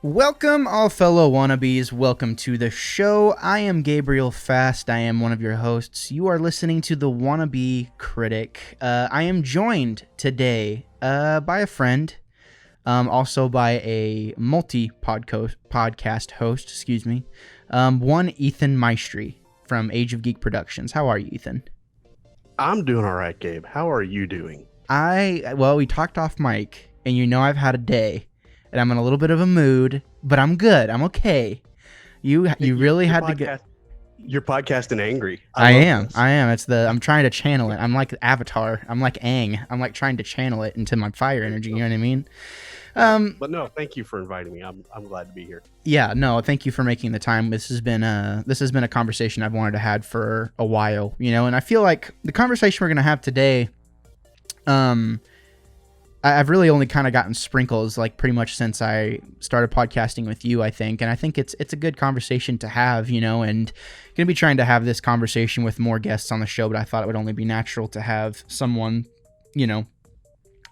Welcome, all fellow wannabes. Welcome to the show. I am Gabriel Fast. I am one of your hosts. You are listening to the Wannabe Critic. I am joined today by a friend, also by a podcast host. Excuse me, one Ethan Maestri from Age of Geek Productions. How are you, Ethan? I'm doing all right, Gabe. How are you doing? We talked off mic, and you know I've had a day. And I'm in a little bit of a mood, but I'm good. I'm okay. You really had to get. You're podcasting angry. I am. I'm trying to channel it. I'm like Avatar. I'm like Aang. I'm like trying to channel it into my fire energy. You know what I mean? But no, thank you for inviting me. I'm glad to be here. Yeah. No, thank you for making the time. This has been a conversation I've wanted to have for a while. You know, and I feel like the conversation we're gonna have today, I've really only kind of gotten sprinkles like pretty much since I started podcasting with you, I think. And I think it's a good conversation to have, you know, and going to be trying to have this conversation with more guests on the show, but I thought it would only be natural to have someone, you know,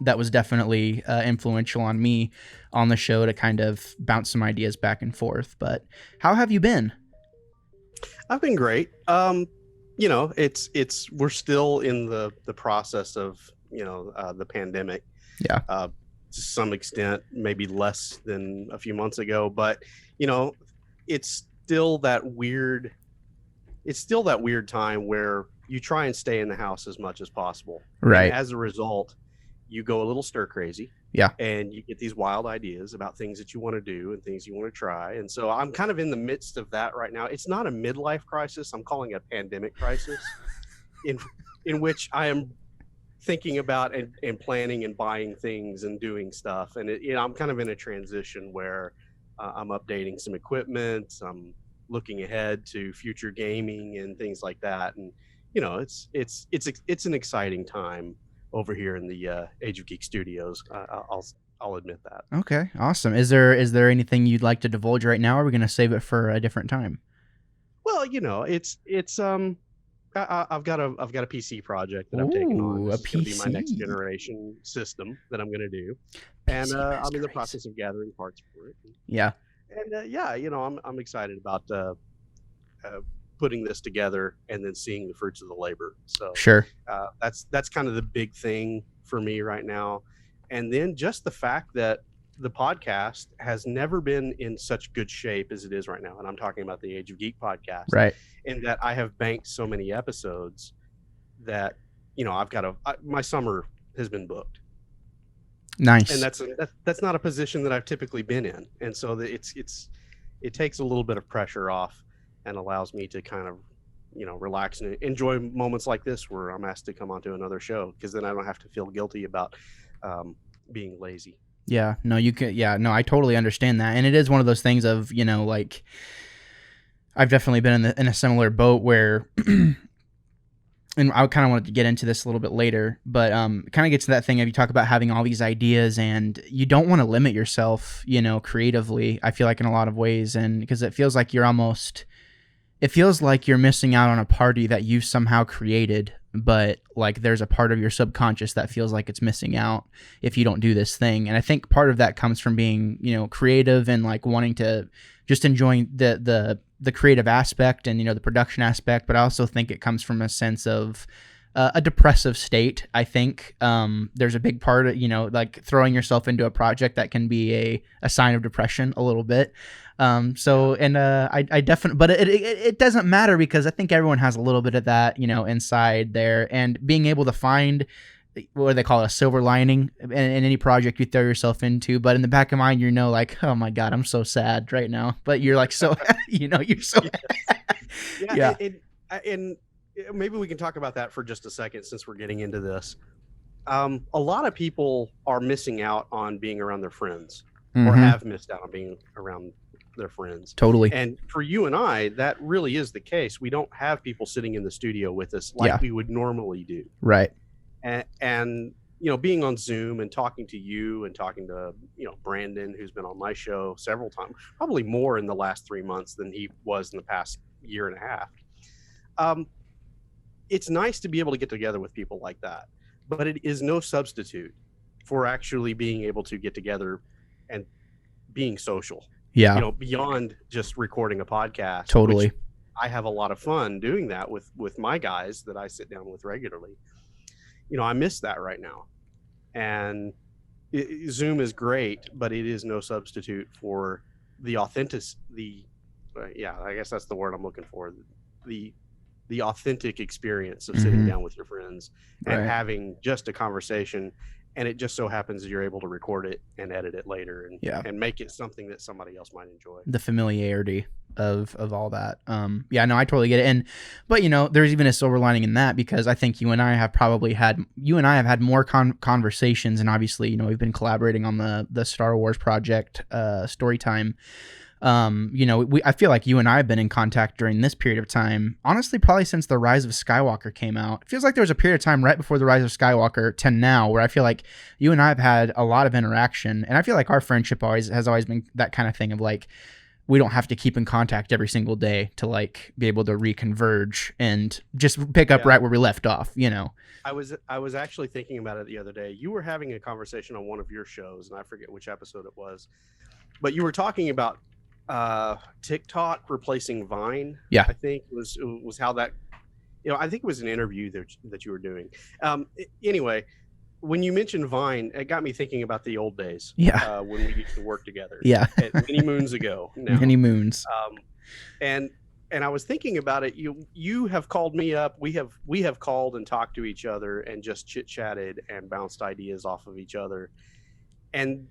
that was definitely influential on me on the show to kind of bounce some ideas back and forth. But how have you been? I've been great. You know, we're still in the process of, you know, the pandemic. Yeah. To some extent, maybe less than a few months ago, but you know, it's still that weird time where you try and stay in the house as much as possible. Right. And as a result, you go a little stir crazy. Yeah. And you get these wild ideas about things that you want to do and things you want to try. And so I'm kind of in the midst of that right now. It's not a midlife crisis. I'm calling it a pandemic crisis in which I am thinking about and planning and buying things and doing stuff. And I'm kind of in a transition where I'm updating some equipment. I'm looking ahead to future gaming and things like that. And, you know, it's an exciting time over here in the Age of Geek studios. I'll admit that. Okay. Awesome. Is there anything you'd like to divulge right now? Or are we going to save it for a different time? Well, you know, I've got a PC project that I'm taking on. It's going to be my next generation system that I'm going to do, and I'm in the process of gathering parts for it. Yeah, and you know, I'm excited about putting this together and then seeing the fruits of the labor. So sure, that's kind of the big thing for me right now, and then just the fact that the podcast has never been in such good shape as it is right now. And I'm talking about the Age of Geek podcast. Right. And that I have banked so many episodes that, you know, my summer has been booked. Nice. And that's not a position that I've typically been in. And so it takes a little bit of pressure off and allows me to kind of, you know, relax and enjoy moments like this where I'm asked to come onto another show, because then I don't have to feel guilty about being lazy. Yeah, no, you could. Yeah, no, I totally understand that, and it is one of those things of, you know, like, I've definitely been in a similar boat where, and I kind of wanted to get into this a little bit later, but kind of get to that thing of, you talk about having all these ideas and you don't want to limit yourself, you know, creatively. I feel like in a lot of ways, and because it feels like you're missing out on a party that you somehow created. But like, there's a part of your subconscious that feels like it's missing out if you don't do this thing. And I think part of that comes from being, you know, creative and like wanting to just enjoying the creative aspect and, you know, the production aspect. But I also think it comes from a sense of a depressive state. I think there's a big part of, you know, like throwing yourself into a project that can be a sign of depression a little bit. I definitely, but it doesn't matter, because I think everyone has a little bit of that, you know, inside there, and being able to find, what do they call it, a silver lining in any project you throw yourself into. But in the back of mind, you know, like, oh my God, I'm so sad right now. But you're like, so, you know, you're so, yeah. And maybe we can talk about that for just a second, since we're getting into this. A lot of people are missing out on being around their friends, or have missed out on being around their friends. Totally. And for you and I, that really is the case. We don't have people sitting in the studio with us like we would normally do. Right. And you know, being on Zoom and talking to you and talking to, you know, Brandon, who's been on my show several times, probably more in the last 3 months than he was in the past year and a half. It's nice to be able to get together with people like that, but it is no substitute for actually being able to get together and being social. Yeah. Beyond just recording a podcast. Totally. Which I have a lot of fun doing that with my guys that I sit down with regularly. I miss that right now. And Zoom is great, but it is no substitute for the I guess that's the word I'm looking for. The authentic experience of sitting down with your friends and having just a conversation, and it just so happens that you're able to record it and edit it later and make it something that somebody else might enjoy. The familiarity of all that. No, I totally get it. But there's even a silver lining in that, because I think you and I have had more conversations, and obviously, we've been collaborating on the Star Wars project, Storytime. I feel like you and I have been in contact during this period of time, honestly, probably since The Rise of Skywalker came out. It feels like there was a period of time right before The Rise of Skywalker to now where I feel like you and I have had a lot of interaction, and I feel like our friendship has always been that kind of thing of like, we don't have to keep in contact every single day to like be able to reconverge and just pick up right where we left off, I was actually thinking about it the other day. You were having a conversation on one of your shows, and I forget which episode it was, but you were talking about TikTok replacing Vine. I think was how that, I think it was an interview that you were doing. Anyway, when you mentioned Vine, it got me thinking about the old days. When we used to work together. Many moons ago now. Many moons. And I was thinking about it. You have called me up. We have called and talked to each other and just chit chatted and bounced ideas off of each other. And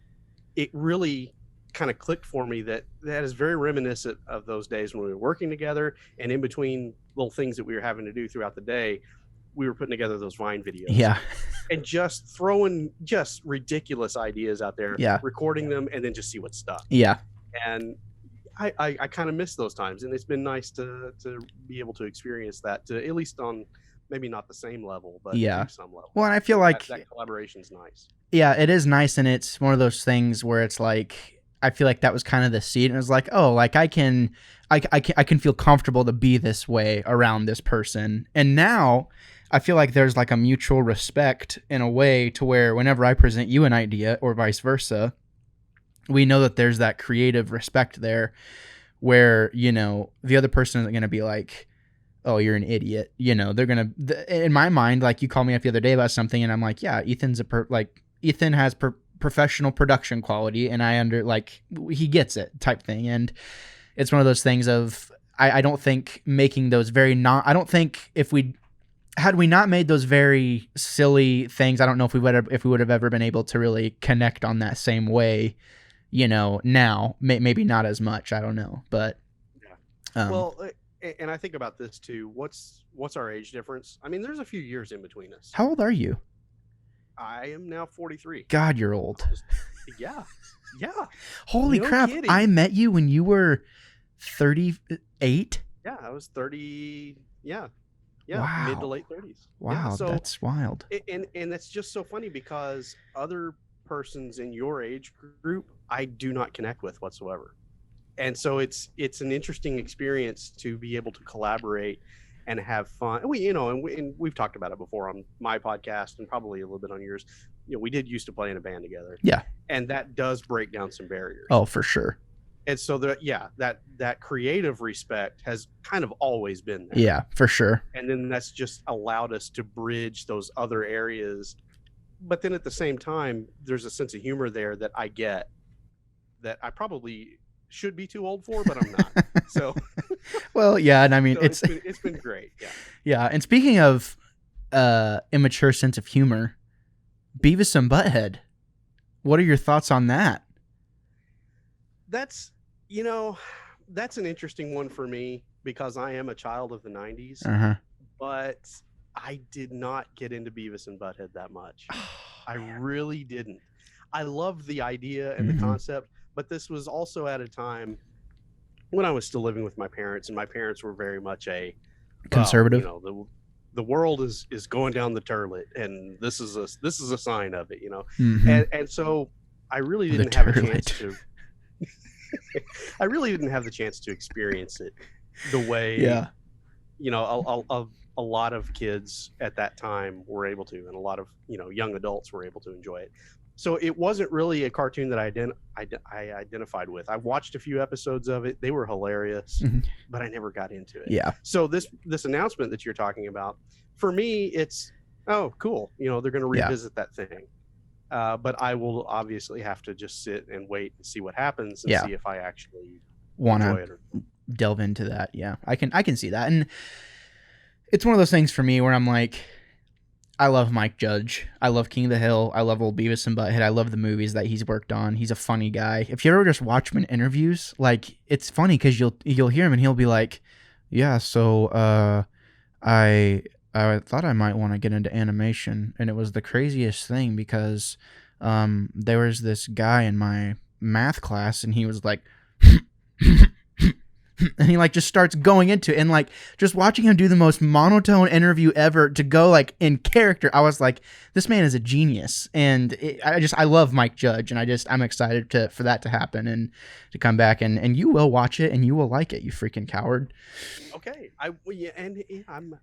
it really kind of clicked for me that is very reminiscent of those days when we were working together, and in between little things that we were having to do throughout the day, we were putting together those Vine videos and just throwing just ridiculous ideas out there, recording them, and then just see what stuck. And I kind of miss those times, and it's been nice to be able to experience that, to at least on maybe not the same level, but to some level. Well, and I feel like that collaboration's nice. It is nice, and it's one of those things where it's like, I feel like that was kind of the seed, and it was like, oh, like I can feel comfortable to be this way around this person. And now I feel like there's like a mutual respect in a way to where whenever I present you an idea or vice versa, we know that there's that creative respect there where, the other person isn't going to be like, oh, you're an idiot. They're going to, in my mind, like you called me up the other day about something, and I'm like, yeah, Ethan has professional production quality, and he gets it type thing. And it's one of those things of, I don't think making those I don't think had we not made those very silly things, I don't know if we would have ever been able to really connect on that same way, now, maybe not as much, I don't know, but well, and I think about this too, what's our age difference? I mean, there's a few years in between us. How old are you? I am now 43. God, you're old. Yeah. Holy crap. Kidding. I met you when you were 38? Yeah, I was 30. Yeah. Wow. Mid to late 30s. Wow, so, that's wild. And that's just so funny, because other persons in your age group, I do not connect with whatsoever. And so it's an interesting experience to be able to collaborate and have fun. And we've talked about it before on my podcast and probably a little bit on yours. We did used to play in a band together. Yeah. And that does break down some barriers. Oh, for sure. And so that creative respect has kind of always been there. Yeah, for sure. And then that's just allowed us to bridge those other areas. But then at the same time, there's a sense of humor there that I get that I probably should be too old for, but I'm not. So well, yeah, and I mean, it's been great. Yeah. And speaking of immature sense of humor, Beavis and Butthead, what are your thoughts on that? That's an interesting one for me, because I am a child of the 90s, but I did not get into Beavis and Butthead that much. I really didn't. I loved the idea and the concept, but this was also at a time when I was still living with my parents, and my parents were very much a conservative. The world is going down the turlet, and this is a sign of it, and so I really didn't have a chance to. I really didn't have the chance to experience it the way, a lot of kids at that time were able to, and a lot of young adults were able to enjoy it. So it wasn't really a cartoon that I identified with. I watched a few episodes of it. They were hilarious, but I never got into it. Yeah. So this announcement that you're talking about, for me, it's, oh, cool. You know, they're going to revisit that thing. But I will obviously have to just sit and wait and see what happens and see if I actually want enjoy it to or delve into that. Yeah, I can see that. And it's one of those things for me where I'm like, I love Mike Judge. I love King of the Hill. I love old Beavis and Butthead. I love the movies that he's worked on. He's a funny guy. If you ever just watch him in interviews, like, it's funny because you'll hear him and he'll be like, yeah, so I thought I might want to get into animation, and it was the craziest thing because there was this guy in my math class and he was like and he like just starts going into it, and like just watching him do the most monotone interview ever to go like in character, I was like, this man is a genius. And I love Mike Judge, and I'm excited for that to happen and to come back, and you will watch it and you will like it, you freaking coward. Okay, I might.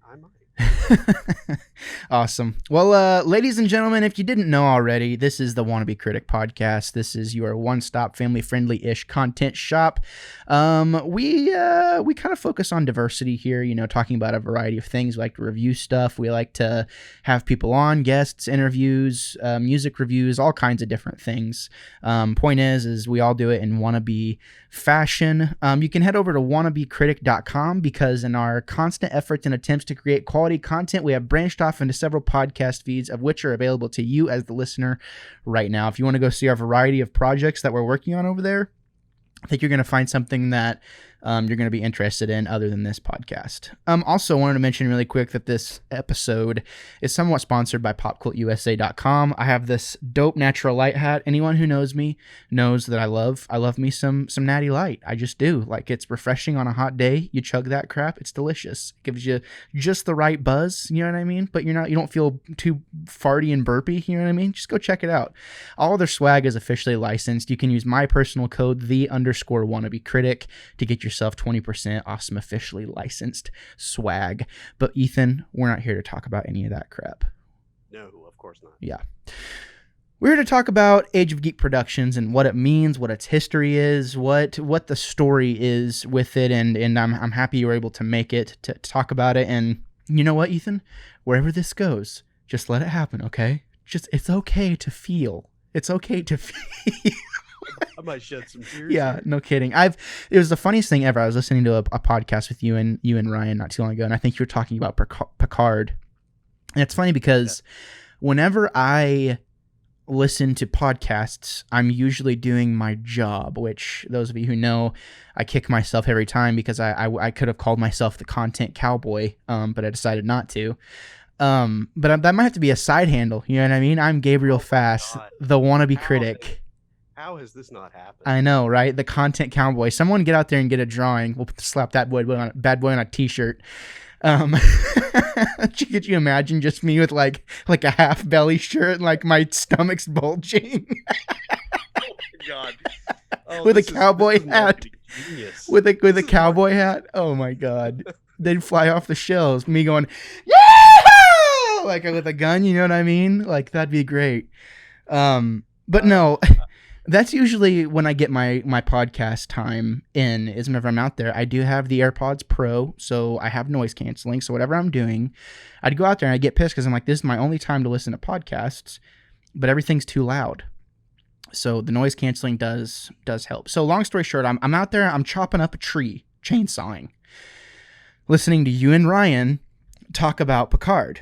Awesome. Well, ladies and gentlemen, if you didn't know already, this is the Wannabe Critic podcast. This is your one-stop family-friendly-ish content shop. We kind of focus on diversity here, you know, talking about a variety of things. We like to review stuff. We like to have people on, guests, interviews, music reviews, all kinds of different things. Point is we all do it in wannabe fashion. You can head over to wannabecritic.com because in our constant efforts and attempts to create quality content, we have branched off into several podcast feeds, of which are available to you as the listener right now. If you want to go see our variety of projects that we're working on over there, I think you're going to find something that you're going to be interested in other than this podcast. Also wanted to mention really quick that this episode is somewhat sponsored by popquiltusa.com. I have this dope natural light hat. Anyone who knows me knows that I love me some Natty Light. I just do. Like, it's refreshing on a hot day. You chug that crap, it's delicious. It gives you just the right buzz, you know what I mean? But you don't feel too farty and burpy, you know what I mean? Just go check it out. All their swag is officially licensed. You can use my personal code, _wannabecritic, to get yourself 20% off some officially licensed swag. But Ethan, we're not here to talk about any of that crap. No, of course not. Yeah. We're here to talk about Age of Geek Productions and what it means, what its history is, what the story is with it, and I'm happy you were able to make it to talk about it. And you know what, Ethan? Wherever this goes, just let it happen, okay? It's okay to feel. It's okay to feel. I might shed some tears. Yeah, no kidding. It was the funniest thing ever. I was listening to a podcast with you and Ryan not too long ago, and I think you were talking about Picard. And it's funny because whenever I listen to podcasts, I'm usually doing my job, which those of you who know, I kick myself every time because I could have called myself the content cowboy, but I decided not to. But that might have to be a side handle. You know what I mean? I'm Gabriel Fass, the wannabe critic. How has this not happened? I know, right? The content cowboy. Someone get out there and get a drawing. We'll slap that bad boy on a t-shirt. Could you imagine just me with like a half belly shirt, like my stomach's bulging? Oh my God. Oh, with a cowboy hat. With a cowboy hat. Oh my God. They'd fly off the shelves. Me going, yeah, like with a gun. You know what I mean? Like, that'd be great. But no. That's usually when I get my podcast time in, is whenever I'm out there. I do have the AirPods Pro, so I have noise canceling. So whatever I'm doing, I'd go out there and I'd get pissed because I'm like, this is my only time to listen to podcasts, but everything's too loud. So the noise canceling does help. So long story short, I'm out there, I'm chopping up a tree, chainsawing, listening to you and Ryan talk about Picard.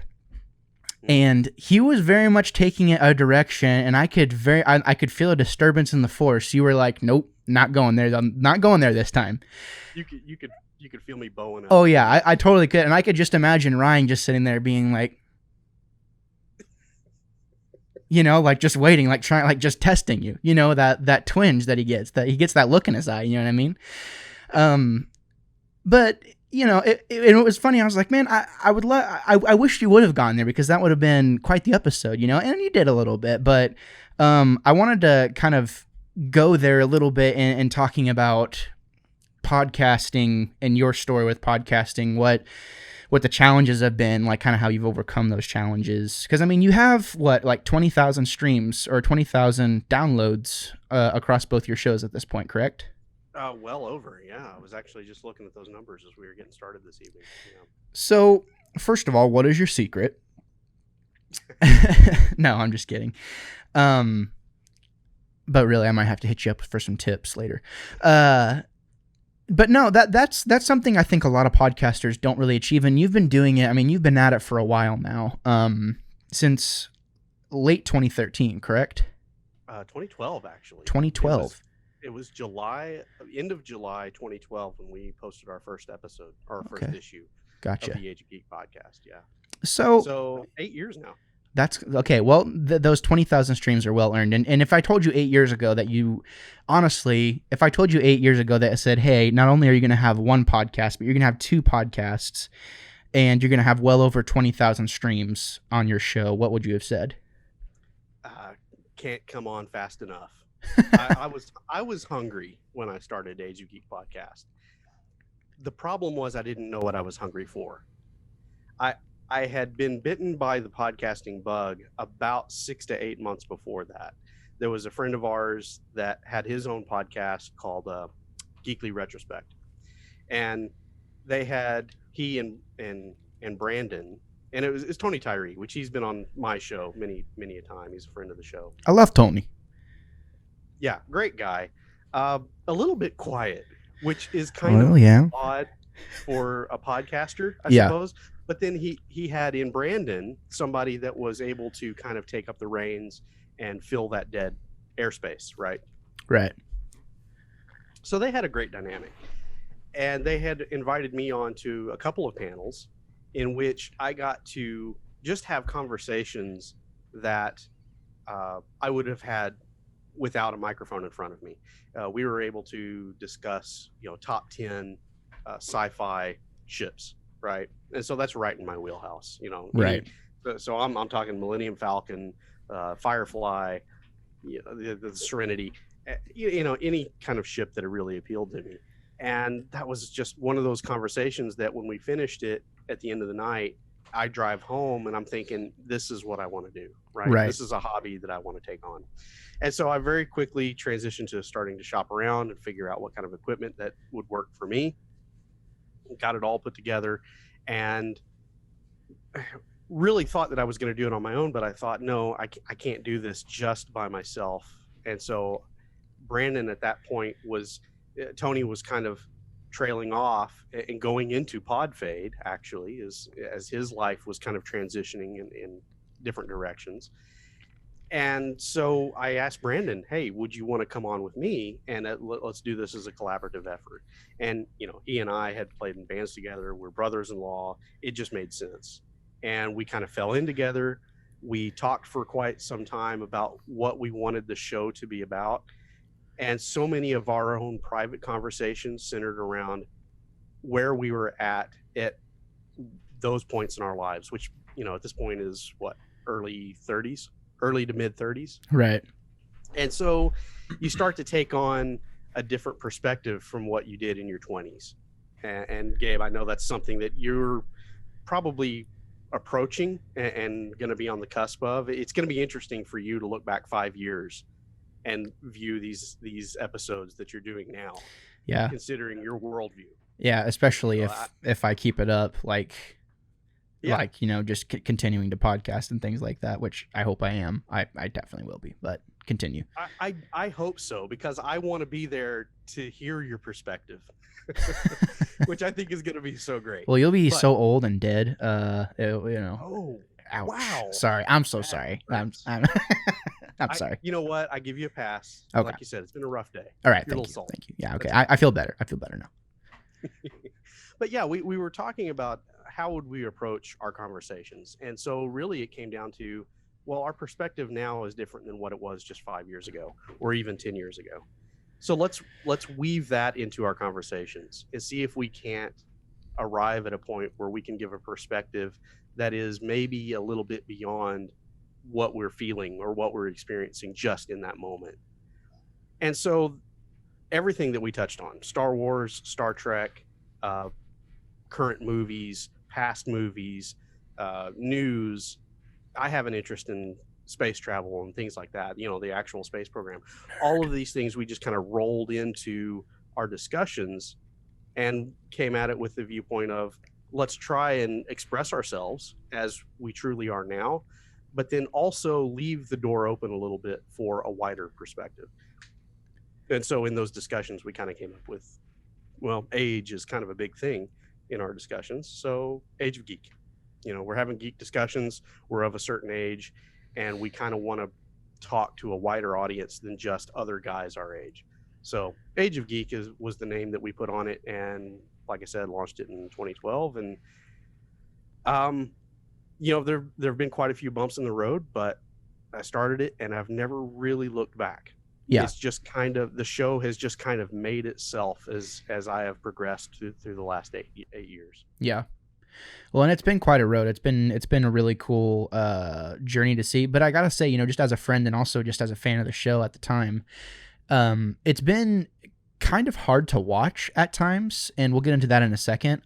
And he was very much taking it a direction, and I could feel a disturbance in the force. You were like, "Nope, not going there. I'm not going there this time." You could feel me bowing up. Oh yeah, I totally could, and I could just imagine Ryan just sitting there being like, you know, like just waiting, like trying, like just testing you. You know, that twinge that he gets that look in his eye. You know what I mean? But. You know, it was funny. I was like, man, I wish you would have gone there because that would have been quite the episode, you know, and you did a little bit, but I wanted to kind of go there a little bit in talking about podcasting and your story with podcasting, what what the challenges have been, like kind of how you've overcome those challenges. Because I mean, you have what, like 20,000 streams or 20,000 downloads across both your shows at this point, correct? Well over, yeah. I was actually just looking at those numbers as we were getting started this evening. Yeah. So, first of all, what is your secret? No, I'm just kidding. But really, I might have to hit you up for some tips later. But no, that's something I think a lot of podcasters don't really achieve, and you've been doing it. I mean, you've been at it for a while now, since late 2013, correct? 2012, actually. 2012. It was July, end of July 2012 when we posted our first episode, our first issue Gotcha. of the Age of Geek podcast. Yeah. So 8 years now. That's okay. Well, those 20,000 streams are well earned. And if I told you 8 years ago that if I told you 8 years ago that I said, hey, not only are you going to have one podcast, but you're going to have two podcasts and you're going to have well over 20,000 streams on your show, what would you have said? Can't come on fast enough. I was hungry when I started Age of Geek podcast. The problem was I didn't know what I was hungry for. I had been bitten by the podcasting bug about 6 to 8 months before that. There was a friend of ours that had his own podcast called Geekly Retrospect, and they had he and Brandon, and it's Tony Tyree, which he's been on my show many a time. He's a friend of the show. I love Tony. Yeah, great guy. A little bit quiet, which is kind of odd for a podcaster, I suppose. But then he had in Brandon somebody that was able to kind of take up the reins and fill that dead airspace, right? Right. So they had a great dynamic. And they had invited me on to a couple of panels in which I got to just have conversations that I would have had without a microphone in front of me. We were able to discuss, top 10 sci-fi ships, right? And so that's right in my wheelhouse, Right. So I'm talking Millennium Falcon, Firefly, the Serenity, any kind of ship that really appealed to me. And that was just one of those conversations that when we finished it at the end of the night, I drive home and I'm thinking, this is what I want to do, right? This is a hobby that I want to take on. And so I very quickly transitioned to starting to shop around and figure out what kind of equipment that would work for me. Got it all put together and really thought that I was going to do it on my own, but I thought, no, I can't do this just by myself. And so Brandon at that point Tony was kind of trailing off and going into pod fade, actually, as his life was kind of transitioning in different directions. And so I asked Brandon, hey, would you want to come on with me? And let's do this as a collaborative effort. And, he and I had played in bands together. We're brothers-in-law. It just made sense. And we kind of fell in together. We talked for quite some time about what we wanted the show to be about. And so many of our own private conversations centered around where we were at those points in our lives, which, at this point is early to mid 30s. Right. And so you start to take on a different perspective from what you did in your 20s. And Gabe, I know that's something that you're probably approaching and going to be on the cusp of. It's going to be interesting for you to look back 5 years and view these episodes that you're doing now. Yeah. Considering your worldview. Yeah, especially if I keep it up, just continuing to podcast and things like that, which I hope I am. I definitely will be, but continue. I hope so, because I want to be there to hear your perspective, which I think is going to be so great. Well, you'll be so old and dead. Oh, ouch. Wow. Sorry. I'm so sorry. I'm sorry. You know what? I give you a pass. Okay. Like you said, it's been a rough day. All right. Thank you. Yeah. Okay. I feel better. I feel better now. But yeah, we were talking about how would we approach our conversations. And so really it came down to, well, our perspective now is different than what it was just 5 years ago or even 10 years ago. So let's weave that into our conversations and see if we can't arrive at a point where we can give a perspective that is maybe a little bit beyond what we're feeling or what we're experiencing just in that moment. And so everything that we touched on, Star Wars, Star Trek, current movies, past movies, news. I have an interest in space travel and things like that, the actual space program. All of these things we just kind of rolled into our discussions and came at it with the viewpoint of, let's try and express ourselves as we truly are now, but then also leave the door open a little bit for a wider perspective. And so in those discussions, we kind of came up with, well, age is kind of a big thing in our discussions. So Age of Geek, we're having geek discussions. We're of a certain age, and we kind of want to talk to a wider audience than just other guys our age. So Age of Geek was the name that we put on it. And like I said, launched it in 2012. And, there have been quite a few bumps in the road, but I started it and I've never really looked back. Yeah. It's just the show has just kind of made itself as I have progressed through the last eight years. Yeah. Well, and it's been quite a road. It's been a really cool journey to see. But I gotta say, just as a friend and also just as a fan of the show at the time, it's been kind of hard to watch at times, and we'll get into that in a second.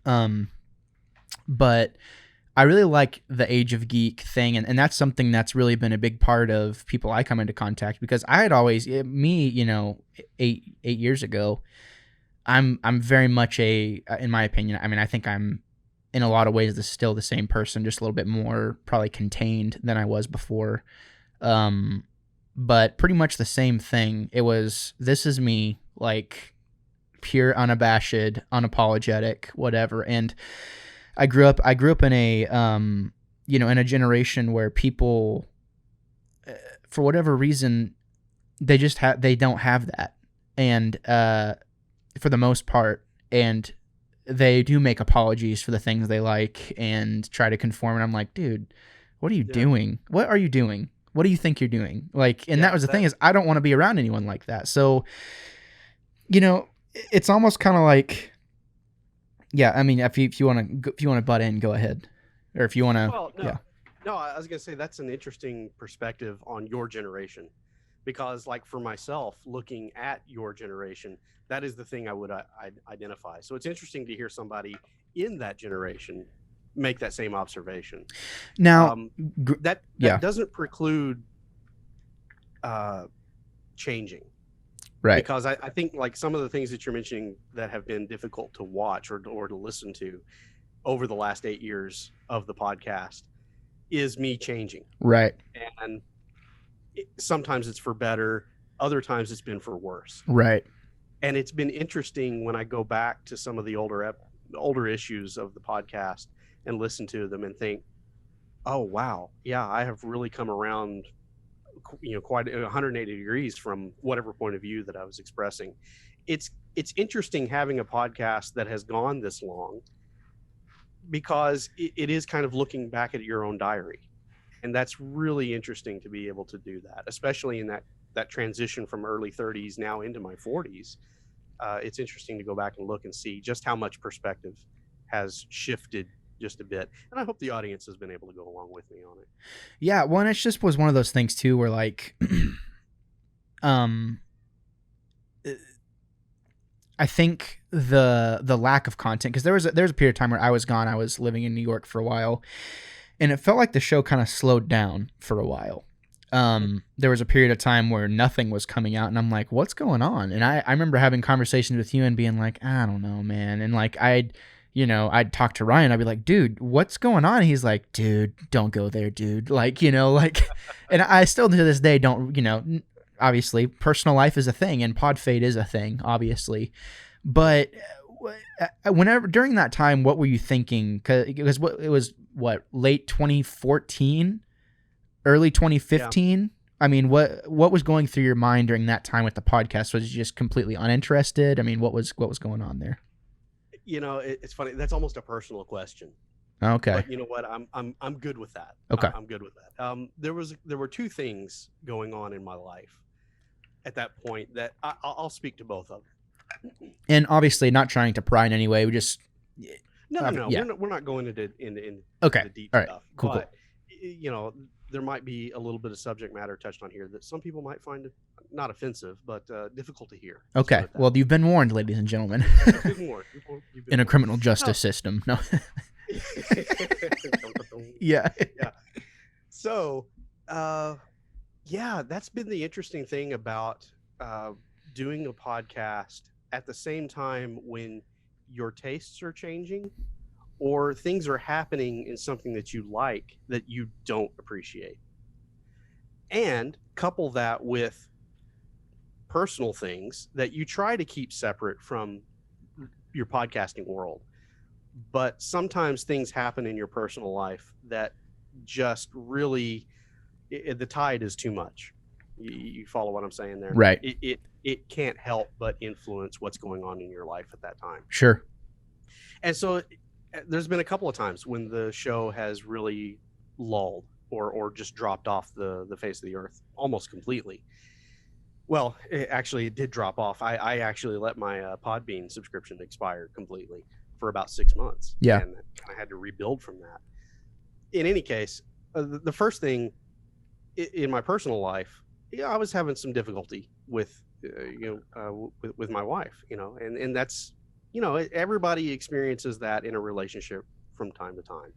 But I really like the Age of Geek thing, and that's something that's really been a big part of people I come into contact, because I had always, 8 years ago, I'm very much in my opinion, I think I'm in a lot of ways still the same person, just a little bit more probably contained than I was before. But pretty much the same thing. This is me, like pure, unabashed, unapologetic, whatever. And I grew up in a, in a generation where people, for whatever reason, they don't have that. And, for the most part, and they do make apologies for the things they like and try to conform. And I'm like, dude, what are you doing? What are you doing? What do you think you're doing? Like, and that was the thing, is I don't want to be around anyone like that. So, it's almost kind of like, yeah, I mean, if you want to butt in, go ahead. Or if you want to, well, no, no, I was going to say that's an interesting perspective on your generation, because like for myself, looking at your generation, that is the thing I would identify. So it's interesting to hear somebody in that generation make that same observation. Now, that doesn't preclude changing. Right. Because I think like some of the things that you're mentioning that have been difficult to watch or to listen to over the last 8 years of the podcast is me changing. Right. And sometimes it's for better. Other times it's been for worse. Right. And it's been interesting when I go back to some of the older issues of the podcast and listen to them and think, oh, wow. Yeah, I have really come around quite 180 degrees from whatever point of view that I was expressing. It's interesting having a podcast that has gone this long, because it is kind of looking back at your own diary. And that's really interesting to be able to do that, especially in that transition from early 30s now into my 40s. It's interesting to go back and look and see just how much perspective has shifted just a bit. And I hope the audience has been able to go along with me on it. Yeah, well, and it just was one of those things too where like I think the lack of content, because there was a period of time where I was gone. I was living in New York for a while, and it felt like the show kind of slowed down for a while. There was a period of time where nothing was coming out, and I'm like, what's going on? And I remember having conversations with you and being like, I don't know, man. And like I'd talk to Ryan. I'd be like, dude, what's going on? And he's like, dude, don't go there, dude. Like, like, and I still to this day don't, obviously personal life is a thing and pod fade is a thing, obviously. But whenever, during that time, what were you thinking? Cause it was late 2014, early 2015. Yeah. I mean, what was going through your mind during that time with the podcast? Was you just completely uninterested? I mean, what was going on there? It's funny. That's almost a personal question. Okay. But you know what? I'm good with that. Okay. I'm good with that. There were two things going on in my life at that point that I'll speak to both of them. And obviously, not trying to pry in any way. We just no. Yeah. We're not going into okay. the deep all right. stuff. Cool. But there might be a little bit of subject matter touched on here that some people might find it not offensive, but difficult to hear. Okay. Well, you've been warned, ladies and gentlemen. You've been warned. In a criminal justice system. No. Yeah. Yeah. So, yeah, that's been the interesting thing about uh, doing a podcast at the same time when your tastes are changing or things are happening in something that you like that you don't appreciate. And couple that with personal things that you try to keep separate from your podcasting world. But sometimes things happen in your personal life that just really the tide is too much. You follow what I'm saying there? Right. It can't help but influence what's going on in your life at that time. Sure. And so there's been a couple of times when the show has really lulled or just dropped off the face of the earth almost completely. Well, it did drop off. I actually let my Podbean subscription expire completely for about 6 months. Yeah. And I had to rebuild from that. In any case, the first thing in my personal life, I was having some difficulty with, with my wife, and that's, everybody experiences that in a relationship from time to time.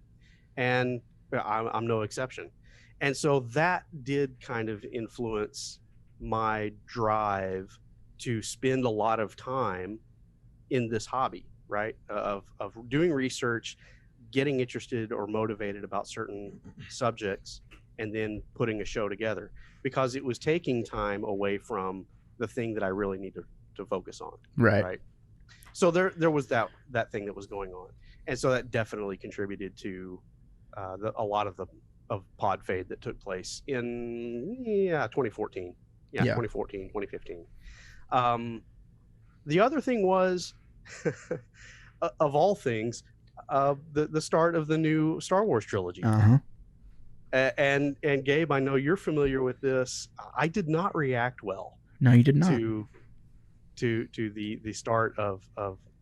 And I'm no exception. And so that did kind of influence my drive to spend a lot of time in this hobby, right? Of doing research, getting interested or motivated about certain subjects, and then putting a show together, because it was taking time away from the thing that I really need to focus on. Right. So there was that thing that was going on. And so that definitely contributed to a lot of pod fade that took place in 2014. Yeah, 2014, 2015. The other thing was, of all things, the start of the new Star Wars trilogy. Uh-huh. And Gabe, I know you're familiar with this. I did not react well. No, you did not. To the start of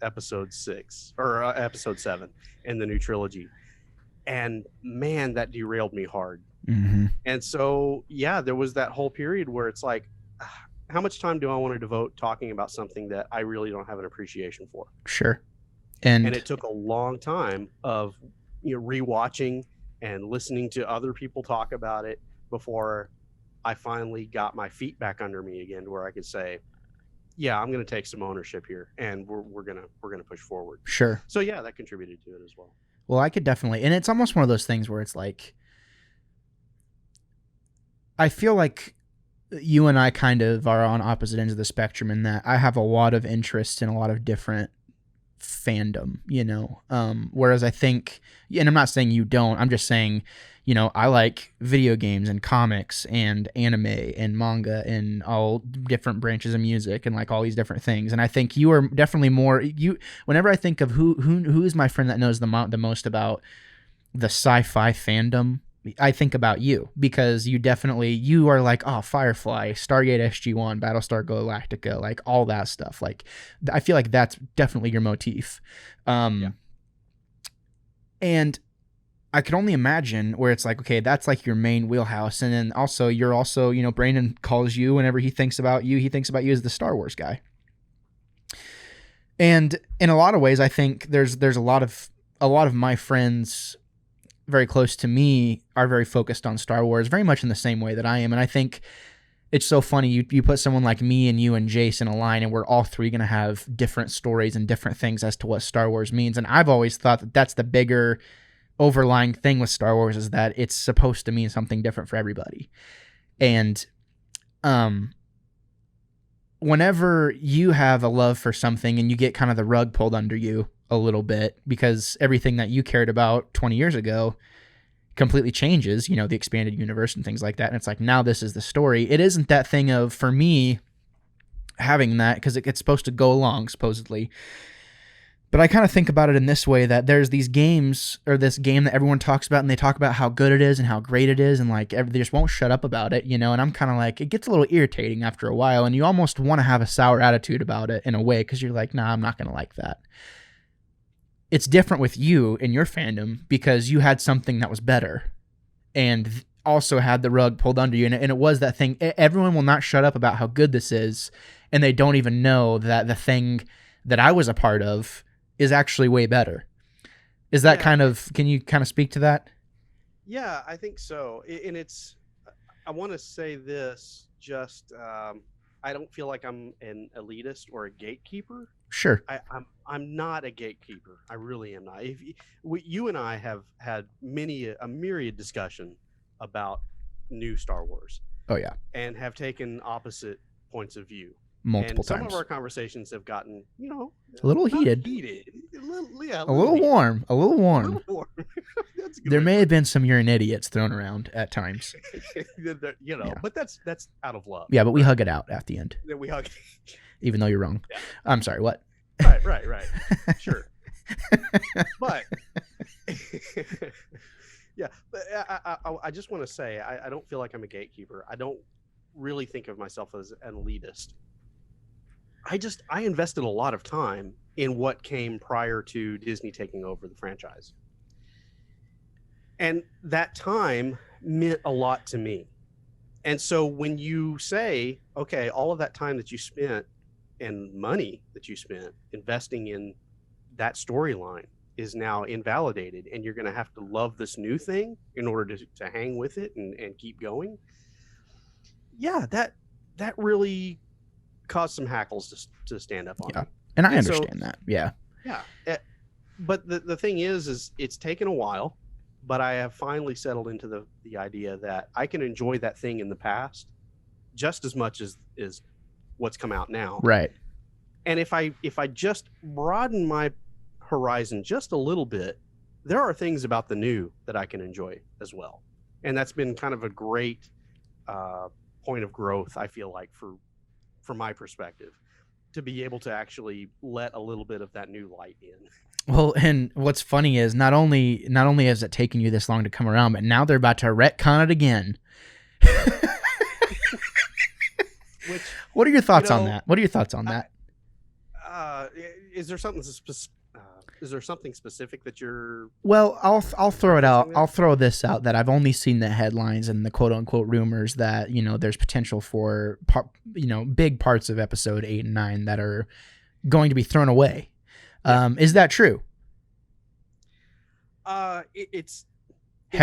episode 6 or episode 7 in the new trilogy, and man, that derailed me hard. Mm-hmm. And so, yeah, there was that whole period where it's like, how much time do I want to devote talking about something that I really don't have an appreciation for? Sure. And it took a long time of rewatching and listening to other people talk about it before I finally got my feet back under me again, where I could say, yeah, I'm going to take some ownership here, and we're going to push forward. Sure. So yeah, that contributed to it as well. Well, I could definitely, and it's almost one of those things where it's like, I feel like you and I kind of are on opposite ends of the spectrum in that I have a lot of interest in a lot of different fandom, whereas I think, and I'm not saying you don't, I'm just saying, I like video games and comics and anime and manga and all different branches of music and like all these different things. And I think you are definitely more, whenever I think of who is my friend that knows the most about the sci-fi fandom, I think about you, because you are like, oh, Firefly, Stargate SG-1, Battlestar Galactica, like all that stuff. Like, I feel like that's definitely your motif. And I could only imagine where it's like, okay, that's like your main wheelhouse. And then also, Brandon calls you whenever he thinks about you as the Star Wars guy. And in a lot of ways, I think there's a lot of my friends very close to me are very focused on Star Wars, very much in the same way that I am. And I think it's so funny. You put someone like me and you and Jace in a line, and we're all three going to have different stories and different things as to what Star Wars means. And I've always thought that that's the bigger overlying thing with Star Wars, is that it's supposed to mean something different for everybody. And whenever you have a love for something and you get kind of the rug pulled under you a little bit, because everything that you cared about 20 years ago completely changes, the expanded universe and things like that. And it's like, now this is the story. It isn't that thing of, for me, having that, because it's supposed to go along, supposedly. But I kind of think about it in this way, that there's these games, or this game that everyone talks about, and they talk about how good it is and how great it is, and like they just won't shut up about it, and I'm kind of like, it gets a little irritating after a while, and you almost want to have a sour attitude about it in a way, because you're like, nah, I'm not going to like that. It's different with you and your fandom, because you had something that was better and also had the rug pulled under you. And it was that thing. Everyone will not shut up about how good this is, and they don't even know that the thing that I was a part of is actually way better. Is that Yeah. can you kind of speak to that? Yeah, I think so. And I want to say this just, I don't feel like I'm an elitist or a gatekeeper. Sure. I'm not a gatekeeper. I really am not. You and I have had a myriad discussion about new Star Wars Oh yeah. and have taken opposite points of view. Multiple And some of times. our conversations have gotten, A little not heated. yeah, A little heated. warm. A little A warm. little warm. That's a good There way may to have been some "you're an idiots" thrown around at times. Yeah. But that's out of love. Yeah, but we hug it out at the end, Then we hug. even though you're wrong. Yeah. I'm sorry. What? Right. Sure. But yeah, but I just want to say I don't feel like I'm a gatekeeper. I don't really think of myself as an elitist. I invested a lot of time in what came prior to Disney taking over the franchise. And that time meant a lot to me. And so when you say, okay, all of that time that you spent and money that you spent investing in that storyline is now invalidated, and you're going to have to love this new thing in order to hang with it and keep going. Yeah, that really caused some hackles to stand up on me. And I understand that. Yeah. Yeah. But the thing is it's taken a while, but I have finally settled into the idea that I can enjoy that thing in the past just as much as what's come out now. Right. And if I just broaden my horizon just a little bit, there are things about the new that I can enjoy as well. And that's been kind of a great point of growth, I feel like, from my perspective, to be able to actually let a little bit of that new light in. Well, and what's funny is not only has it taken you this long to come around, but now they're about to retcon it again. What are your thoughts on that? What are your thoughts on that? Is there something specific that you're? Well, I'll throw it out. I'll throw this out that I've only seen the headlines and the quote unquote rumors that there's potential for big parts of episode 8 and 9 that are going to be thrown away. Is that true? It's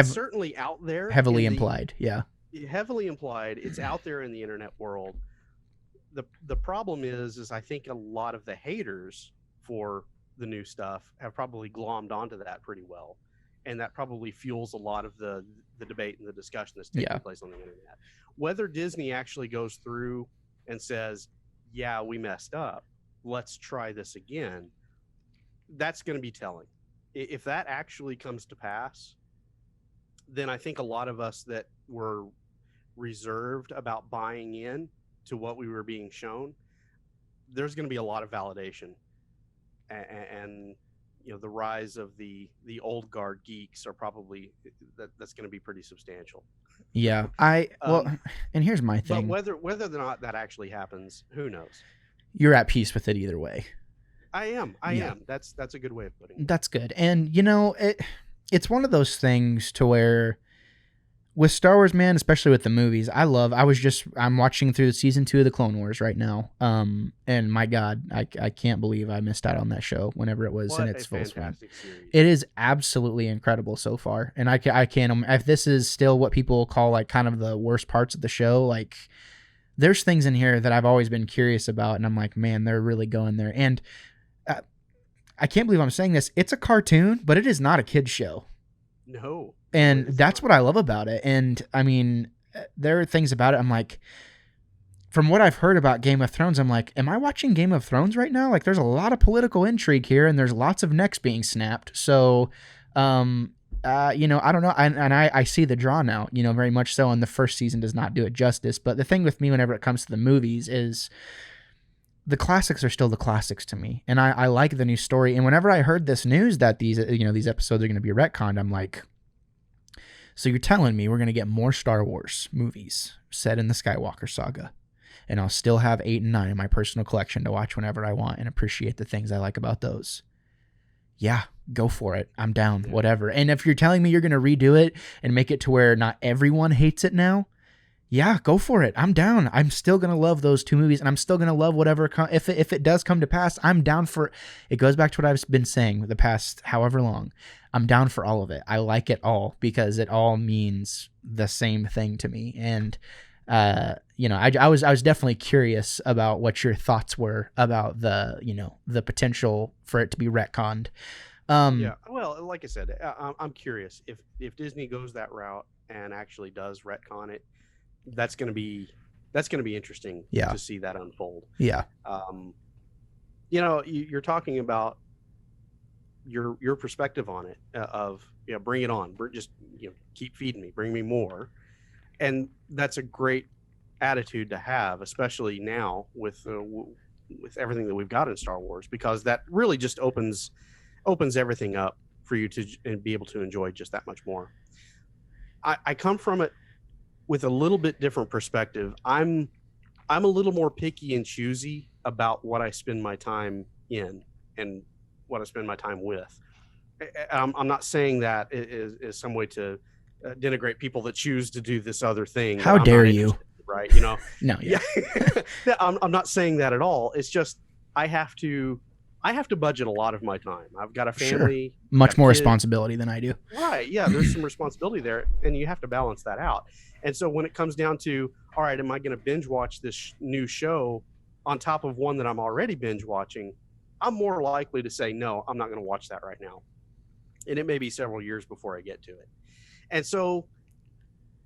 certainly out there. Heavily implied. Yeah. Heavily implied. It's out there in the internet world. The problem is I think a lot of the haters for the new stuff have probably glommed onto that pretty well, and that probably fuels a lot of the debate and the discussion that's taking place on the internet. Whether Disney actually goes through and says, yeah, we messed up, let's try this again, that's going to be telling. If that actually comes to pass, then I think a lot of us that were reserved about buying in to what we were being shown, there's going to be a lot of validation, and the rise of the old guard geeks are probably that's going to be pretty substantial. Yeah, and here's my thing. But whether or not that actually happens, who knows? You're at peace with it either way. I am. That's a good way of putting it. That's good. And it's one of those things to where with Star Wars, man, especially with the movies, I'm watching through season 2 of the Clone Wars right now. And my God, I can't believe I missed out on that show whenever it was in its full swing. It is absolutely incredible so far. And I can't, if this is still what people call like kind of the worst parts of the show, like there's things in here that I've always been curious about. And I'm like, man, they're really going there. And I can't believe I'm saying this. It's a cartoon, but it is not a kid's show. No. And that's what I love about it. And I mean, there are things about it. I'm like, from what I've heard about Game of Thrones, I'm like, am I watching Game of Thrones right now? Like, there's a lot of political intrigue here, and there's lots of necks being snapped. So, I don't know. And I see the draw now, very much so. And the first season does not do it justice. But the thing with me, whenever it comes to the movies, is the classics are still the classics to me. And I like the new story. And whenever I heard this news that these episodes are going to be retconned, I'm like, so you're telling me we're going to get more Star Wars movies set in the Skywalker saga, and I'll still have 8 and 9 in my personal collection to watch whenever I want and appreciate the things I like about those. Yeah, go for it. I'm down, whatever. And if you're telling me you're going to redo it and make it to where not everyone hates it now, yeah, go for it. I'm down. I'm still going to love those 2 movies, and I'm still going to love whatever, if it does come to pass, I'm down for it. It goes back to what I've been saying the past however long. I'm down for all of it. I like it all because it all means the same thing to me. And I was definitely curious about what your thoughts were about the potential for it to be retconned. Yeah, well, like I said, I'm curious if Disney goes that route and actually does retcon it. That's going to be interesting Yeah. to see that unfold. Yeah. You're talking about your perspective on it, of bring it on, just keep feeding me, bring me more, and that's a great attitude to have, especially now with everything that we've got in Star Wars, because that really just opens everything up for you to be able to enjoy just that much more. I come from it with a little bit different perspective. I'm a little more picky and choosy about what I spend my time in and what I spend my time with. I'm not saying that is some way to denigrate people that choose to do this other thing. How dare you? Right? No. Yeah. I'm not saying that at all. It's just I have to budget a lot of my time. I've got a family, much more responsibility than I do. Right? Yeah, there's some responsibility there, and you have to balance that out. And so when it comes down to, all right, am I going to binge watch this new show on top of one that I'm already binge watching? I'm more likely to say, no, I'm not going to watch that right now. And it may be several years before I get to it. And so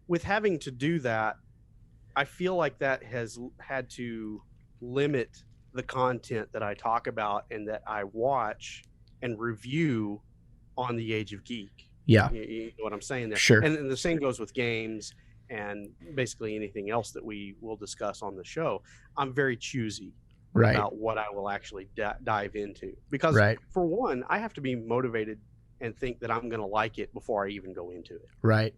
with having to do that, I feel like that has had to limit the content that I talk about and that I watch and review on the Age of Geek. Yeah. You know what I'm saying there? Sure. And the same goes with games and basically anything else that we will discuss on the show. I'm very choosy about what I will actually dive into, because for one, I have to be motivated and think that I'm going to like it before I even go into it. Right.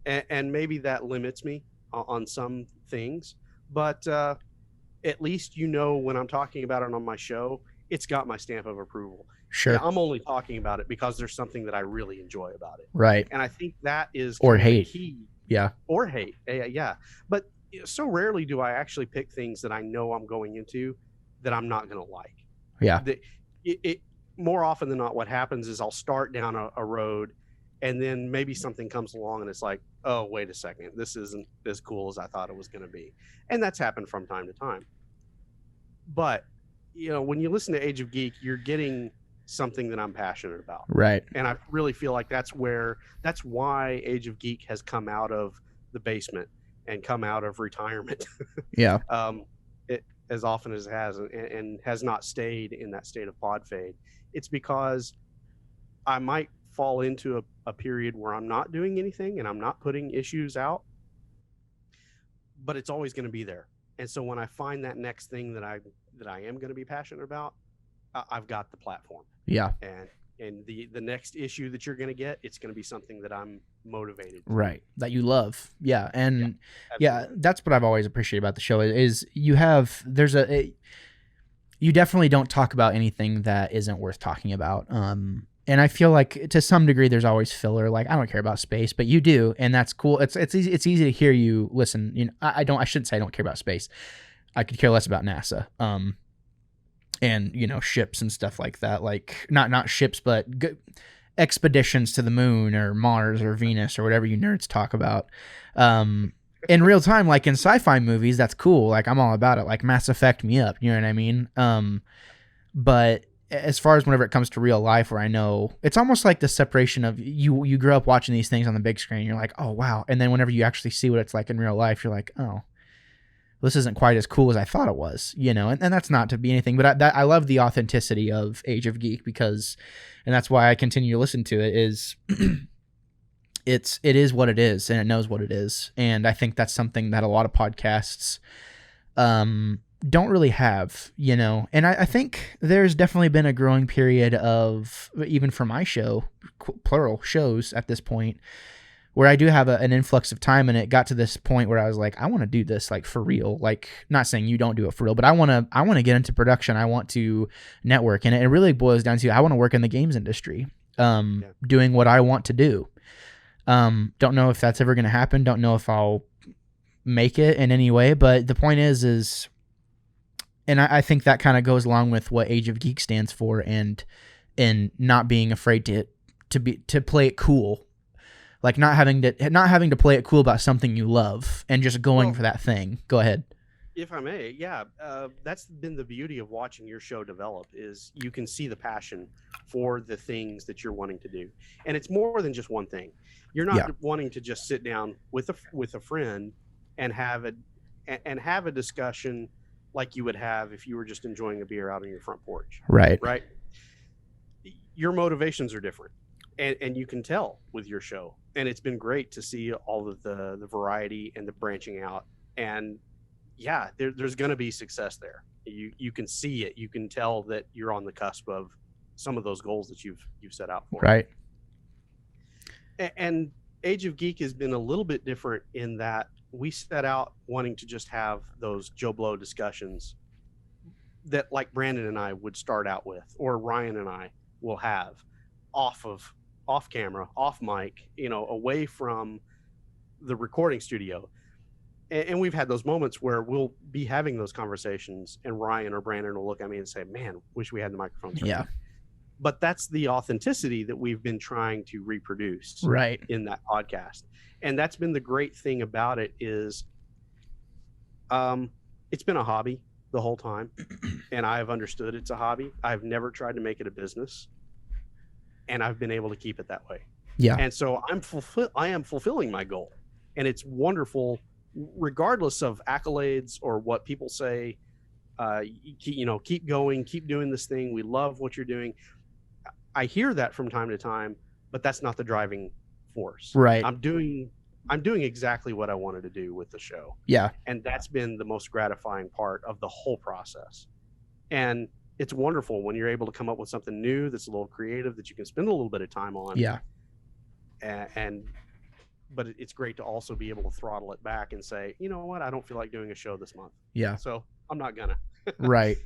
And maybe that limits me on some things, but at least when I'm talking about it on my show, it's got my stamp of approval. Sure. I'm only talking about it because there's something that I really enjoy about it. Right. And I think that is or hate. Key. Yeah. Or hate. Yeah. But so rarely do I actually pick things that I know I'm going into that I'm not going to like. Yeah. It more often than not, what happens is I'll start down a road, and then maybe something comes along and it's like, oh, wait a second, this isn't as cool as I thought it was going to be. And that's happened from time to time. But, when you listen to Age of Geek, you're getting something that I'm passionate about. Right. And I really feel like that's why Age of Geek has come out of the basement and come out of retirement. Yeah. It, as often as it has, and has not stayed in that state of pod fade. It's because I might fall into a period where I'm not doing anything and I'm not putting issues out, but it's always going to be there. And so when I find that next thing that I am going to be passionate about, I've got the platform. Yeah. And the next issue that you're going to get, it's going to be something that I'm motivated to. Right. That you love. Yeah. And yeah, that's what I've always appreciated about the show is you definitely don't talk about anything that isn't worth talking about. And I feel like to some degree there's always filler. Like, I don't care about space, but you do, and that's cool. It's easy to hear you listen. I shouldn't say I don't care about space. I could care less about NASA. And ships and stuff like that. Like not ships, but expeditions to the moon or Mars or Venus or whatever you nerds talk about. In real time, like in sci-fi movies, that's cool. Like, I'm all about it. Like, Mass Effect me up. You know what I mean? But as far as whenever it comes to real life, where I know it's almost like the separation of you grew up watching these things on the big screen. You're like, oh, wow. And then whenever you actually see what it's like in real life, you're like, oh, this isn't quite as cool as I thought it was, and that's not to be anything, but I love the authenticity of Age of Geek and that's why I continue to listen to it is it is what it is and it knows what it is. And I think that's something that a lot of podcasts, don't really have, and I think there's definitely been a growing period of, even for my show, plural shows at this point, where I do have an influx of time, and it got to this point where I was like, I want to do this like for real. Like, not saying you don't do it for real, but I want to get into production. I want to network, and it really boils down to I want to work in the games industry, doing what I want to do. Don't know if that's ever going to happen. Don't know if I'll make it in any way, but the point is, and I think that kind of goes along with what Age of Geek stands for, and not being afraid to play it cool, like not having to play it cool about something you love and just going for that thing. Go ahead. If I may, yeah, that's been the beauty of watching your show develop, is you can see the passion for the things that you're wanting to do, and it's more than just one thing. You're not wanting to just sit down with a friend and have a discussion like you would have if you were just enjoying a beer out on your front porch. Right. Your motivations are different, and you can tell with your show, and it's been great to see all of the variety and the branching out. And yeah, there's going to be success there. You can see it. You can tell that you're on the cusp of some of those goals that you've set out for. Right. And Age of Geek has been a little bit different in that we set out wanting to just have those Joe Blow discussions that, like Brandon and I would start out with, or Ryan and I will have off camera, off mic, away from the recording studio. And we've had those moments where we'll be having those conversations and Ryan or Brandon will look at me and say, man, wish we had the microphone turned. Yeah. But that's the authenticity that we've been trying to reproduce in that podcast. And that's been the great thing about it, is it's been a hobby the whole time. And I've understood it's a hobby. I've never tried to make it a business. And I've been able to keep it that way. Yeah. And so I am fulfilling my goal. And it's wonderful, regardless of accolades or what people say. Keep going, keep doing this thing. We love what you're doing. I hear that from time to time, but that's not the driving force. Right. I'm doing exactly what I wanted to do with the show. Yeah. And that's been the most gratifying part of the whole process. And it's wonderful when you're able to come up with something new that's a little creative that you can spend a little bit of time on. Yeah. But it's great to also be able to throttle it back and say, you know what, I don't feel like doing a show this month. Yeah. So I'm not gonna. Right.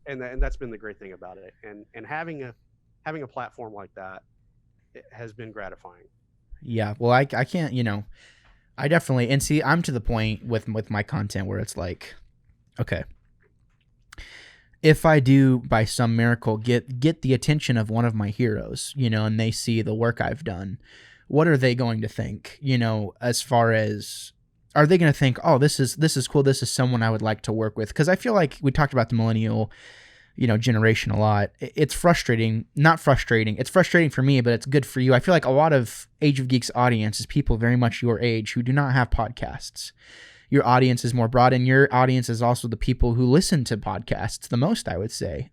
And that's been the great thing about it. And having a platform like that, it has been gratifying. Yeah. Well, I can't, I definitely, and see, I'm to the point with my content where it's like, okay, if I do by some miracle get the attention of one of my heroes, and they see the work I've done, what are they going to think? As far as, are they going to think, oh, this is cool, this is someone I would like to work with? Because I feel like we talked about the millennial, generation a lot. It's frustrating. Not frustrating. It's frustrating for me, but it's good for you. I feel like a lot of Age of Geek's audience is people very much your age who do not have podcasts. Your audience is more broad, and your audience is also the people who listen to podcasts the most, I would say.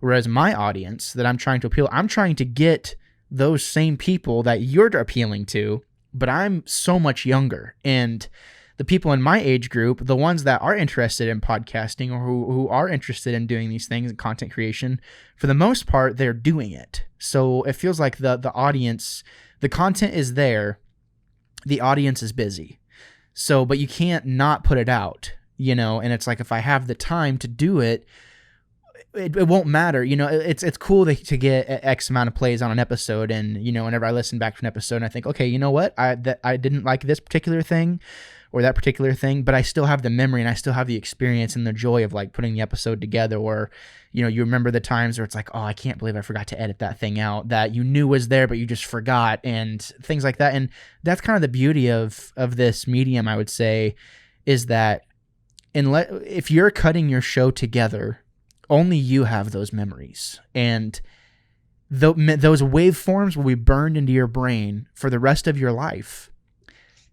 Whereas my audience that I'm trying to appeal, I'm trying to get those same people that you're appealing to, but I'm so much younger. And the people in my age group, the ones that are interested in podcasting or who are interested in doing these things and content creation, for the most part, they're doing it. So it feels like the audience, the content is there, the audience is busy. So, but you can't not put it out, and it's like, if I have the time to do it, it won't matter. It's cool to get X amount of plays on an episode. And, whenever I listen back to an episode and I think, okay, you know what? I didn't like this particular thing or that particular thing, but I still have the memory and I still have the experience and the joy of like putting the episode together. Or, you remember the times where it's like, oh, I can't believe I forgot to edit that thing out that you knew was there, but you just forgot, and things like that. And that's kind of the beauty of this medium, I would say, is that if you're cutting your show together, only you have those memories, and those waveforms will be burned into your brain for the rest of your life.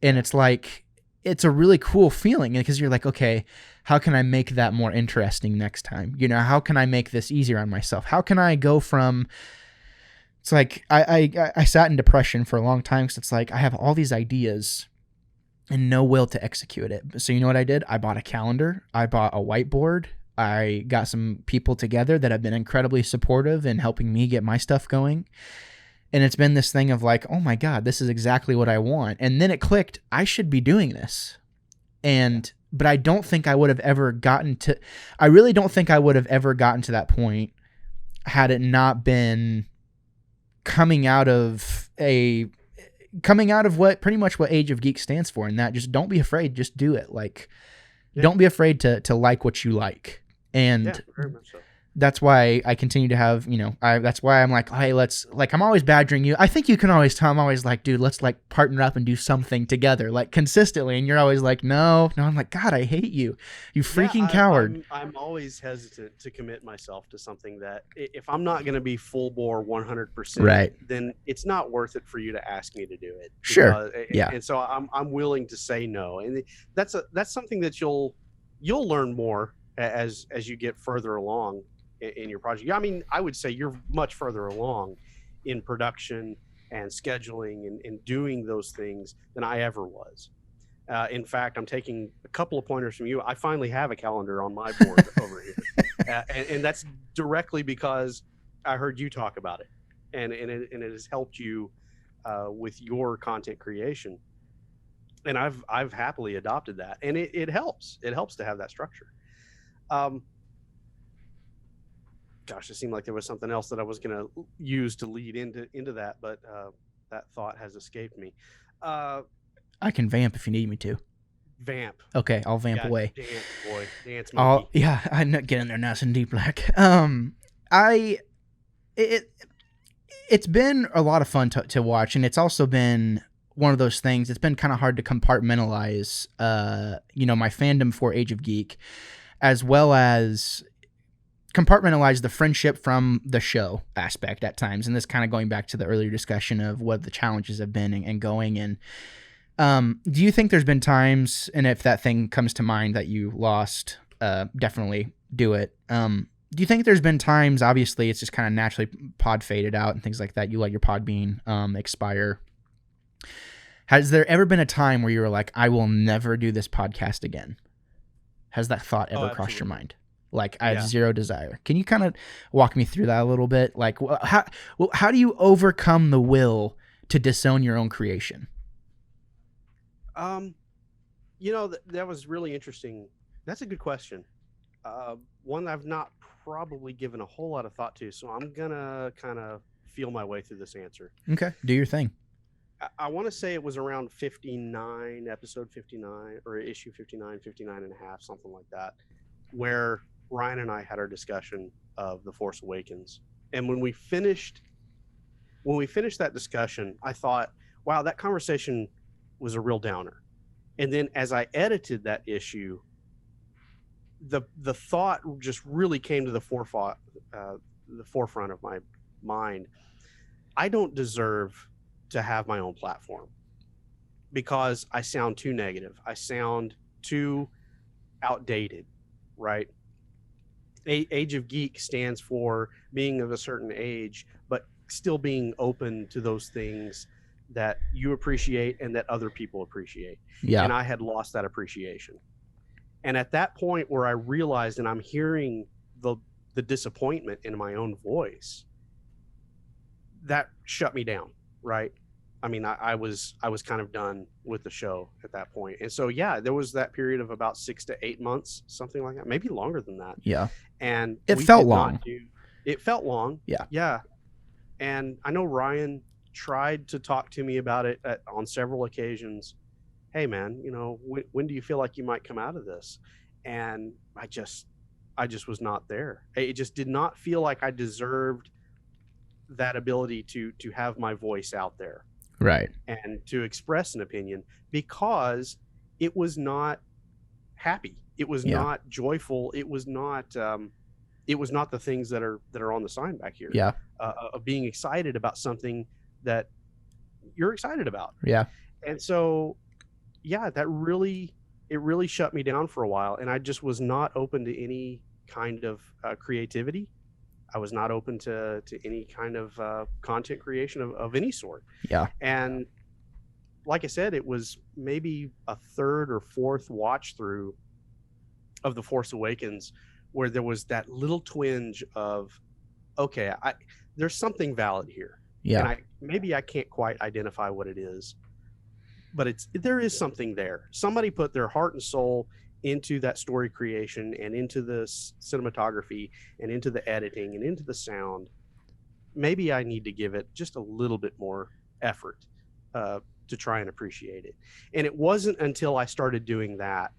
And it's like, it's a really cool feeling, because you're like, okay, how can I make that more interesting next time? How can I make this easier on myself? How can I go from, it's like, I sat in depression for a long time, because it's like, I have all these ideas and no will to execute it. So you know what I did? I bought a calendar. I bought a whiteboard. I got some people together that have been incredibly supportive in helping me get my stuff going. And it's been this thing of like, oh my God, this is exactly what I want. And then it clicked, I should be doing this. But I don't think I would have ever gotten to, I really don't think I would have ever gotten to that point had it not been coming out of what pretty much what Age of Geek stands for. And that, just don't be afraid, just do it. Like, don't be afraid to like what you like. And very much so. That's why I continue to have, that's why I'm like, hey, let's, like, I'm always badgering you. I think you can always tell I'm always like, dude, let's like partner up and do something together, like consistently. And you're always like, no. I'm like, God, I hate you. You Yeah, freaking coward. I'm always hesitant to commit myself to something that if I'm not going to be full bore 100%, Right. then it's not worth it for you to ask me to do it. Sure. Because, Yeah. and so I'm willing to say no, and that's something that you'll learn more as you get further along in your project. I mean, I would say you're much further along in production and scheduling and doing those things than I ever was. In fact, I'm taking a couple of pointers from you. I finally have a calendar on my board over here, and that's directly because I heard you talk about it, and it has helped you with your content creation. And I've happily adopted that, and it helps. It helps to have that structure. Um, Gosh, it seemed like there was something else that I was going to use to lead into that, but that thought has escaped me. I can vamp if you need me to. Vamp. Okay, I'll vamp away. Dance, boy, dance monkey. Yeah, I'm not getting there nice and deep, like. It's been a lot of fun to watch, and it's also been one of those things. It's been kind of hard to compartmentalize, my fandom for Age of Geek, as well as compartmentalize the friendship from the show aspect at times. And this kind of going back to the earlier discussion of what the challenges have been and going. And do you think there's been times, and if that thing comes to mind that you lost, definitely do it. Do you think there's been times, obviously it's just kind of naturally pod faded out and things like that, you let your pod bean expire. Has there ever been a time where you were like, I will never do this podcast again? Has that thought ever crossed your mind? Like, I have zero desire. Can you kind of walk me through that a little bit? Like, how do you overcome the will to disown your own creation? That was really interesting. That's a good question. One I've not probably given a whole lot of thought to, so I'm gonna kind of feel my way through this answer. Okay, do your thing. I want to say it was around 59, episode 59, or issue 59, 59 and a half, something like that, where Ryan and I had our discussion of The Force Awakens. And when we finished that discussion, I thought, wow, that conversation was a real downer. And then as I edited that issue, the thought just really came to the forefront of my mind. I don't deserve to have my own platform because I sound too negative. I sound too outdated, right? Age of Geek stands for being of a certain age, but still being open to those things that you appreciate and that other people appreciate. Yeah. And I had lost that appreciation. And at that point where I realized, and I'm hearing the disappointment in my own voice, that shut me down, right? I mean, I was kind of done with the show at that point. And so, yeah, there was that period of about 6 to 8 months, something like that, maybe longer than that. Yeah. And it felt long. It felt long. Yeah. Yeah. And I know Ryan tried to talk to me about it on several occasions. Hey, man, when do you feel like you might come out of this? And I just was not there. It just did not feel like I deserved that ability to have my voice out there. Right. And to express an opinion, because it was not happy. It was not joyful. It was not the things that are on the sign back here. Yeah. Of being excited about something that you're excited about. Yeah. And so, yeah, it really shut me down for a while, and I just was not open to any kind of creativity. I was not open to any kind of content creation of any sort. Yeah. And like I said, it was maybe a third or fourth watch through of The Force Awakens where there was that little twinge of, okay, there's something valid here. Yeah. And maybe I can't quite identify what it is, but there is something there. Somebody put their heart and soul into that story creation and into the cinematography and into the editing and into the sound. Maybe I need to give it just a little bit more effort to try and appreciate it. And it wasn't until I started doing that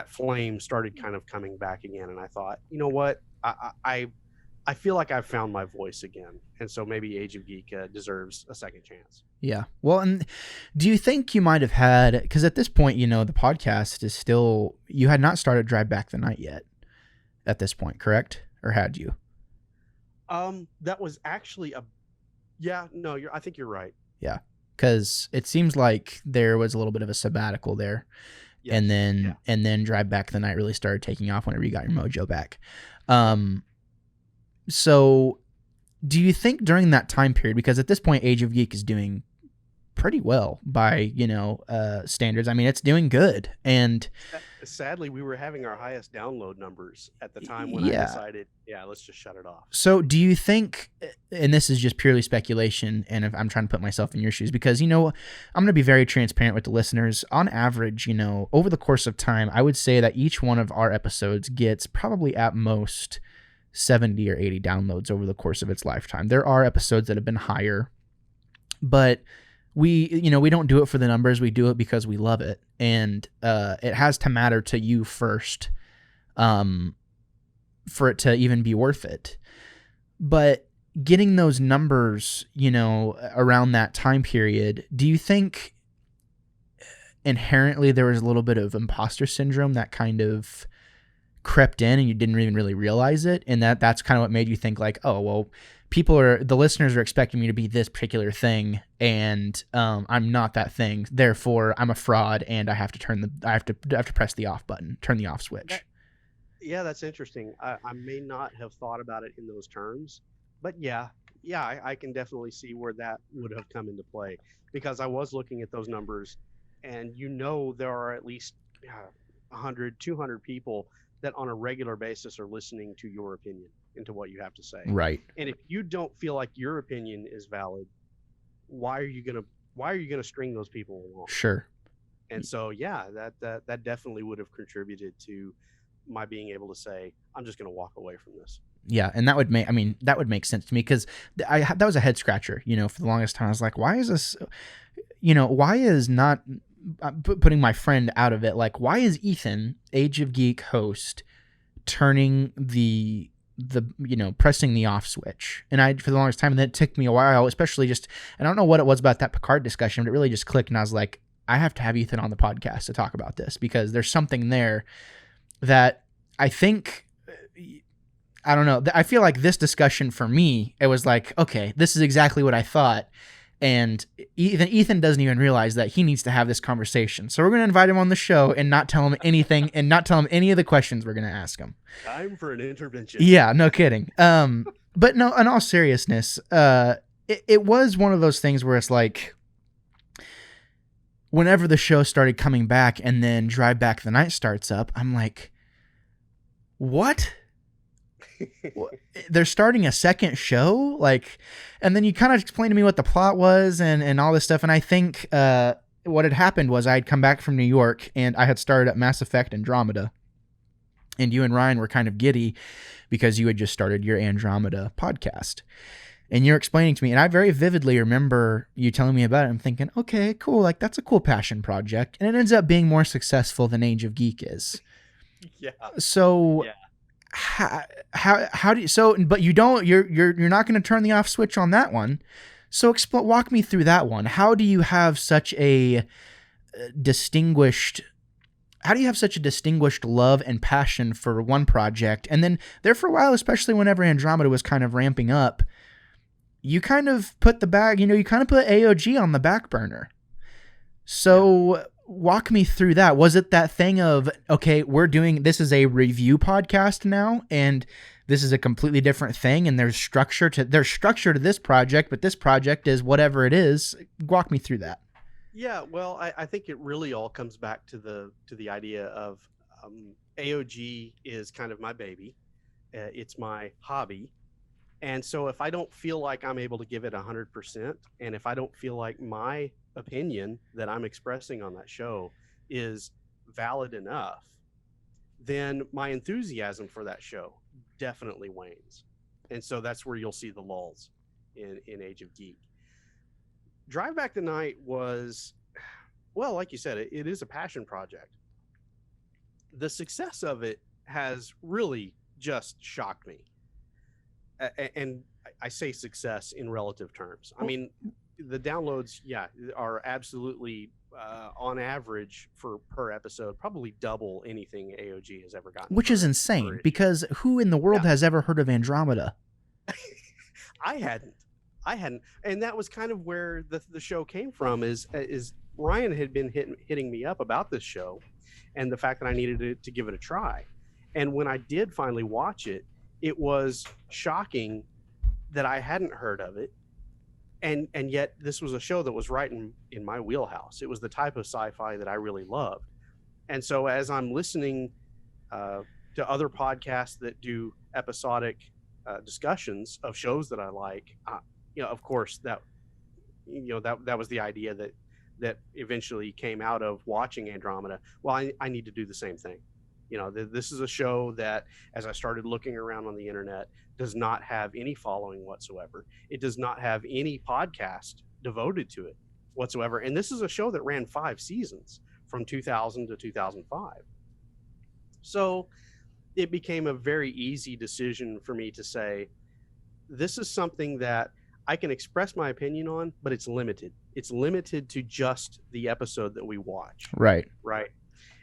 flame started kind of coming back again. And I thought, you know what? I feel like I've found my voice again, and so maybe Age of Geek deserves a second chance. Yeah. Well, and do you think you might have had, because at this point, you know, the podcast is still, you had not started Drive Back the Night yet at this point, correct? Or had you? That was actually yeah, no, I think you're right. Yeah. Because it seems like there was a little bit of a sabbatical there. Yes. And then Drive Back the Night really started taking off whenever you got your mojo back. So do you think during that time period, because at this point Age of Geek is doing pretty well by, you know, standards. I mean, it's doing good. And sadly, we were having our highest download numbers at the time when I decided, let's just shut it off. So do you think, and this is just purely speculation, and if I'm trying to put myself in your shoes, because, you know, I'm going to be very transparent with the listeners. On average, you know, over the course of time, I would say that each one of our episodes gets probably at most 70 or 80 downloads over the course of its lifetime. There are episodes that have been higher, but we don't do it for the numbers. We do it because we love it. And it has to matter to you first for it to even be worth it. But getting those numbers, you know, around that time period, do you think inherently there was a little bit of imposter syndrome that kind of crept in and you didn't even really realize it? And that's kind of what made you think like, oh, well, the listeners are expecting me to be this particular thing, and I'm not that thing. Therefore, I'm a fraud, and I have to press the off button, turn the off switch. That's interesting. I may not have thought about it in those terms, but I can definitely see where that would have come into play, because I was looking at those numbers, and you know there are at least 100, 200 people that on a regular basis are listening to your opinion into what you have to say. Right. And if you don't feel like your opinion is valid, why are you gonna string those people along? Sure. And so that definitely would have contributed to my being able to say, I'm just gonna walk away from this. Yeah, and that would make sense to me, because that was a head scratcher. You know, for the longest time I was like, why is this, you know, why is not putting my friend out of it, like, why is Ethan, Age of Geek host, turning the you know, pressing the off switch? And for the longest time, and then it took me a while, especially just, I don't know what it was about that Picard discussion, but it really just clicked, and I was like, I have to have Ethan on the podcast to talk about this, because there's something there that I think, I don't know, I feel like this discussion for me, it was like, okay, this is exactly what I thought. And Ethan doesn't even realize that he needs to have this conversation. So we're going to invite him on the show and not tell him anything, and not tell him any of the questions we're going to ask him. Time for an intervention. Yeah, no kidding. But no, in all seriousness, it was one of those things where it's like, whenever the show started coming back and then Drive Back the Night starts up, I'm like, what? They're starting a second show? Like, and then you kind of explained to me what the plot was and all this stuff. And I think what had happened was I had come back from New York, and I had started at Mass Effect Andromeda. And you and Ryan were kind of giddy because you had just started your Andromeda podcast. And you're explaining to me, and I very vividly remember you telling me about it. I'm thinking, okay, cool. Like, that's a cool passion project. And it ends up being more successful than Age of Geek is. Yeah. So how do you, so, but you don't, you're not going to turn the off switch on that one. So walk me through that one. How do you have such a distinguished love and passion for one project? And then there for a while, especially whenever Andromeda was kind of ramping up, you kind of put put AOG on the back burner. So walk me through that. Was it that thing of, okay, this is a review podcast now, and this is a completely different thing, and there's structure to this project, but this project is whatever it is. Walk me through that. Yeah, well, I think it really all comes back to the idea of AOG is kind of my baby. It's my hobby. And so if I don't feel like I'm able to give it 100%, and if I don't feel like my opinion that I'm expressing on that show is valid enough, then my enthusiasm for that show definitely wanes. And so that's where you'll see the lulls in Age of Geek. Drive Back the Night was, well, like you said, it is a passion project. The success of it has really just shocked me. And I say success in relative terms. I mean, the downloads, are absolutely on average per episode, probably double anything AOG has ever gotten. Which is insane, because who in the world has ever heard of Andromeda? I hadn't, and that was kind of where the show came from. Is Ryan had been hitting me up about this show, and the fact that I needed to give it a try. And when I did finally watch it, it was shocking that I hadn't heard of it. And yet this was a show that was right in my wheelhouse. It was the type of sci-fi that I really loved. And so as I'm listening to other podcasts that do episodic discussions of shows that I like, of course that was the idea that eventually came out of watching Andromeda. Well, I need to do the same thing. This is a show that, as I started looking around on the internet, does not have any following whatsoever. It does not have any podcast devoted to it whatsoever. And this is a show that ran 5 seasons from 2000 to 2005. So it became a very easy decision for me to say, this is something that I can express my opinion on, but it's limited. It's limited to just the episode that we watch. Right.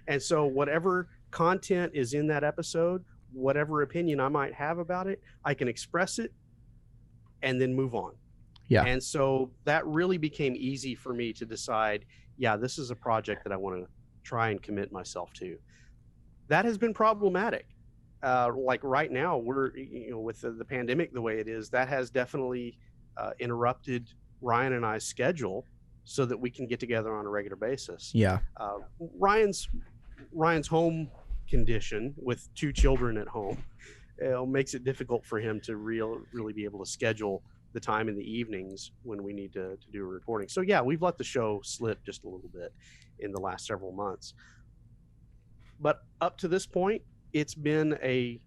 And so whatever content is in that episode, whatever opinion I might have about it, I can express it and then move on. Yeah. And so that really became easy for me to decide, this is a project that I want to try and commit myself to. That has been problematic. Like right now, we're, with the pandemic the way it is, that has definitely interrupted Ryan and I's schedule so that we can get together on a regular basis. Yeah. Ryan's home condition with 2 children at home makes it difficult for him to really be able to schedule the time in the evenings when we need to do a recording. So we've let the show slip just a little bit in the last several months. But up to this point, it's been a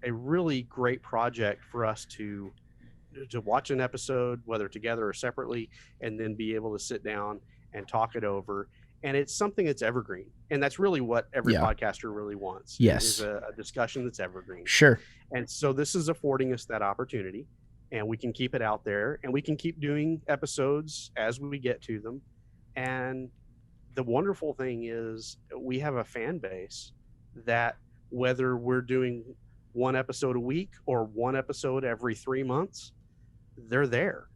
really great project for us to watch an episode, whether together or separately, and then be able to sit down and talk it over. And it's something that's evergreen. And that's really what every podcaster really wants. Yes. Is a discussion that's evergreen. Sure. And so this is affording us that opportunity, and we can keep it out there, and we can keep doing episodes as we get to them. And the wonderful thing is we have a fan base that, whether we're doing 1 episode a week or 1 episode every 3 months, they're there.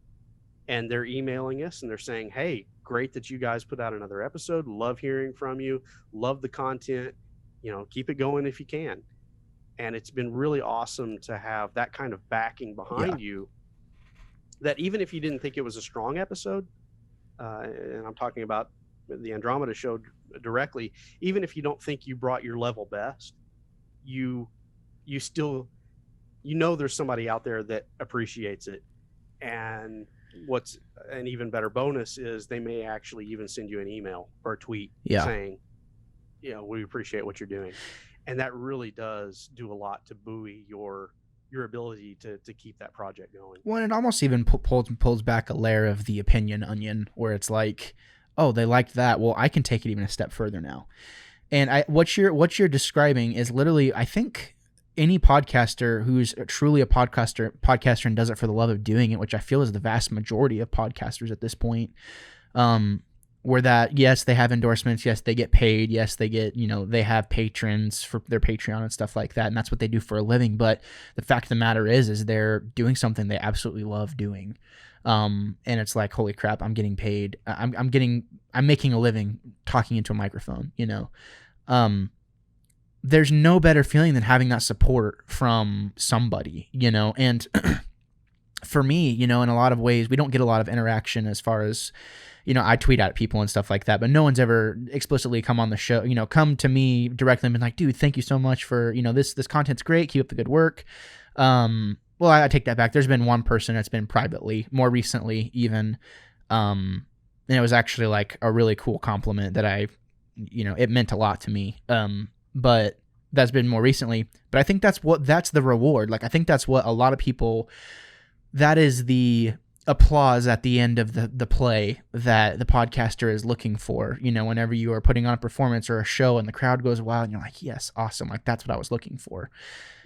And they're emailing us and they're saying, hey, great that you guys put out another episode. Love hearing from you. Love the content. Keep it going if you can. And it's been really awesome to have that kind of backing behind you, that even if you didn't think it was a strong episode, and I'm talking about the Andromeda show directly, even if you don't think you brought your level best, you still, there's somebody out there that appreciates it. And what's an even better bonus is they may actually even send you an email or a tweet saying, we appreciate what you're doing. And that really does do a lot to buoy your ability to keep that project going. Well, it almost even pulls back a layer of the opinion onion, where it's like, oh, they liked that. Well, I can take it even a step further now. And what you're describing is literally, I think, any podcaster who's truly a podcaster and does it for the love of doing it, which I feel is the vast majority of podcasters at this point, where that, yes, they have endorsements, yes, they get paid, yes, they get, they have patrons for their Patreon and stuff like that, and that's what they do for a living. But the fact of the matter is they're doing something they absolutely love doing. And it's like, holy crap, I'm getting paid. I'm making a living talking into a microphone, there's no better feeling than having that support from somebody, and for me, in a lot of ways, we don't get a lot of interaction as far as, I tweet at people and stuff like that, but no one's ever explicitly come on the show, come to me directly and been like, dude, thank you so much for, this content's great. Keep up the good work. Well, I take that back. There's been one person that's been privately, more recently even, and it was actually like a really cool compliment that it meant a lot to me. But that's been more recently. But I think that's the reward. Like, I think that's what a lot of people, that is the applause at the end of the play that the podcaster is looking for, whenever you are putting on a performance or a show and the crowd goes wild and you're like, yes, awesome. Like that's what I was looking for.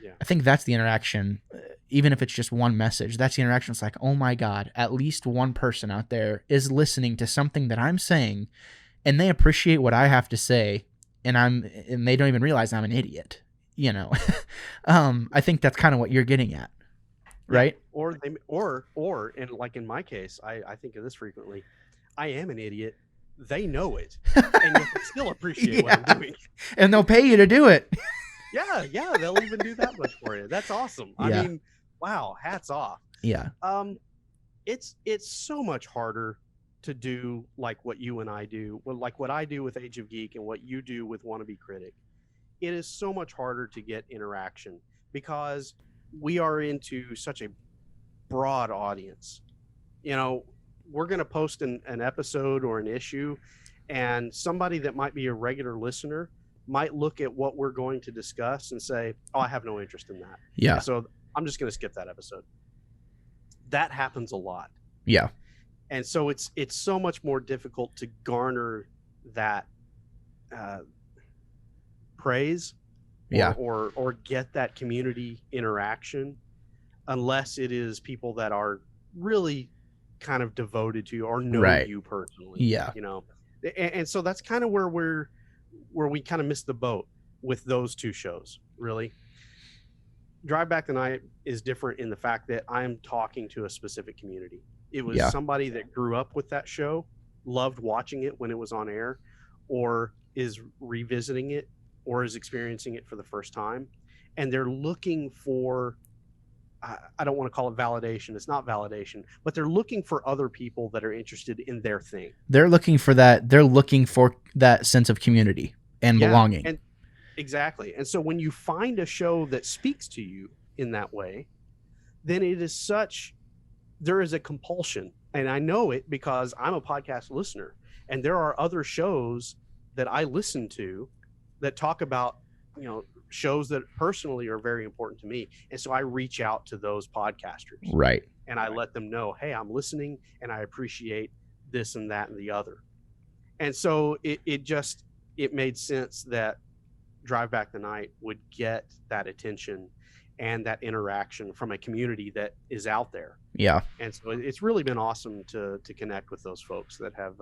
Yeah. I think that's the interaction. Even if it's just one message, that's the interaction. It's like, oh my God, at least one person out there is listening to something that I'm saying and they appreciate what I have to say. And they don't even realize I'm an idiot, I think that's kind of what you're getting at. Right. Or and like in my case, I think of this frequently. I am an idiot. They know it, and yet they still appreciate what I'm doing. And they'll pay you to do it. Yeah, they'll even do that much for you. That's awesome. I mean, wow, hats off. Yeah. It's so much harder to do like what you and I do, like what I do with Age of Geek and what you do with Wannabe Critic. It is so much harder to get interaction because we are into such a broad audience. We're going to post an episode or an issue, and somebody that might be a regular listener might look at what we're going to discuss and say, oh, I have no interest in that. Yeah. So I'm just going to skip that episode. That happens a lot. Yeah. And so it's so much more difficult to garner that praise or get that community interaction unless it is people that are really kind of devoted to you or know you personally. Yeah. And so that's kind of where we kind of missed the boat with those two shows, really. Drive Back the Night is different in the fact that I'm talking to a specific community. It was somebody that grew up with that show, loved watching it when it was on air, or is revisiting it or is experiencing it for the first time. And they're looking for, I don't want to call it validation. It's not validation, but they're looking for other people that are interested in their thing. They're looking for that. They're looking for that sense of community and belonging. And exactly. And so when you find a show that speaks to you in that way, then there is a compulsion. And I know it because I'm a podcast listener, and there are other shows that I listen to that talk about, shows that personally are very important to me. And so I reach out to those podcasters. Right. And I let them know, hey, I'm listening and I appreciate this and that and the other. And so it made sense that Drive Back the Night would get that attention and that interaction from a community that is out there. Yeah. And so it's really been awesome to connect with those folks that have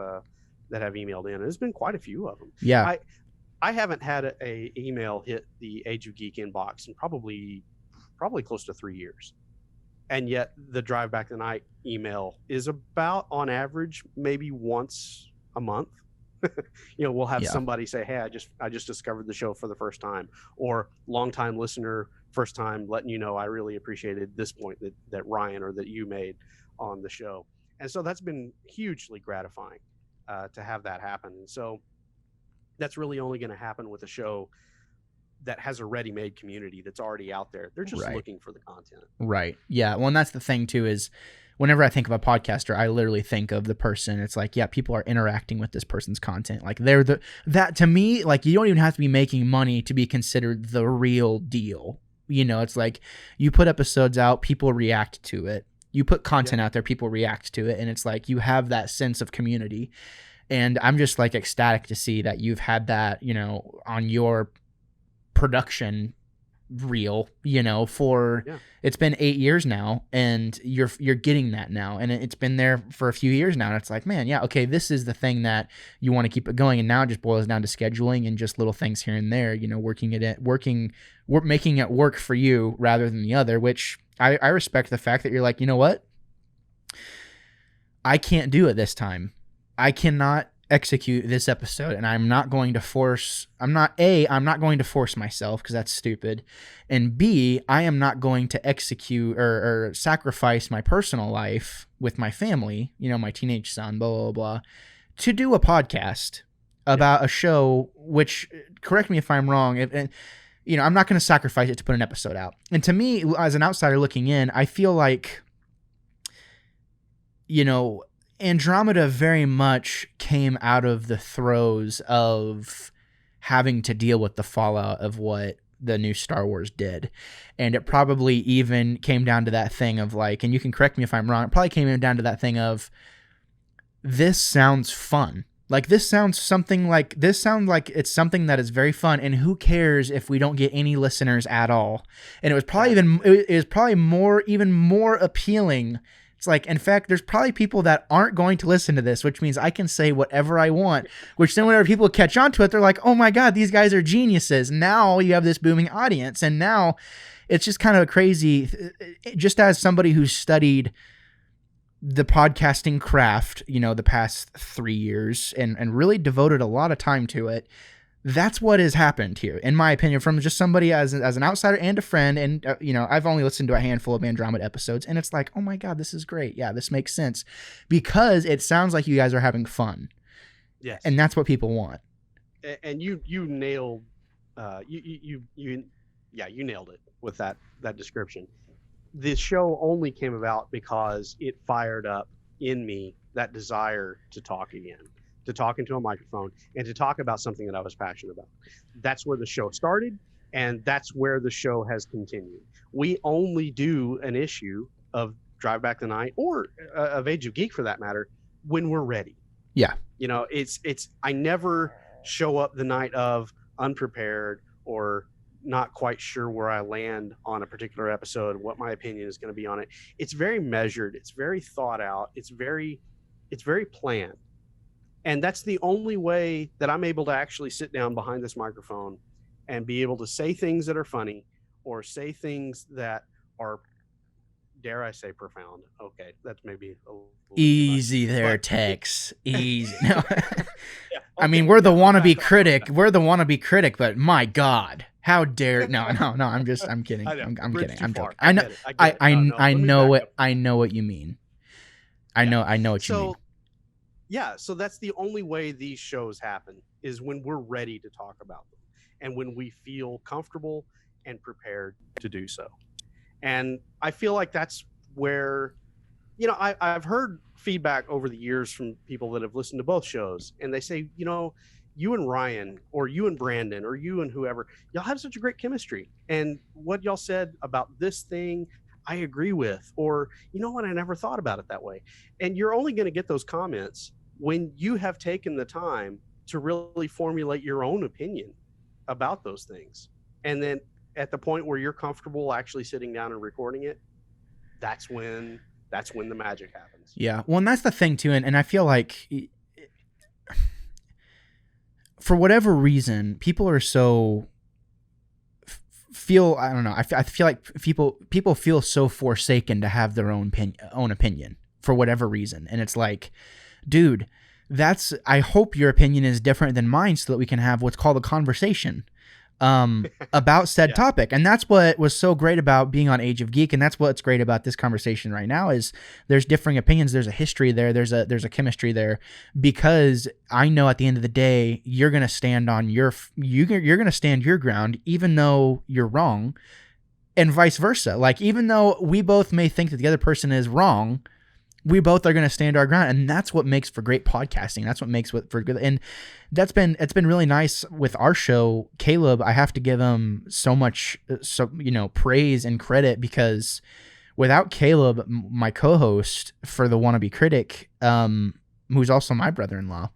emailed in. And there's been quite a few of them. Yeah. I haven't had a email hit the Age of Geek inbox in probably close to 3 years. And yet the Drive Back the Night email is about, on average, maybe once a month. We'll have somebody say, hey, I just discovered the show for the first time, or longtime listener, first time letting you know I really appreciated this point that Ryan or that you made on the show. And so that's been hugely gratifying to have that happen. And so that's really only going to happen with a show that has a ready-made community that's already out there. They're just looking for the content. Right. Yeah. Well, and that's the thing too, is whenever I think of a podcaster, I literally think of the person. It's like, yeah, people are interacting with this person's content. Like that to me, like you don't even have to be making money to be considered the real deal. It's like you put episodes out, people react to it. You put content out there, people react to it. And it's like, you have that sense of community. And I'm just like ecstatic to see that you've had that, on your production reel, it's been 8 years now, and you're getting that now, and it's been there for a few years now. And it's like, man, yeah, okay, this is the thing that you want to keep it going. And now it just boils down to scheduling and just little things here and there, making it work for you rather than the other, which I respect the fact that you're like, you know what? I can't do it this time. I cannot execute this episode, and I'm not going to force myself because that's stupid. And B, I am not going to execute or sacrifice my personal life with my family, my teenage son, blah, blah, blah, to do a podcast about a show, which, correct me if I'm wrong, I'm not going to sacrifice it to put an episode out. And to me, as an outsider looking in, I feel like, Andromeda very much came out of the throes of having to deal with the fallout of what the new Star Wars did. And it probably even came down to that thing of like, and you can correct me if I'm wrong, it probably came down to that thing of, this sounds fun. Like this sounds like it's something that is very fun, and who cares if we don't get any listeners at all? And it was probably even more appealing. It's like, in fact, there's probably people that aren't going to listen to this, which means I can say whatever I want, which then whenever people catch on to it, they're like, oh my God, these guys are geniuses. Now you have this booming audience. And now it's just kind of crazy. Just as somebody who's studied the podcasting craft, the past 3 years and really devoted a lot of time to it, that's what has happened here, in my opinion, from just somebody as an outsider and a friend. And, I've only listened to a handful of Andromeda episodes, and it's like, oh my God, this is great. Yeah, this makes sense, because it sounds like you guys are having fun. Yes. And that's what people want. And you nailed, you nailed it with that description. This show only came about because it fired up in me that desire to talk again, to talk into a microphone and to talk about something that I was passionate about. That's where the show started, and that's where the show has continued. We only do an issue of Drive Back the Night, or of Age of Geek for that matter, when we're ready. Yeah. I never show up the night of unprepared or not quite sure where I land on a particular episode, what my opinion is going to be on it. It's very measured. It's very thought out. It's very planned. And that's the only way that I'm able to actually sit down behind this microphone and be able to say things that are funny, or say things that are, dare I say, profound. Okay, that's maybe a little easy there, Tex. Easy. No. Yeah, I mean, we're the wannabe critic. We're the wannabe critic, but my God, how dare? No. I'm kidding. I'm kidding. I'm joking. I know what you mean. I know what you mean. Yeah, so that's the only way these shows happen, is when we're ready to talk about them, and when we feel comfortable and prepared to do so. And I feel like that's where, I've heard feedback over the years from people that have listened to both shows, and they say, you and Ryan, or you and Brandon, or you and whoever, y'all have such a great chemistry. And what y'all said about this thing, I agree with. Or, you know what, I never thought about it that way. And you're only going to get those comments when you have taken the time to really formulate your own opinion about those things. And then at the point where you're comfortable actually sitting down and recording it, that's when the magic happens. Yeah. Well, and that's the thing too. And I feel like, for whatever reason, people are so I don't know. I feel like people feel so forsaken to have their own opinion for whatever reason. And it's like, dude, I hope your opinion is different than mine, so that we can have what's called a conversation about said topic. And that's what was so great about being on Age of Geek. And that's what's great about this conversation right now, is there's differing opinions. There's a history there. There's a chemistry there, because I know at the end of the day, you're going to stand on you're going to stand your ground, even though you're wrong, and vice versa. Like, even though we both may think that the other person is wrong, we both are going to stand our ground. And that's what makes for great podcasting. That's what makes for good. And it's been really nice with our show. Caleb, I have to give him so much, praise and credit, because without Caleb, my co-host for the Wannabe Critic, who's also my brother-in-law,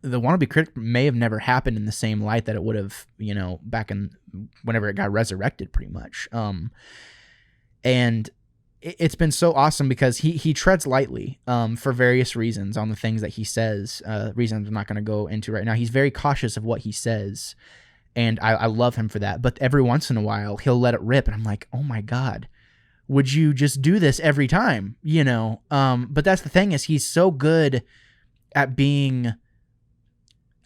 the Wannabe Critic may have never happened in the same light that it would have, back in whenever it got resurrected, pretty much. And it's been so awesome, because he treads lightly for various reasons on the things that he says, reasons I'm not going to go into right now. He's very cautious of what he says, and I love him for that. But every once in a while, he'll let it rip, and I'm like, oh my God, would you just do this every time? But that's the thing, is he's so good at being...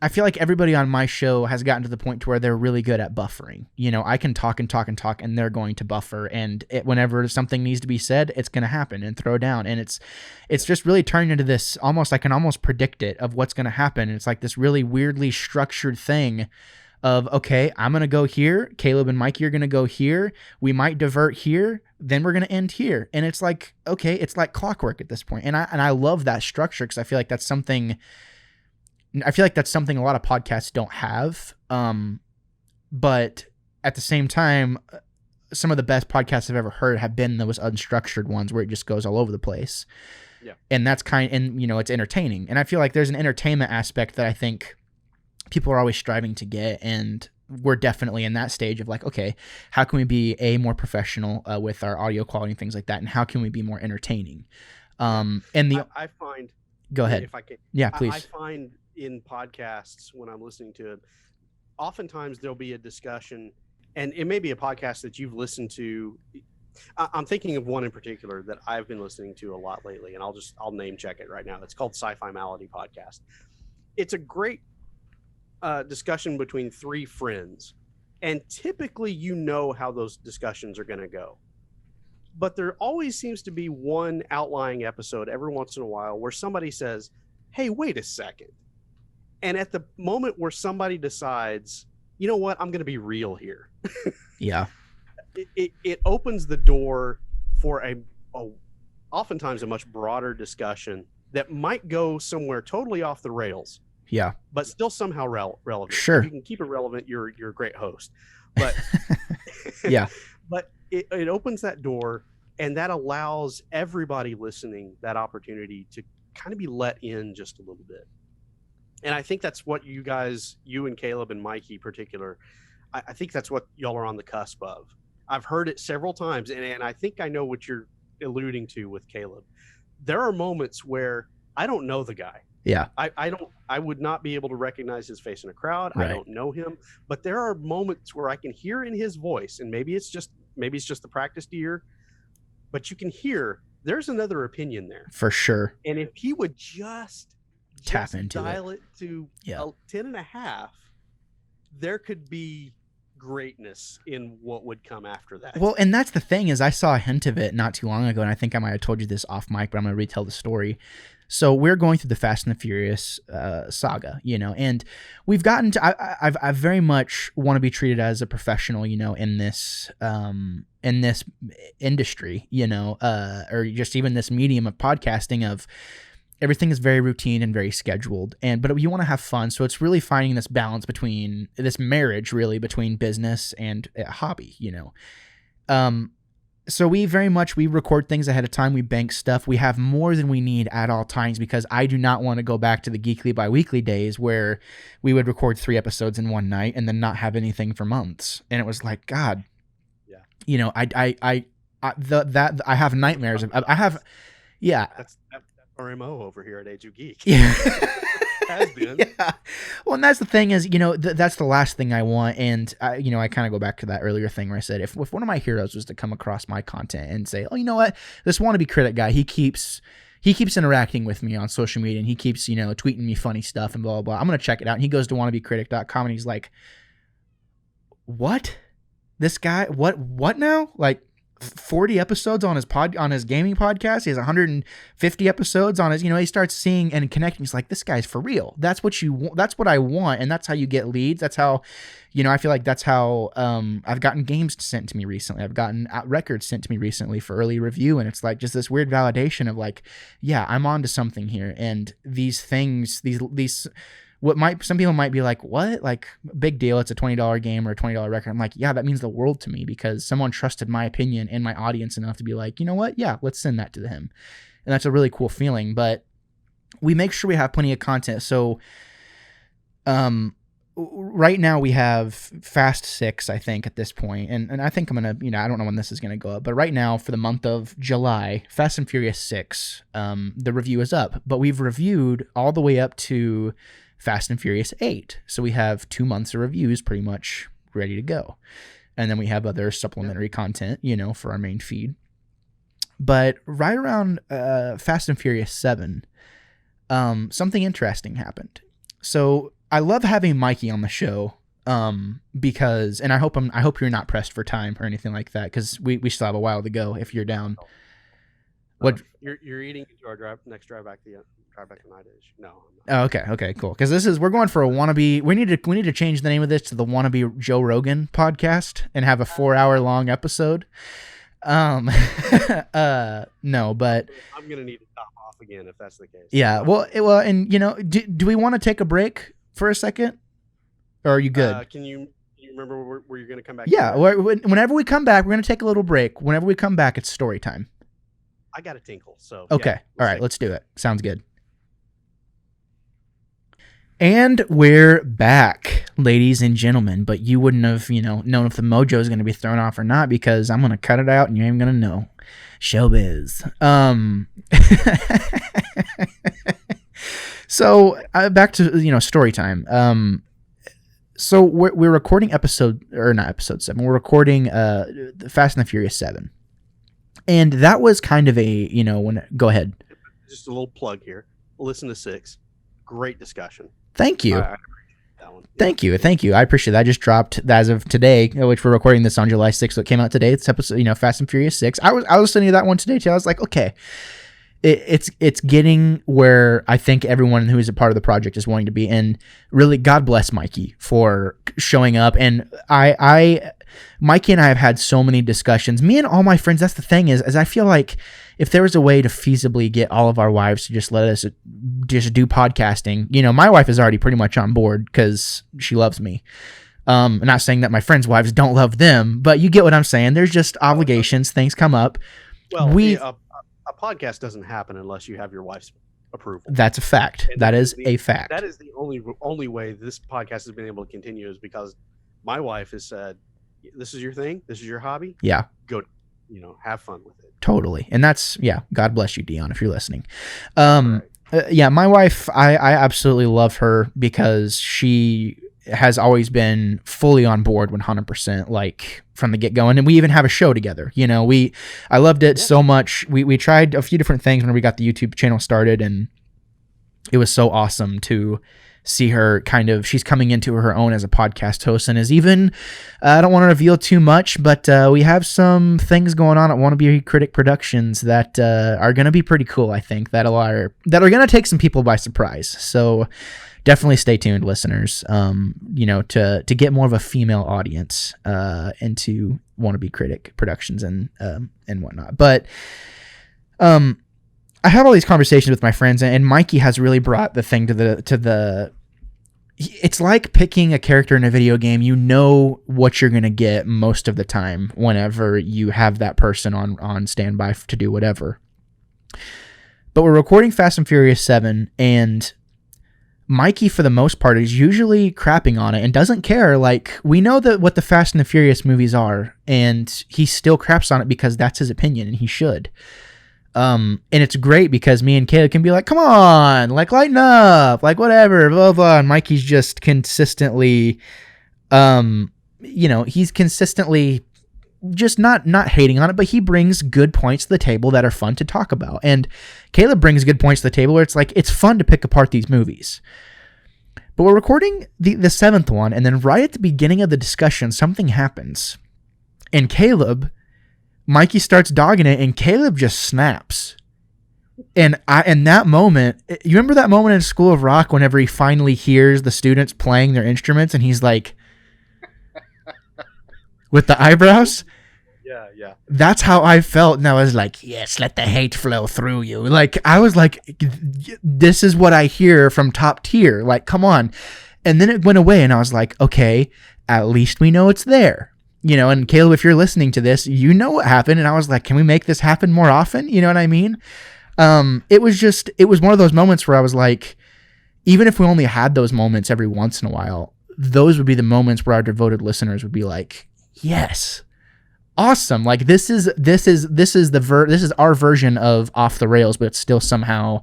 I feel like everybody on my show has gotten to the point to where they're really good at buffering. I can talk and talk and talk, and they're going to buffer. And whenever something needs to be said, it's going to happen and throw down. And it's just really turned into this I can almost predict it of what's going to happen. And it's like this really weirdly structured thing of, okay, I'm going to go here. Caleb and Mikey are going to go here. We might divert here. Then we're going to end here. And it's like, okay, it's like clockwork at this point. And I love that structure, because I feel like that's something a lot of podcasts don't have. But at the same time, some of the best podcasts I've ever heard have been those unstructured ones where it just goes all over the place. Yeah. And that's and it's entertaining. And I feel like there's an entertainment aspect that I think people are always striving to get. And we're definitely in that stage of like, okay, how can we be more professional with our audio quality and things like that? And how can we be more entertaining? And I find, go ahead. If I can. Yeah, please. I find in podcasts when I'm listening to it, oftentimes there'll be a discussion, and it may be a podcast that you've listened to. I'm thinking of one in particular that I've been listening to a lot lately, and I'll name check it right now. It's called Sci-Fi Malady Podcast. It's a great discussion between three friends, and typically how those discussions are going to go. But there always seems to be one outlying episode every once in a while where somebody says, hey, wait a second. And at the moment where somebody decides, you know what, I'm going to be real here. Yeah. It opens the door for oftentimes a much broader discussion that might go somewhere totally off the rails. Yeah. But still somehow relevant. Sure. If you can keep it relevant, you're a great host. But yeah. But it opens that door, and that allows everybody listening that opportunity to kind of be let in just a little bit. And I think that's what you guys, you and Caleb and Mikey in particular, I think that's what y'all are on the cusp of. I've heard it several times, and I think I know what you're alluding to with Caleb. There are moments where I don't know the guy. Yeah. I would not be able to recognize his face in a crowd. Right. I don't know him, but there are moments where I can hear in his voice, and maybe it's just the practiced ear, but you can hear there's another opinion there. For sure. And if he would just tap into dial it to 10.5, there could be greatness in what would come after that. Well, and that's the thing is I saw a hint of it not too long ago, and I think I might have told you this off mic, but I'm going to retell the story. So we're going through the Fast and the Furious saga, and we've gotten to. I very much want to be treated as a professional, in this industry, or just even this medium of podcasting. Of everything is very routine and very scheduled, but you want to have fun. So it's really finding this balance between this marriage, really between business and a hobby, So we record things ahead of time. We bank stuff. We have more than we need at all times because I do not want to go back to the Geekly Bi-Weekly days where we would record 3 episodes in one night and then not have anything for months. And it was like, God, yeah, I have nightmares. That's our MO over here at Age of Geek. Yeah. Has been. Yeah. Well, and that's the thing is, that's the last thing I want. And, I kind of go back to that earlier thing where I said, if one of my heroes was to come across my content and say, oh, you know what, this wannabe critic guy, he keeps interacting with me on social media and he keeps, tweeting me funny stuff and blah, blah, blah. I'm going to check it out. And he goes to wannabecritic.com and he's like, what? This guy, what now? Like 40 episodes on his gaming podcast. He has 150 episodes on his, he starts seeing and connecting. He's like, this guy's for real. That's what you want. That's what I want. And that's how you get leads. That's how, I feel like that's how, I've gotten games sent to me recently. I've gotten records sent to me recently for early review. And it's like just this weird validation of like, yeah, I'm onto something here. And these things, these, some people might be like, what? Like, big deal. It's a $20 game or a $20 record. I'm like, yeah, that means the world to me because someone trusted my opinion and my audience enough to be like, you know what? Yeah, let's send that to him. And that's a really cool feeling. But we make sure we have plenty of content. So, right now we have Fast 6, I think, at this point. And I think I'm going to, I don't know when this is going to go up. But right now, for the month of July, Fast and Furious 6, the review is up. But we've reviewed all the way up to Fast and Furious 8. So we have 2 months of reviews pretty much ready to go. And then we have other supplementary content, for our main feed. But right around Fast and Furious 7, something interesting happened. So I love having Mikey on the show because, and I hope you're not pressed for time or anything like that because we still have a while to go if you're down. What you're eating into our next drive back to night age? No. Oh, okay, cool. Because we're going for a wannabe. We need to change the name of this to the Wannabe Joe Rogan podcast and have a 4-hour long episode. No, but I'm gonna need to top off again if that's the case. Yeah, well, and do we want to take a break for a second, or are you good? Can you You remember where you're going to come back? Yeah, whenever we come back, we're going to take a little break. Whenever we come back, it's story time. I got a tinkle, so okay. Yeah, all right, let's do it. Sounds good. And we're back, ladies and gentlemen. But you wouldn't have, known if the mojo is going to be thrown off or not, because I'm going to cut it out and you ain't going to know. Showbiz. So back to story time. So we're recording not episode 7. We're recording Fast and the Furious 7, and that was kind of a go ahead. Just a little plug here. Listen to 6. Great discussion. Thank you. I appreciate that one. Thank you. I appreciate that. I just dropped as of today, which we're recording this on July 6th. So it came out today. It's episode, Fast and Furious 6. I was listening to that one today too. I was like, okay, it's getting where I think everyone who is a part of the project is wanting to be. And really, God bless Mikey for showing up. And Mikey and I have had so many discussions. Me and all my friends. That's the thing is I feel like if there was a way to feasibly get all of our wives to just let us just do podcasting, my wife is already pretty much on board because she loves me. I'm not saying that my friends' wives don't love them, but you get what I'm saying. There's just obligations. Things come up. Well, a podcast doesn't happen unless you have your wife's approval. That's a fact. And that is a fact. That is the only way this podcast has been able to continue, is because my wife has said, "This is your thing. This is your hobby. Yeah, go, have fun with it." Totally. And that's, God bless you, Dion, if you're listening. Right. My wife, I absolutely love her because she has always been fully on board 100%, like from the get-go. And we even have a show together. I loved it so much. We tried a few different things when we got the YouTube channel started, and it was so awesome to see her she's coming into her own as a podcast host, and is even, I don't want to reveal too much, but we have some things going on at Wanna Be Critic Productions that are going to be pretty cool, I think, that are going to take some people by surprise. So definitely stay tuned, listeners, to get more of a female audience into Wanna Be Critic Productions and whatnot. But I have all these conversations with my friends, and Mikey has really brought the thing to the. It's like picking a character in a video game. You know what you're gonna get most of the time whenever you have that person on standby to do whatever. But we're recording Fast and Furious 7, and Mikey, for the most part, is usually crapping on it and doesn't care. Like, we know that what the Fast and the Furious movies are, and he still craps on it because that's his opinion, and he should. And it's great because me and Caleb can be like, come on, like, lighten up, like, whatever, blah, blah. And Mikey's just consistently, he's consistently just not hating on it, but he brings good points to the table that are fun to talk about. And Caleb brings good points to the table where it's like, it's fun to pick apart these movies. But we're recording the 7th one, and then right at the beginning of the discussion, something happens. And Mikey starts dogging it, and Caleb just snaps. And in that moment, you remember that moment in School of Rock whenever he finally hears the students playing their instruments, and he's like, with the eyebrows? Yeah. That's how I felt, and I was like, yes, let the hate flow through you. Like, I was like, this is what I hear from top tier. Like, come on. And then it went away, and I was like, okay, at least we know it's there. And Caleb, if you're listening to this, you know what happened. And I was like, can we make this happen more often? You know what I mean? It was one of those moments where I was like, even if we only had those moments every once in a while, those would be the moments where our devoted listeners would be like, yes, awesome. Like, this is our version of Off the Rails, but it's still somehow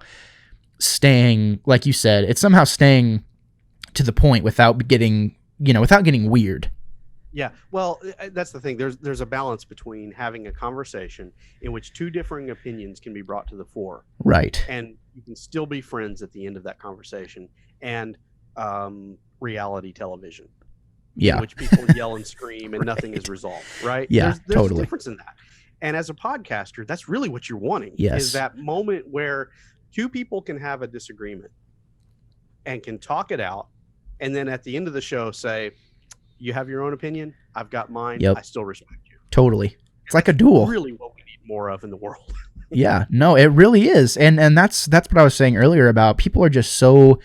staying, like you said, it's somehow staying to the point without getting weird. Yeah, well, that's the thing. There's a balance between having a conversation in which two differing opinions can be brought to the fore, right? And you can still be friends at the end of that conversation, and reality television, in which people yell and scream and nothing is resolved, right? Yeah, there's totally. a difference in that. And as a podcaster, that's really what you're wanting. Yes. Is that moment where two people can have a disagreement and can talk it out, and then at the end of the show say, you have your own opinion, I've got mine. Yep. I still respect you. Totally. It's like a duel. Really what we need more of in the world. Yeah, no, it really is. And that's what I was saying earlier about people are just so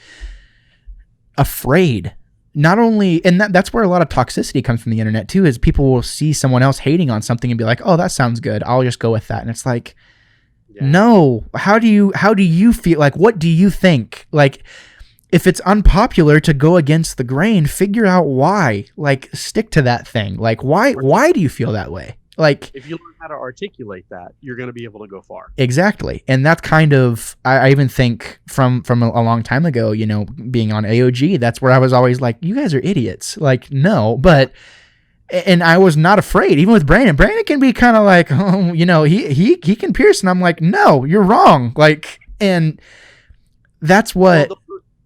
afraid not only, and that's where a lot of toxicity comes from the internet too, is people will see someone else hating on something and be like, oh, that sounds good, I'll just go with that. And it's like, no, how do you feel? Like, what do you think? Like, if it's unpopular to go against the grain, figure out why. Like, stick to that thing. Like, why do you feel that way? Like, if you learn how to articulate that, you're going to be able to go far. Exactly. And that's kind of, I even think from a long time ago, you know, being on AOG, that's where I was always like, you guys are idiots. Like, no, but, and I was not afraid, even with Brandon. Brandon can be kind of like, oh, you know, he can pierce, and I'm like, no, you're wrong. Like, and that's what. Well,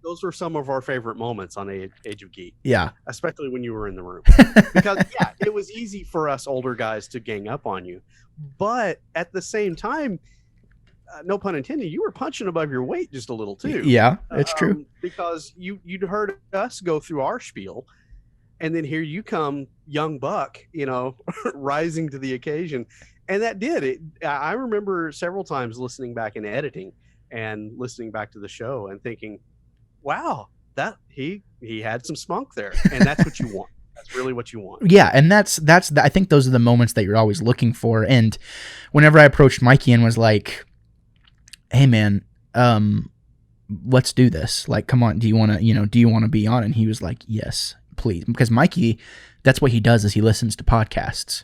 those were some of our favorite moments on Age of Geek. Yeah. Especially when you were in the room. Because, yeah, it was easy for us older guys to gang up on you. But at the same time, no pun intended, you were punching above your weight just a little too. Yeah, it's true. Because you'd heard us go through our spiel, and then here you come, young buck, you know, rising to the occasion. And that did it. I remember several times listening back and editing and listening back to the show and thinking, wow, that he had some spunk there. And that's what you want. That's really what you want. Yeah, and that's I think those are the moments that you're always looking for. And whenever I approached Mikey and was like, hey man, let's do this. Like, come on, do you want to be on? And he was like, yes, please. Because Mikey, that's what he does, is he listens to podcasts.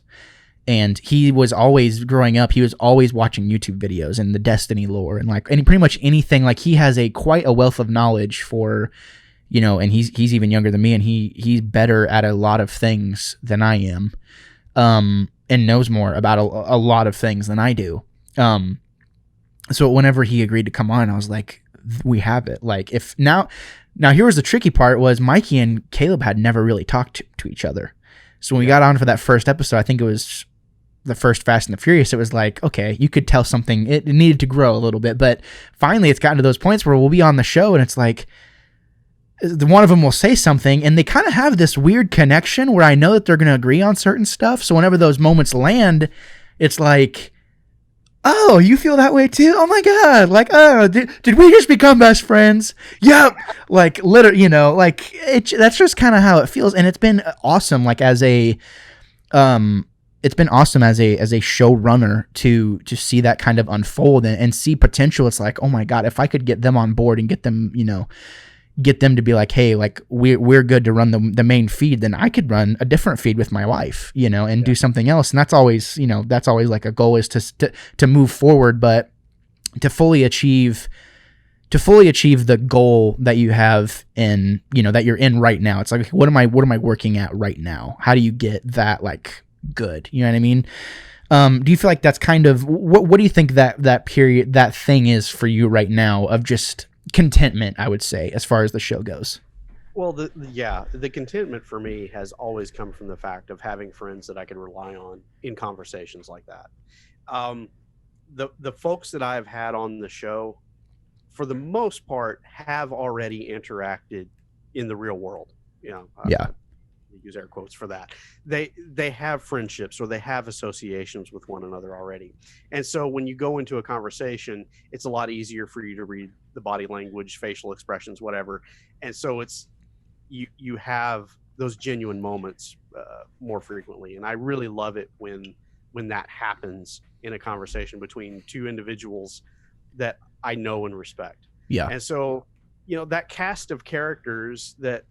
And he was always, growing up, he was always watching YouTube videos and the Destiny lore and like pretty much anything. Like, he has quite a wealth of knowledge for, you know, and he's even younger than me, and he's better at a lot of things than I am, and knows more about a lot of things than I do. So whenever he agreed to come on, I was like, we have it. Like, if now here was the tricky part, was Mikey and Caleb had never really talked to each other. So when we got on for that first episode, I think it was the first Fast and the Furious, it was like, okay, you could tell something, it needed to grow a little bit, but finally it's gotten to those points where we'll be on the show and it's like, one of them will say something and they kind of have this weird connection where I know that they're going to agree on certain stuff. So whenever those moments land, it's like, oh, you feel that way too? Oh my God. Like, oh, did we just become best friends? Yep. Like, literally, you know, like that's just kind of how it feels. And it's been awesome. Like, it's been awesome as a showrunner to see that kind of unfold and see potential. It's like, oh my God, if I could get them on board and get them, you know, get them to be like, hey, like we're good to run the main feed, then I could run a different feed with my wife, you know, and do something else. And that's always, you know, that's always like a goal, is to move forward, but to fully achieve the goal that you have in, you know, that you're in right now. It's like, what am I working at right now? How do you get that like good? You know what I mean? Do you feel like that's kind of, what do you think that period, that thing is for you right now of just contentment, I would say, as far as the show goes? Well, the contentment for me has always come from the fact of having friends that I can rely on in conversations like that. The folks that I've had on the show, for the most part, have already interacted in the real world. You know, use air quotes for that. They have friendships or they have associations with one another already. And so when you go into a conversation, it's a lot easier for you to read the body language, facial expressions, whatever. And so it's, you have those genuine moments more frequently. And I really love it when that happens in a conversation between two individuals that I know and respect. Yeah. And so, you know, that cast of characters that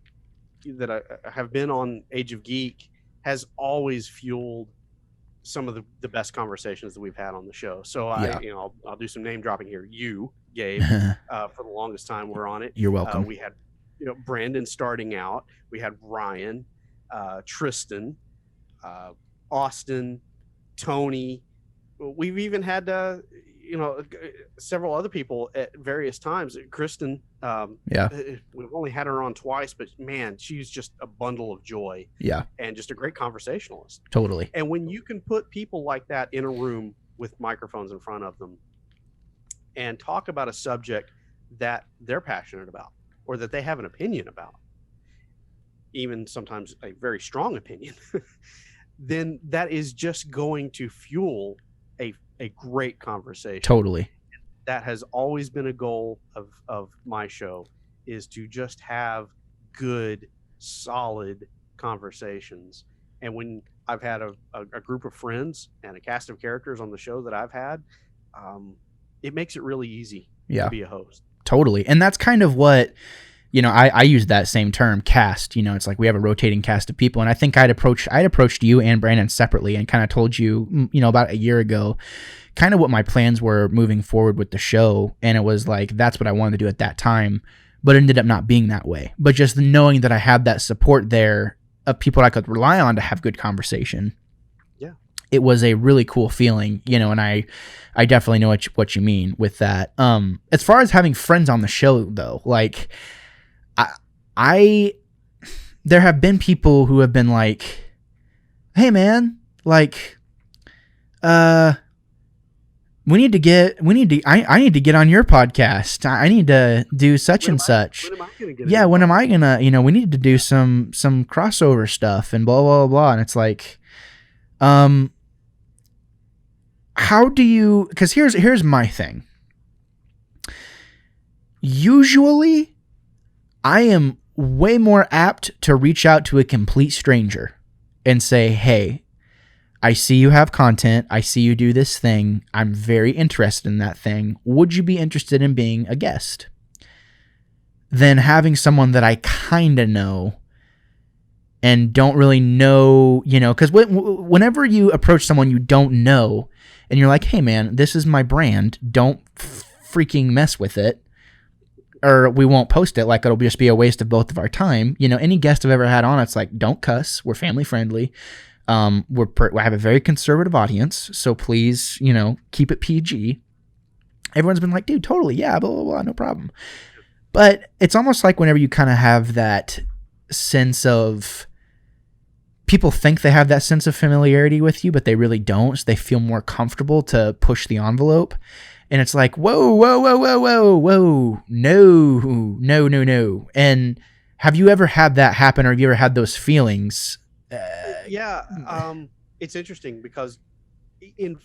I have been on Age of Geek has always fueled some of the best conversations that we've had on the show. So I'll do some name dropping here. You, Gabe, for the longest time we're on it. You're welcome. We had, you know, Brandon starting out. We had Ryan, Tristan, Austin, Tony. We've even had you know, several other people at various times. Kristen, we've only had her on twice, but man, she's just a bundle of joy. Yeah. And just a great conversationalist. Totally. And when you can put people like that in a room with microphones in front of them and talk about a subject that they're passionate about or that they have an opinion about, even sometimes a very strong opinion, then that is just going to fuel a great conversation. Totally. That has always been a goal of my show, is to just have good, solid conversations. And when I've had a group of friends and a cast of characters on the show that I've had, it makes it really easy to be a host. Totally. And that's kind of what, I use that same term, cast. It's like we have a rotating cast of people. And I think I'd approached you and Brandon separately and kind of told you, about a year ago, kind of what my plans were moving forward with the show. And it was like, that's what I wanted to do at that time, but it ended up not being that way. But just knowing that I had that support there of people I could rely on to have good conversation. Yeah. It was a really cool feeling, and I definitely know what you mean with that. As far as having friends on the show though, like there have been people who have been like, hey man, like, I need to get on your podcast. I need to do such and such. When am I gonna get Yeah. When am I gonna, we need to do some crossover stuff and blah, blah, blah. And it's like, how do you, cause here's my thing. Usually I am way more apt to reach out to a complete stranger and say, hey, I see you have content. I see you do this thing. I'm very interested in that thing. Would you be interested in being a guest? Than having someone that I kind of know and don't really know, because whenever you approach someone you don't know and you're like, hey man, this is my brand. Don't freaking mess with it. Or we won't post it. Like it'll just be a waste of both of our time. Any guest I've ever had on, it's like, don't cuss. We're family friendly. We have a very conservative audience, so please, keep it PG. Everyone's been like, dude, totally, yeah, blah, blah, blah, no problem. But it's almost like whenever you kind of have that sense of, people think they have that sense of familiarity with you, but they really don't. So they feel more comfortable to push the envelope. And it's like, whoa, whoa, whoa, whoa, whoa, whoa, no. And have you ever had that happen, or have you ever had those feelings? It's interesting because in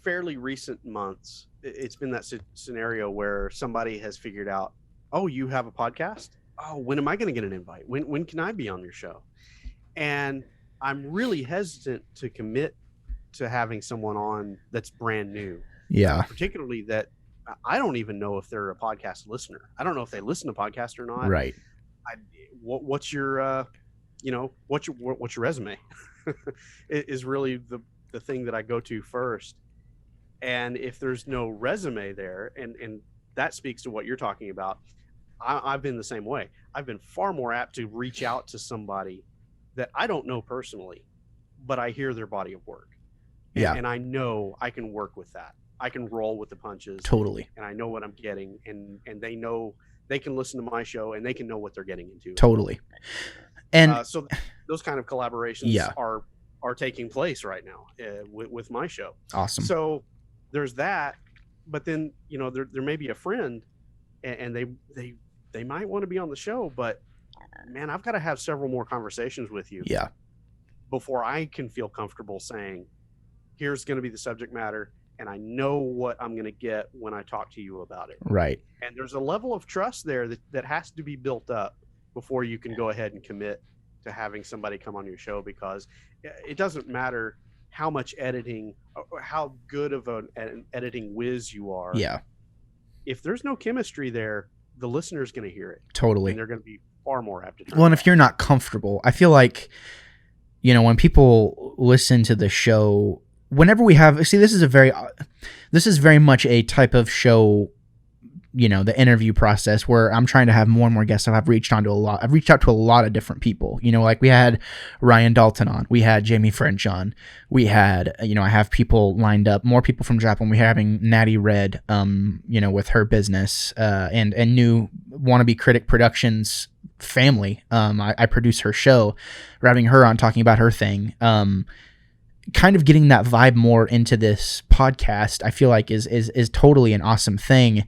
fairly recent months, it's been that scenario where somebody has figured out, oh, you have a podcast? Oh, when am I going to get an invite? When can I be on your show? And I'm really hesitant to commit to having someone on that's brand new. Yeah. Particularly that I don't even know if they're a podcast listener. I don't know if they listen to podcasts or not. Right. What's your what's your resume is really the thing that I go to first. And if there's no resume there, and that speaks to what you're talking about, I've been the same way. I've been far more apt to reach out to somebody that I don't know personally, but I hear their body of work. And I know I can work with that. I can roll with the punches. Totally. And I know what I'm getting, and they know they can listen to my show and they can know what they're getting into. Totally. And so those kind of collaborations are taking place right now with my show. Awesome. So there's that, but then there may be a friend, and they might want to be on the show, but man, I've got to have several more conversations with you. Yeah. Before I can feel comfortable saying, here's going to be the subject matter, and I know what I'm going to get when I talk to you about it. Right. And there's a level of trust there that has to be built up before you can go ahead and commit to having somebody come on your show, because it doesn't matter how much editing or how good of an editing whiz you are. Yeah. If there's no chemistry there, the listener's going to hear it. Totally. And they're going to be far more apt to turn. Well, and if you're not comfortable, I feel like, when people listen to the show, whenever we have, this is very much a type of show, the interview process where I'm trying to have more and more guests. I've reached out to a lot of different people, like we had Ryan Dalton on, we had Jamie French on, we had, I have people lined up, more people from Japan. We're having Natty Red, with her business, and new Wannabe Critic Productions family. I produce her show. We're having her on talking about her thing. Kind of getting that vibe more into this podcast, I feel like is totally an awesome thing.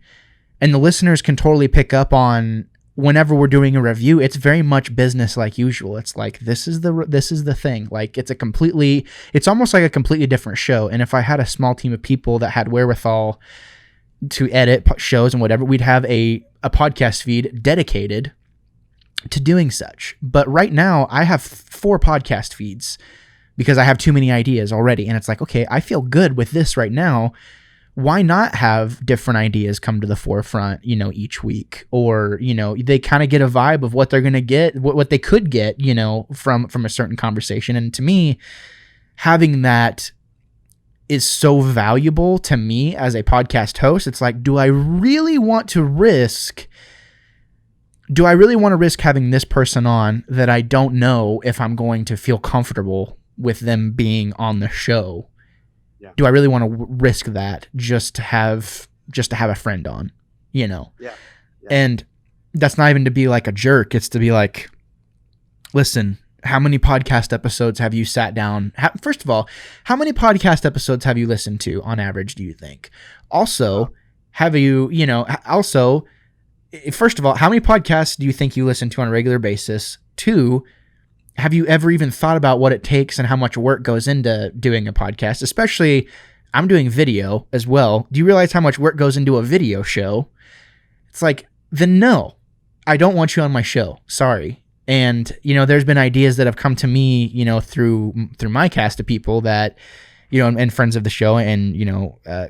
And the listeners can totally pick up on whenever we're doing a review. It's very much business like usual. It's like, this is the thing. Like it's almost like a completely different show. And if I had a small team of people that had wherewithal to edit shows and whatever, we'd have a podcast feed dedicated to doing such. But right now I have 4 podcast feeds because I have too many ideas already. And it's like, okay, I feel good with this right now. Why not have different ideas come to the forefront, each week? Or, they kind of get a vibe of what they're going to get, what they could get, from a certain conversation. And to me, having that is so valuable to me as a podcast host. It's like, do I really want to risk having this person on that I don't know if I'm going to feel comfortable with them being on the show? Yeah. Do I really want to risk that just to have a friend on, Yeah. And that's not even to be like a jerk. It's to be like, listen, how many podcast episodes have you sat down? First of all, how many podcast episodes have you listened to on average, do you think? Also, have you, first of all, how many podcasts do you think you listen to on a regular basis? 2, have you ever even thought about what it takes and how much work goes into doing a podcast? Especially, I'm doing video as well. Do you realize how much work goes into a video show? It's like, then no, I don't want you on my show. Sorry. And, there's been ideas that have come to me, through my cast of people that, and friends of the show and,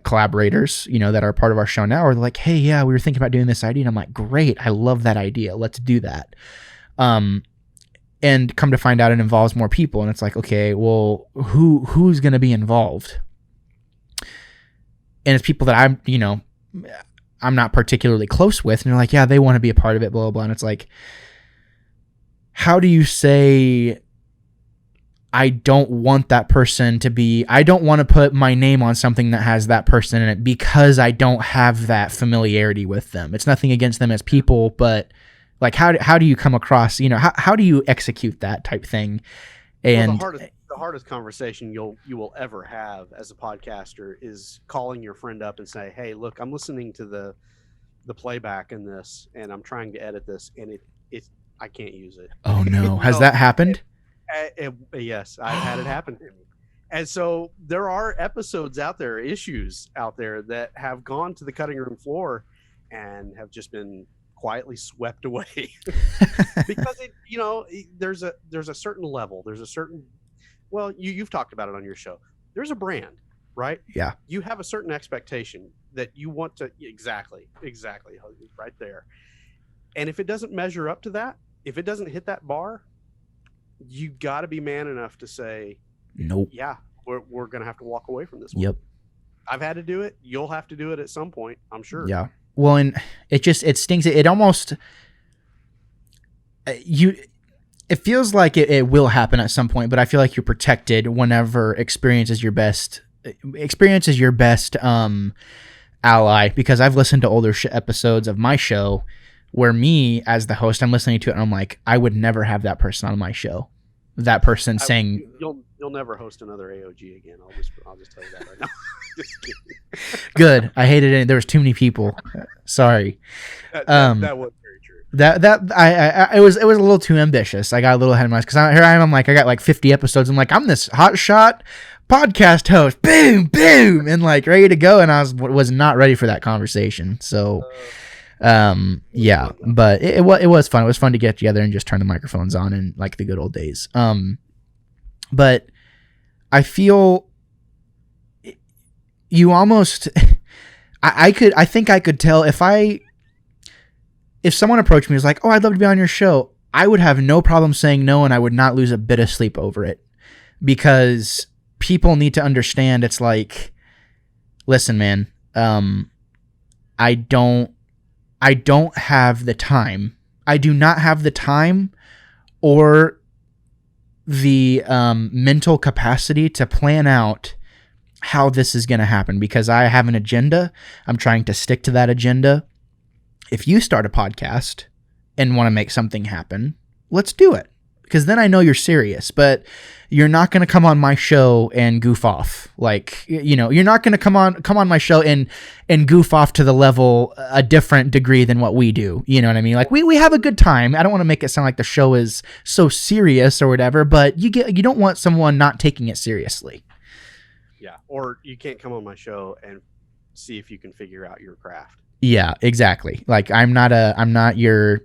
collaborators, that are part of our show now are like, hey, yeah, we were thinking about doing this idea. And I'm like, great. I love that idea. Let's do that. And come to find out it involves more people. And it's like, okay, well, who's going to be involved? And it's people that I'm not particularly close with. And they're like, yeah, they want to be a part of it, blah, blah, blah. And it's like, how do you say, I don't want that person to be, I don't want to put my name on something that has that person in it because I don't have that familiarity with them. It's nothing against them as people, but like, how do you come across, how do you execute that type thing? And the hardest conversation you will ever have as a podcaster is calling your friend up and say, hey, look, I'm listening to the playback in this and I'm trying to edit this and I can't use it. Oh no. Has that happened? Yes, I've had it happen to me. And so there are episodes out there, issues out there that have gone to the cutting room floor and have just been quietly swept away because there's a certain level, there's a certain, well, you've talked about it on your show. There's a brand, right? Yeah. You have a certain expectation that you want to exactly right there. And if it doesn't measure up to that, if it doesn't hit that bar, you got to be man enough to say, nope. Yeah, we're going to have to walk away from this one. Yep. I've had to do it. You'll have to do it at some point, I'm sure. Yeah. Well, and it stings. It almost, it feels like it will happen at some point, but I feel like you're protected whenever experience is your best ally, because I've listened to older episodes of my show where me as the host, I'm listening to it and I'm like, I would never have that person on my show. That person saying, you'll never host another AOG again. I'll just tell you that right now. Just kidding. Good. I hated it. There was too many people. Sorry. That was very true. It was a little too ambitious. I got a little ahead of myself because here I am. I'm like, I got like 50 episodes. I'm like, I'm this hot shot podcast host. Boom, boom, and like ready to go. And I was not ready for that conversation. So, yeah, but it was fun. It was fun to get together and just turn the microphones on in like the good old days. But I feel you almost, I think I could tell if someone approached me and was like, oh, I'd love to be on your show, I would have no problem saying no, and I would not lose a bit of sleep over it, because people need to understand. It's like, listen, man, I don't have the time. I do not have the time or the mental capacity to plan out how this is going to happen, because I have an agenda. I'm trying to stick to that agenda. If you start a podcast and want to make something happen, let's do it, because then I know you're serious. But you're not going to come on my show and goof off. Like, you're not going to come on my show and goof off to the level, a different degree than what we do. You know what I mean? Like, we have a good time. I don't want to make it sound like the show is so serious or whatever, but you don't want someone not taking it seriously. Yeah. Or you can't come on my show and see if you can figure out your craft. Yeah, exactly. Like, I'm not your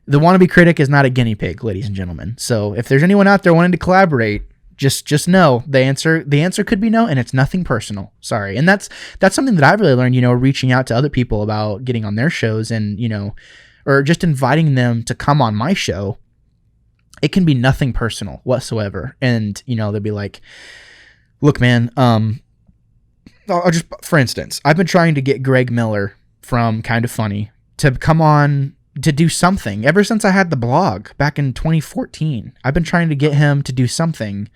The wannabe critic is not a guinea pig, ladies and gentlemen. So if there's anyone out there wanting to collaborate, just know the answer could be no, and it's nothing personal. Sorry. And that's something that I've really learned, reaching out to other people about getting on their shows and, or just inviting them to come on my show. It can be nothing personal whatsoever. And, they'll be like, look, man, I'll just, for instance, I've been trying to get Greg Miller from Kind of Funny to come on to do something ever since I had the blog back in 2014. I've been trying to get him to do something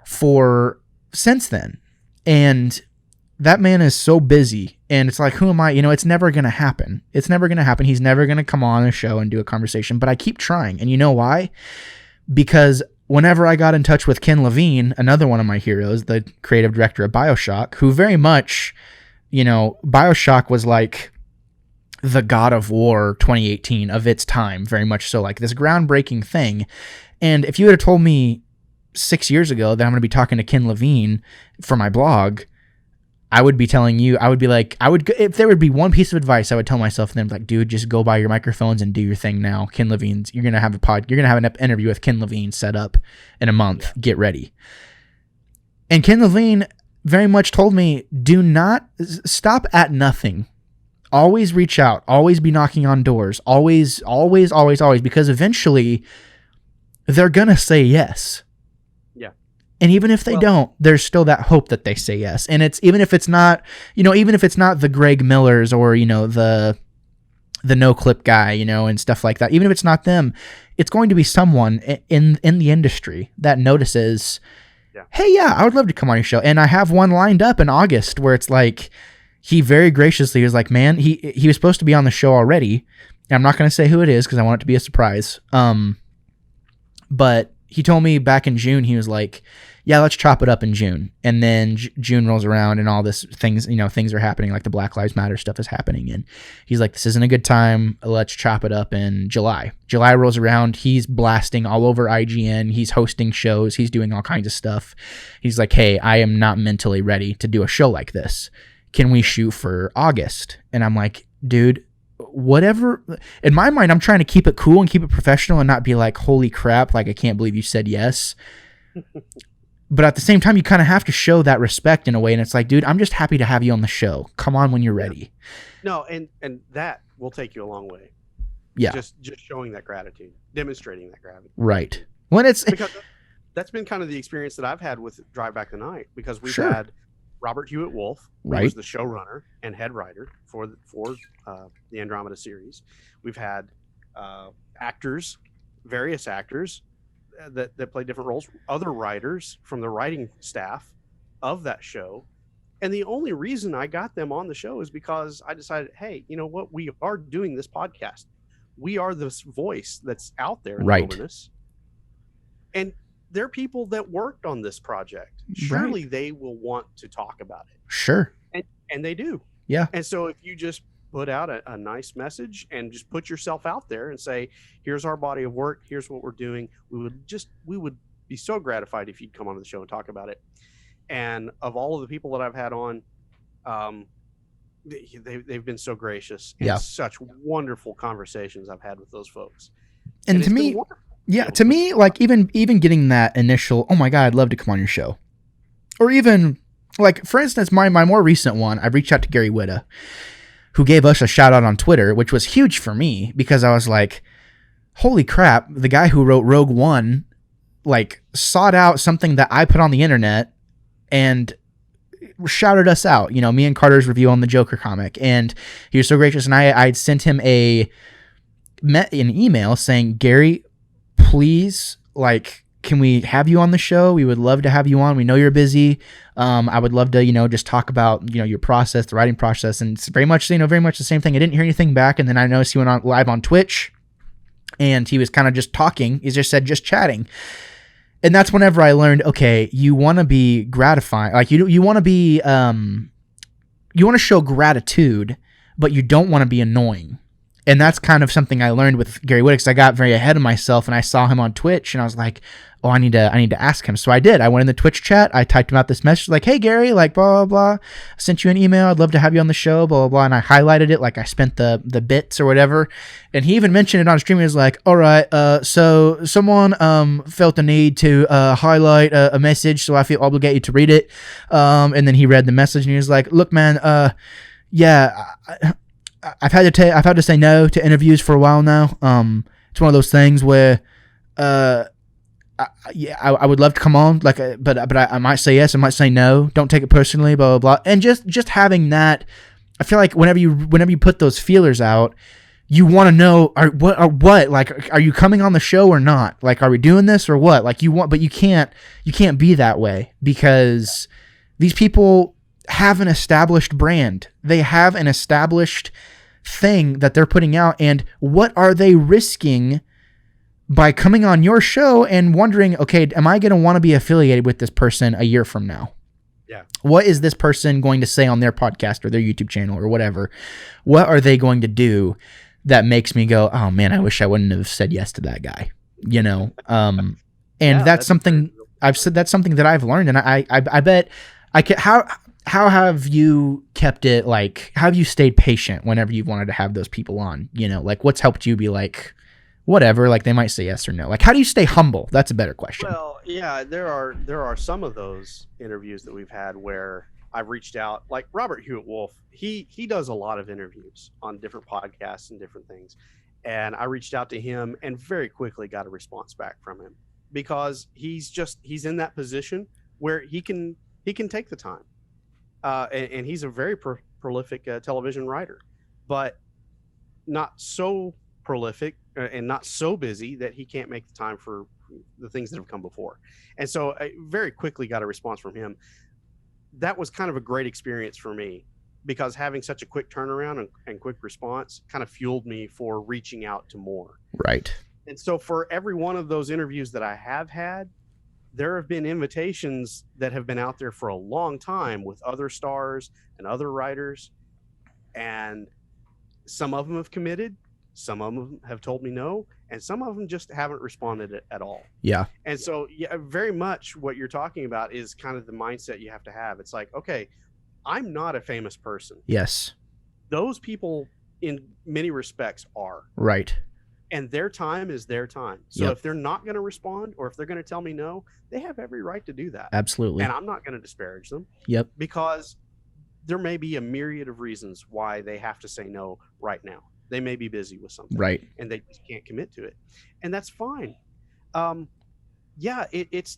since then. And that man is so busy, and it's like, who am I? It's never going to happen. It's never going to happen. He's never going to come on a show and do a conversation, but I keep trying. And you know why? Because whenever I got in touch with Ken Levine, another one of my heroes, the creative director of BioShock, who very much, BioShock was like the God of War 2018 of its time, very much so, like this groundbreaking thing. And if you would have told me 6 years ago that I'm going to be talking to Ken Levine for my blog, I would be telling you, if there would be one piece of advice, I would tell myself then, like, dude, just go buy your microphones and do your thing now. Ken Levine's, you're going to have an interview with Ken Levine set up in a month. Yeah. Get ready. And Ken Levine very much told me, do not stop at nothing. Always reach out, always be knocking on doors, always, because eventually they're going to say yes. Yeah. And even if they don't, there's still that hope that they say yes. And it's, even if it's not the Greg Millers or, the no clip guy, and stuff like that, even if it's not them, it's going to be someone in the industry that notices, hey, I would love to come on your show. And I have one lined up in August where it's like, he very graciously was like, man, he was supposed to be on the show already. And I'm not going to say who it is because I want it to be a surprise. But he told me back in June, he was like, yeah, let's chop it up in June. And then June rolls around and all this things, things are happening, like the Black Lives Matter stuff is happening. And he's like, this isn't a good time. Let's chop it up in July. July rolls around. He's blasting all over IGN. He's hosting shows. He's doing all kinds of stuff. He's like, hey, I am not mentally ready to do a show like this. Can we shoot for August? And I'm like, dude, whatever. In my mind, I'm trying to keep it cool and keep it professional and not be like, holy crap, like, I can't believe you said yes. But at the same time, you kind of have to show that respect in a way. And it's like, dude, I'm just happy to have you on the show. Come on when you're ready. No, and that will take you a long way. Yeah. Just showing that gratitude, demonstrating that gratitude. Right. When it's because that's been kind of the experience that I've had with Drive Back the Night, because we've had Robert Hewitt Wolf, who was the showrunner and head writer for the Andromeda series. We've had actors, various actors that play different roles, other writers from the writing staff of that show. And the only reason I got them on the show is because I decided, hey, you know what? We are doing this podcast. We are this voice that's out there in the wilderness. And they're people that worked on this project. Surely they will want to talk about it. Sure. And they do. Yeah. And so if you just put out a nice message and just put yourself out there and say, here's our body of work, here's what we're doing, we would be so gratified if you'd come on the show and talk about it. And of all of the people that I've had on, they've been so gracious and such wonderful conversations I've had with those folks. And to me, to me, like even getting that initial, oh my God, I'd love to come on your show. Or even like, for instance, my more recent one, I reached out to Gary Whitta, who gave us a shout out on Twitter, which was huge for me because I was like, holy crap, the guy who wrote Rogue One, like, sought out something that I put on the internet and shouted us out, me and Carter's review on the Joker comic. And he was so gracious. And I'd sent him an email saying, Gary, please, like, can we have you on the show? We would love to have you on. We know you're busy. I would love to, just talk about, your process, the writing process. And it's very much, very much the same thing. I didn't hear anything back. And then I noticed he went on live on Twitch and he was kind of just talking. He just said, just chatting. And that's whenever I learned, okay, you want to be gratifying. Like you want to be, you want to show gratitude, but you don't want to be annoying. And that's kind of something I learned with Gary Whitta, because I got very ahead of myself and I saw him on Twitch and I was like, oh, I need to ask him. So I did. I went in the Twitch chat. I typed him out this message like, hey, Gary, like, blah, blah, blah. I sent you an email. I'd love to have you on the show, blah, blah, blah. And I highlighted it like I spent the bits or whatever. And he even mentioned it on stream. He was like, all right, so someone felt the need to highlight a message, so I feel obligated to read it. And then he read the message and he was like, look, man, yeah, I've had to say no to interviews for a while now. It's one of those things where I would love to come on, like, but I might say yes, I might say no. Don't take it personally, blah blah blah. And just having that, I feel like whenever you put those feelers out, you want to know what like, are you coming on the show or not? Like, are we doing this or what? Like, but you can't be that way because these people have an established brand. They have an established thing that they're putting out, and what are they risking by coming on your show and wondering, okay, am I going to want to be affiliated with this person a year from now? Yeah. What is this person going to say on their podcast or their YouTube channel or whatever? What are they going to do that makes me go, oh man, I wish I wouldn't have said yes to that guy, you know? And yeah, that's something I've said, that's something that I've learned. And I bet I could, how have you kept it, like, how have you stayed patient whenever you've wanted to have those people on, you know, like what's helped you be like, whatever, like they might say yes or no. Like, how do you stay humble? That's a better question. Well, yeah, there are some of those interviews that we've had where I've reached out, like Robert Hewitt Wolf. He does a lot of interviews on different podcasts and different things. And I reached out to him and very quickly got a response back from him because he's in that position where he can take the time. And he's a very prolific television writer, but not so prolific and not so busy that he can't make the time for the things that have come before. And so I very quickly got a response from him. That was kind of a great experience for me because having such a quick turnaround and quick response kind of fueled me for reaching out to more. Right. And so for every one of those interviews that I have had, there have been invitations that have been out there for a long time with other stars and other writers. And some of them have committed. Some of them have told me no, and some of them just haven't responded at all. Yeah. And so, yeah, very much what you're talking about is kind of the mindset you have to have. It's like, okay, I'm not a famous person. Yes. Those people, in many respects, are. Right. And their time is their time. So if they're not going to respond or if they're going to tell me no, they have every right to do that. Absolutely. And I'm not going to disparage them. Yep. Because there may be a myriad of reasons why they have to say no right now. They may be busy with something, right, and they just can't commit to it, and that's fine. Yeah, it's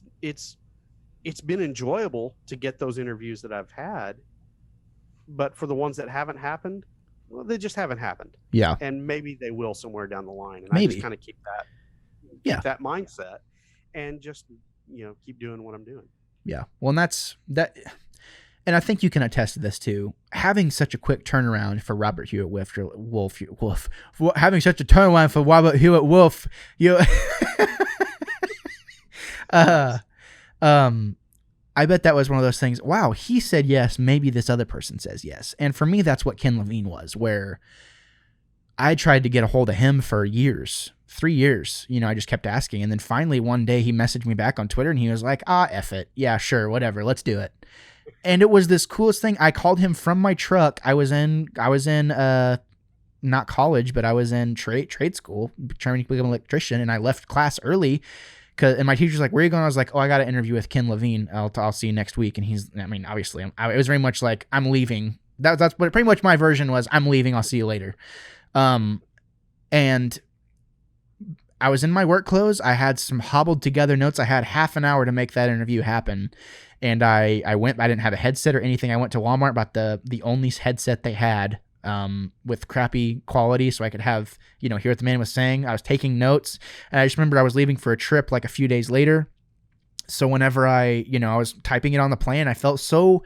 been enjoyable to get those interviews that I've had, but for the ones that haven't happened, well, they just haven't happened. Yeah, and maybe they will somewhere down the line. And maybe. I just kind of keep that mindset, and just keep doing what I'm doing. Yeah, well, and that's that. And I think you can attest to this too. Having such a quick turnaround for Robert Hewitt Wolf, having such a turnaround for Robert Hewitt Wolf, I bet that was one of those things. Wow, he said yes. Maybe this other person says yes. And for me, that's what Ken Levine was, where I tried to get a hold of him for years, 3 years. I just kept asking. And then finally one day he messaged me back on Twitter and he was like, F it. Yeah, sure. Whatever. Let's do it. And it was this coolest thing. I called him from my truck. I was in not college, but I was in trade school trying to become an electrician. And I left class early and my teacher's like, where are you going? I was like, I got an interview with Ken Levine. I'll see you next week. And obviously it was very much like, I'm leaving. That's what pretty much my version was. I'm leaving. I'll see you later. And I was in my work clothes. I had some hobbled together notes. I had half an hour to make that interview happen. And I went, I didn't have a headset or anything. I went to Walmart, bought the only headset they had with crappy quality so I could have, hear what the man was saying. I was taking notes. And I just remember I was leaving for a trip like a few days later. So whenever I was typing it on the plane, I felt so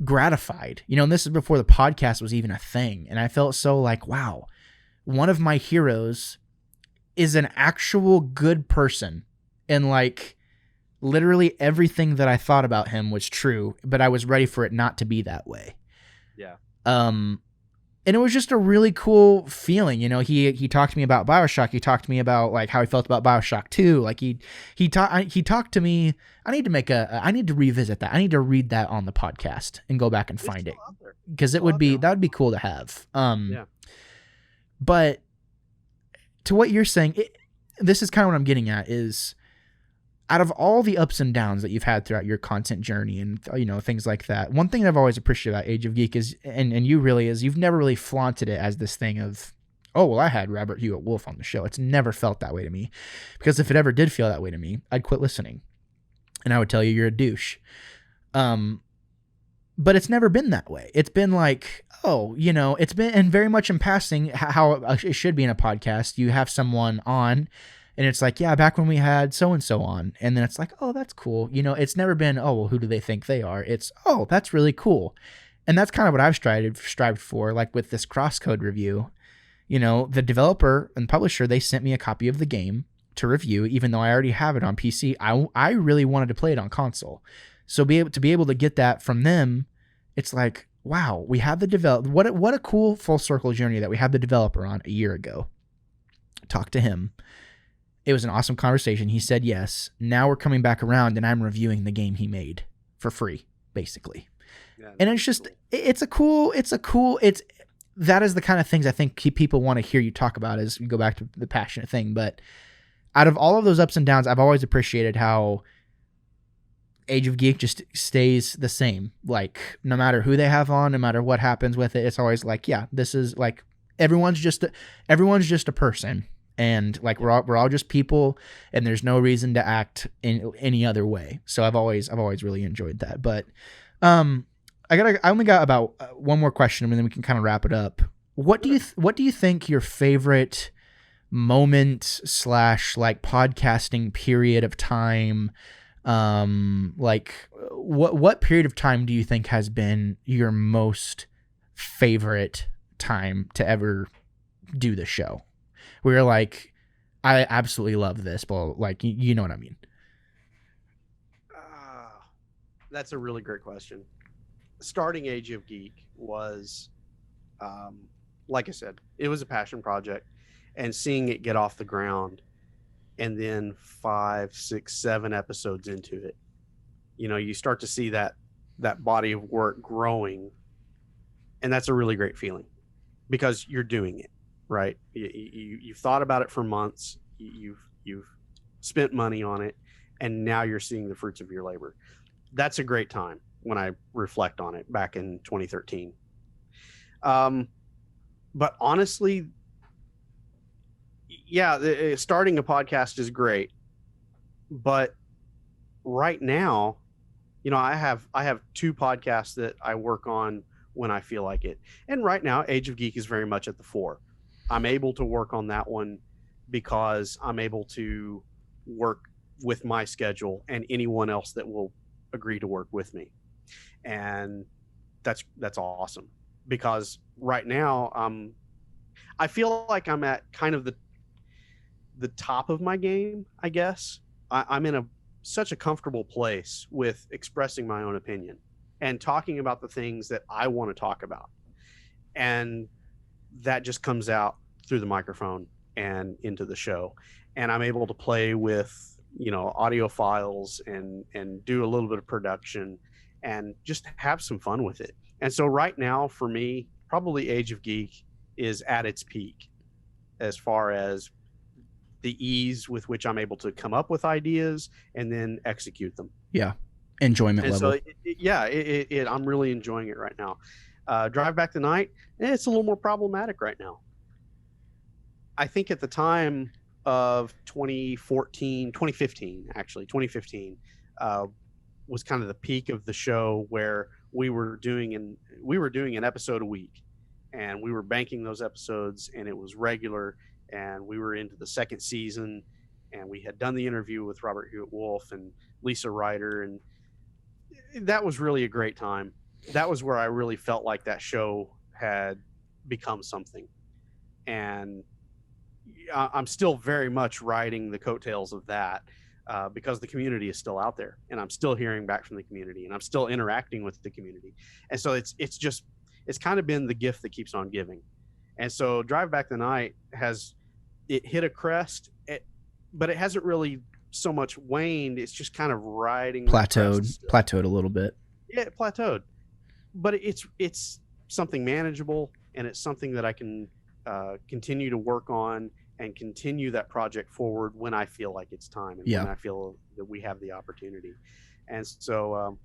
gratified. And this is before the podcast was even a thing. And I felt so like, wow, one of my heroes is an actual good person. And like, literally everything that I thought about him was true, but I was ready for it not to be that way. Yeah. And it was just a really cool feeling. You know, he talked to me about BioShock. He talked to me about like how he felt about BioShock 2. Like he talked to me. I need to revisit that. I need to read that on the podcast and go back and find it, because that would be cool to have. Yeah. But to what you're saying, this is kind of what I'm getting at, is out of all the ups and downs that you've had throughout your content journey and, you know, things like that, one thing that I've always appreciated about Age of Geek is, and you really, is you've never really flaunted it as this thing of, oh, well, I had Robert Hewitt Wolf on the show. It's never felt that way to me, because if it ever did feel that way to me, I'd quit listening and I would tell you you're a douche. But it's never been that way. It's been like, oh, you know, it's been, and very much in passing, how it should be in a podcast. You have someone on, and it's like, yeah, back when we had so-and-so on. And then it's like, oh, that's cool. You know, it's never been, oh, well, who do they think they are? It's, oh, that's really cool. And that's kind of what I've strived for, like with this Crosscode review. You know, the developer and publisher, they sent me a copy of the game to review, even though I already have it on PC. I really wanted to play it on console. So to be able to get that from them, it's like, wow, we have the developer. What a cool full circle journey that we had the developer on a year ago. Talk to him. It was an awesome conversation. He said yes. Now we're coming back around and I'm reviewing the game he made for free, basically. Yeah, and it's just, cool. That is the kind of things I think people want to hear you talk about, as you go back to the passionate thing. But out of all of those ups and downs, I've always appreciated how Age of Geek just stays the same. Like, no matter who they have on, no matter what happens with it, it's always like, yeah, this is like, everyone's just a person. And like, we're all just people, and there's no reason to act in any other way. So I've always really enjoyed that. But I only got about one more question, and then we can kind of wrap it up. What do you think your favorite moment / like podcasting period of time, like what period of time do you think has been your most favorite time to ever do the show? Where you're like, I absolutely love this, but like, you know what I mean? That's a really great question. Starting Age of Geek was, like I said, it was a passion project, and seeing it get off the ground, and then 5, 6, 7 episodes into it, you know, you start to see that body of work growing, and that's a really great feeling, because you're doing it. Right. You've thought about it for months. You've spent money on it, and now you're seeing the fruits of your labor. That's a great time when I reflect on it back in 2013. But honestly, yeah, starting a podcast is great. But right now, you know, I have 2 podcasts that I work on when I feel like it. And right now, Age of Geek is very much at the fore. I'm able to work on that one because I'm able to work with my schedule and anyone else that will agree to work with me. And that's awesome, because right now, I feel like I'm at kind of the top of my game, I guess. I'm in such a comfortable place with expressing my own opinion and talking about the things that I want to talk about. And that just comes out through the microphone and into the show. And I'm able to play with, you know, audio files and do a little bit of production and just have some fun with it. And so right now, for me, probably Age of Geek is at its peak as far as the ease with which I'm able to come up with ideas and then execute them. Yeah. Enjoyment level. So I'm really enjoying it right now. Drive Back the Night, it's a little more problematic right now. I think at the time of 2015 was kind of the peak of the show, where we were doing an episode a week, and we were banking those episodes, and it was regular, and we were into the second season, and we had done the interview with Robert Hewitt Wolf and Lisa Ryder, and that was really a great time. That was where I really felt like that show had become something. And I'm still very much riding the coattails of that, because the community is still out there, and I'm still hearing back from the community, and I'm still interacting with the community. And so it's it's kind of been the gift that keeps on giving. And so Drive Back the Night it hit a crest, but it hasn't really so much waned. It's just kind of riding plateaued a little bit. Yeah, it plateaued, but it's something manageable, and it's something that I can continue to work on and continue that project forward when I feel like it's time, and when I feel that we have the opportunity. And so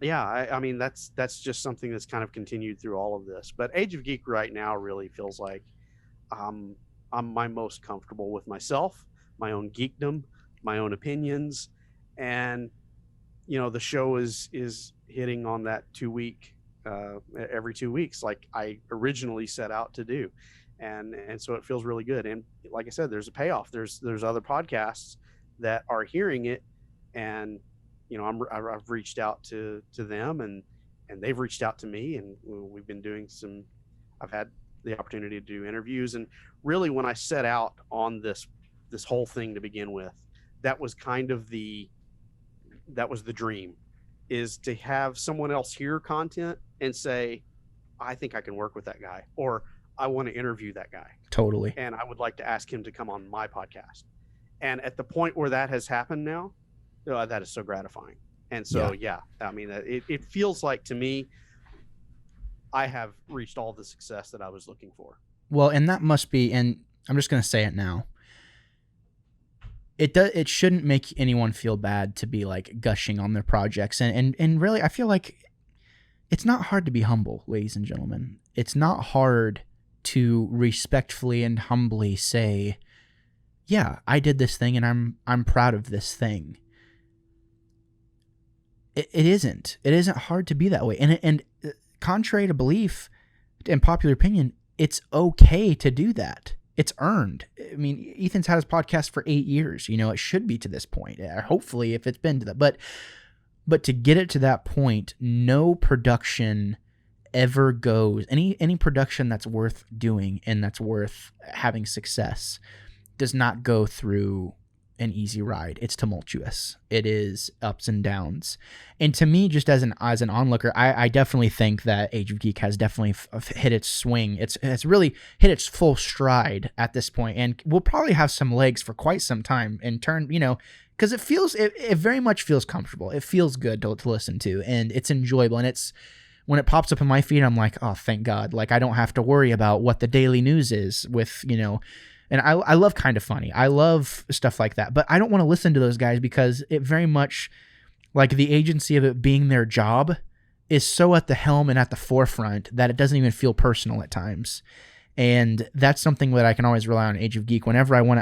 I mean that's just something that's kind of continued through all of this. But Age of Geek right now really feels like I'm my most comfortable with myself, my own geekdom, my own opinions, and the show is hitting on that 2 week every 2 weeks like I originally set out to do. And so it feels really good. And like I said, there's a payoff. There's other podcasts that are hearing it, and I've reached out to them, and they've reached out to me, and we've been doing I've had the opportunity to do interviews. And really, when I set out on this whole thing to begin with, that was kind of the dream, is to have someone else hear content and say, I think I can work with that guy, or I want to interview that guy. Totally. And I would like to ask him to come on my podcast. And at the point where that has happened now, that is so gratifying. And so, I mean, it feels like to me, I have reached all the success that I was looking for. Well, and that must be, and I'm just going to say it now. It shouldn't make anyone feel bad to be like gushing on their projects. And really, I feel like it's not hard to be humble, ladies and gentlemen. It's not hard to respectfully and humbly say, yeah, I did this thing and I'm proud of this thing. It isn't hard to be that way. And contrary to belief and popular opinion, it's okay to do that. It's earned. I mean, Ethan's had his podcast for 8 years. It should be to this point. Hopefully, if it's been to that. But to get it to that point, no production ever goes, any production that's worth doing and that's worth having success does not go through an easy ride. It's tumultuous. It is ups and downs. And to me, just as an onlooker, I definitely think that Age of Geek has definitely hit its swing. It's really hit its full stride at this point, and we'll probably have some legs for quite some time in turn, because it very much feels comfortable. It feels good to listen to, and it's enjoyable. And it's, when it pops up in my feed, I'm like, oh, thank God. Like, I don't have to worry about what the daily news is with, and I love Kind of Funny. I love stuff like that, but I don't want to listen to those guys because it very much, like, the agency of it being their job is so at the helm and at the forefront that it doesn't even feel personal at times. And that's something that I can always rely on Age of Geek whenever I want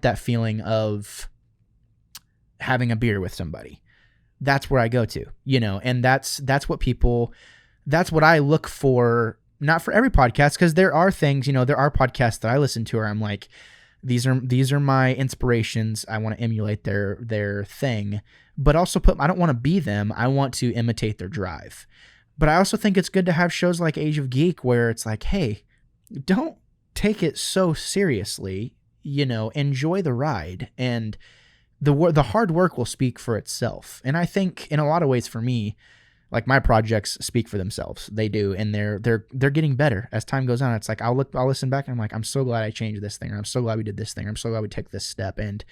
that feeling of having a beer with somebody. That's where I go to, and that's what I look for. Not for every podcast, because there are things, there are podcasts that I listen to where I'm like, these are my inspirations. I want to emulate their thing, but also I don't want to be them. I want to imitate their drive. But I also think it's good to have shows like Age of Geek where it's like, hey, don't take it so seriously, enjoy the ride, and the hard work will speak for itself. And I think in a lot of ways for me, like, my projects speak for themselves. They do, and they're getting better as time goes on. It's like I'll listen back and I'm like, I'm so glad I changed this thing, or I'm so glad we did this thing, or I'm so glad we took this step. And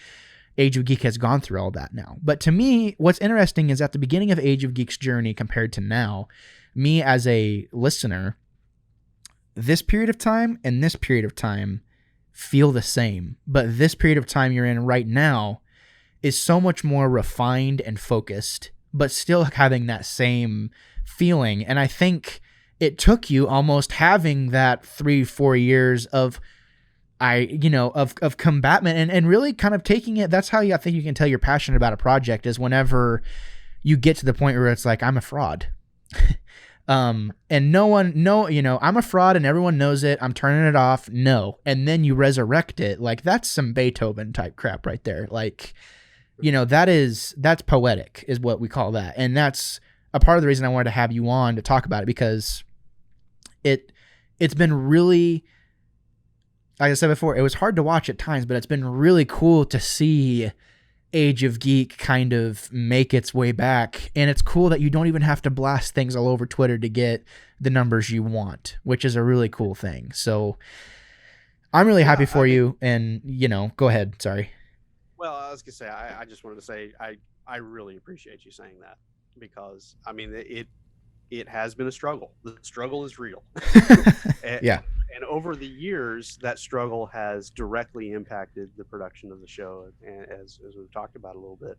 Age of Geek has gone through all that now. But to me, what's interesting is at the beginning of Age of Geek's journey compared to now, me as a listener, this period of time and this period of time feel the same. But this period of time you're in right now is so much more refined and focused, but still having that same feeling. And I think it took you almost having that 3-4 years of combatment and really kind of taking it. That's how I think you can tell you're passionate about a project, is whenever you get to the point where it's like, I'm a fraud. And I'm a fraud and everyone knows it. I'm turning it off. No. And then you resurrect it. Like, that's some Beethoven type crap right there. Like, that's poetic is what we call that. And that's a part of the reason I wanted to have you on to talk about it, because it's been really, like I said before, it was hard to watch at times, but it's been really cool to see Age of Geek kind of make its way back. And it's cool that you don't even have to blast things all over Twitter to get the numbers you want, which is a really cool thing. So I'm really happy for you. And, go ahead. Sorry. Well, I was going to say, I just wanted to say, I really appreciate you saying that, because I mean, it has been a struggle. The struggle is real. Yeah. And over the years, that struggle has directly impacted the production of the show, and as we've talked about a little bit.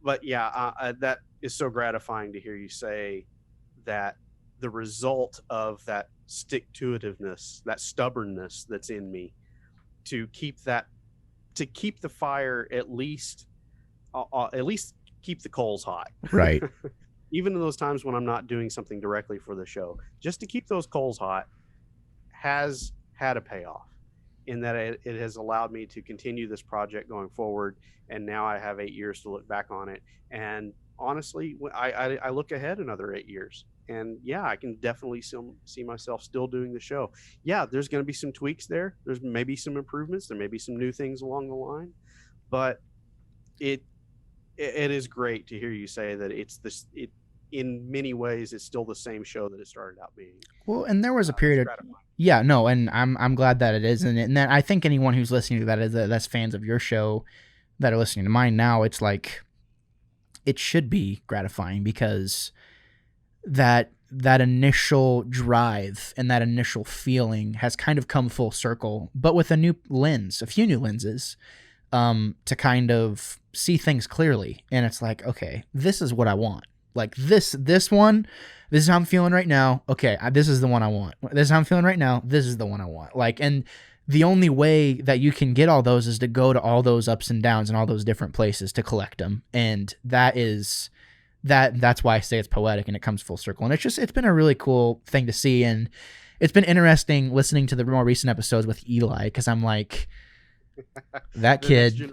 But yeah, that is so gratifying to hear you say that the result of that stick-to-itiveness, that stubbornness that's in me, to keep the fire at least keep the coals hot. Right. Even in those times when I'm not doing something directly for the show, just to keep those coals hot has had a payoff, in that it has allowed me to continue this project going forward. And now I have 8 years to look back on it. And honestly, I look ahead another 8 years. And yeah, I can definitely see myself still doing the show. Yeah, there's going to be some tweaks there. There's maybe some improvements. There may be some new things along the line. But it is great to hear you say that in many ways, it's still the same show that it started out being. Well, and there was a period yeah, no, and I'm glad that it is. And that I think anyone who's listening to that's fans of your show that are listening to mine now, it's like, it should be gratifying, because that initial drive and that initial feeling has kind of come full circle, but with a few new lenses, to kind of see things clearly. And it's like, okay, this is what I want. Like this one, this is how I'm feeling right now. Okay, this is the one I want. This is how I'm feeling right now. This is the one I want. Like, and the only way that you can get all those is to go to all those ups and downs and all those different places to collect them. And that's why I say it's poetic and it comes full circle. And it's been a really cool thing to see. And it's been interesting listening to the more recent episodes with Eli, because I'm like, that kid,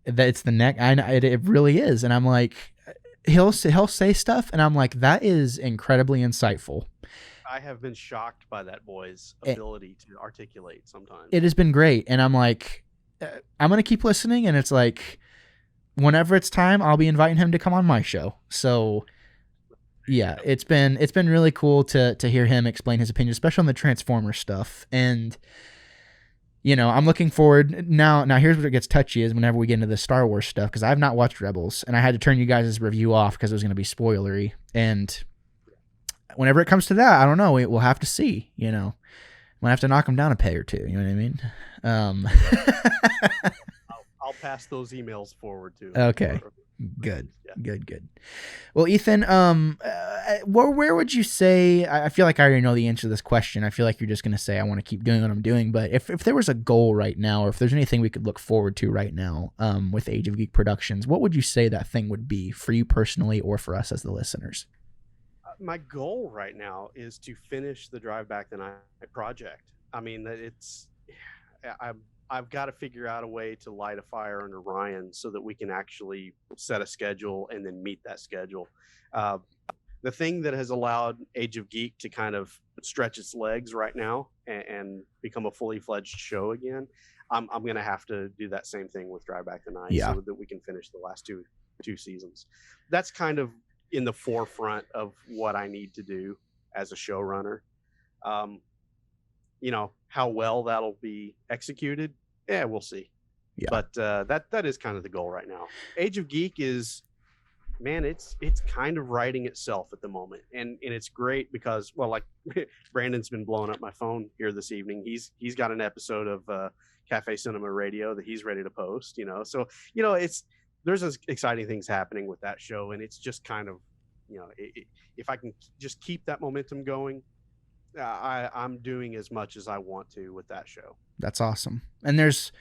it's the neck. I know it really is. And I'm like, he'll say stuff, and I'm like, that is incredibly insightful. I have been shocked by that boy's ability to articulate sometimes. It has been great. And I'm like, I'm going to keep listening. And it's like, whenever it's time, I'll be inviting him to come on my show. So yeah, it's been really cool to hear him explain his opinion, especially on the Transformer stuff. And, I'm looking forward now. Here's where it gets touchy, is whenever we get into the Star Wars stuff, because I've not watched Rebels, and I had to turn you guys' review off because it was going to be spoilery. And whenever it comes to that, I don't know. We'll have to see, might have to knock him down a peg or two. You know what I mean? I'll pass those emails forward to him. Okay. Good. Yeah. Good. Well, Ethan, where would you say, I feel like I already know the answer to this question. I feel like you're just going to say, I want to keep doing what I'm doing. But if there was a goal right now, or if there's anything we could look forward to right now, with Age of Geek Productions, what would you say that thing would be for you personally, or for us as the listeners? My goal right now is to finish the Drive Back the Night project. I mean, I've got to figure out a way to light a fire under Ryan so that we can actually set a schedule and then meet that schedule. The thing that has allowed Age of Geek to kind of stretch its legs right now and become a fully fledged show again, I'm going to have to do that same thing with Drive Back the Night, so that we can finish the last two seasons. That's kind of in the forefront of what I need to do as a showrunner. How well that'll be executed, we'll see. Yeah. But that is kind of the goal right now. Age of Geek is, man, it's kind of writing itself at the moment, and it's great because, well, like Brandon's been blowing up my phone here this evening. He's got an episode of Cafe Cinema Radio that he's ready to post. So there's exciting things happening with that show, and it's just kind of, if I can just keep that momentum going, I'm doing as much as I want to with that show. That's awesome. And there's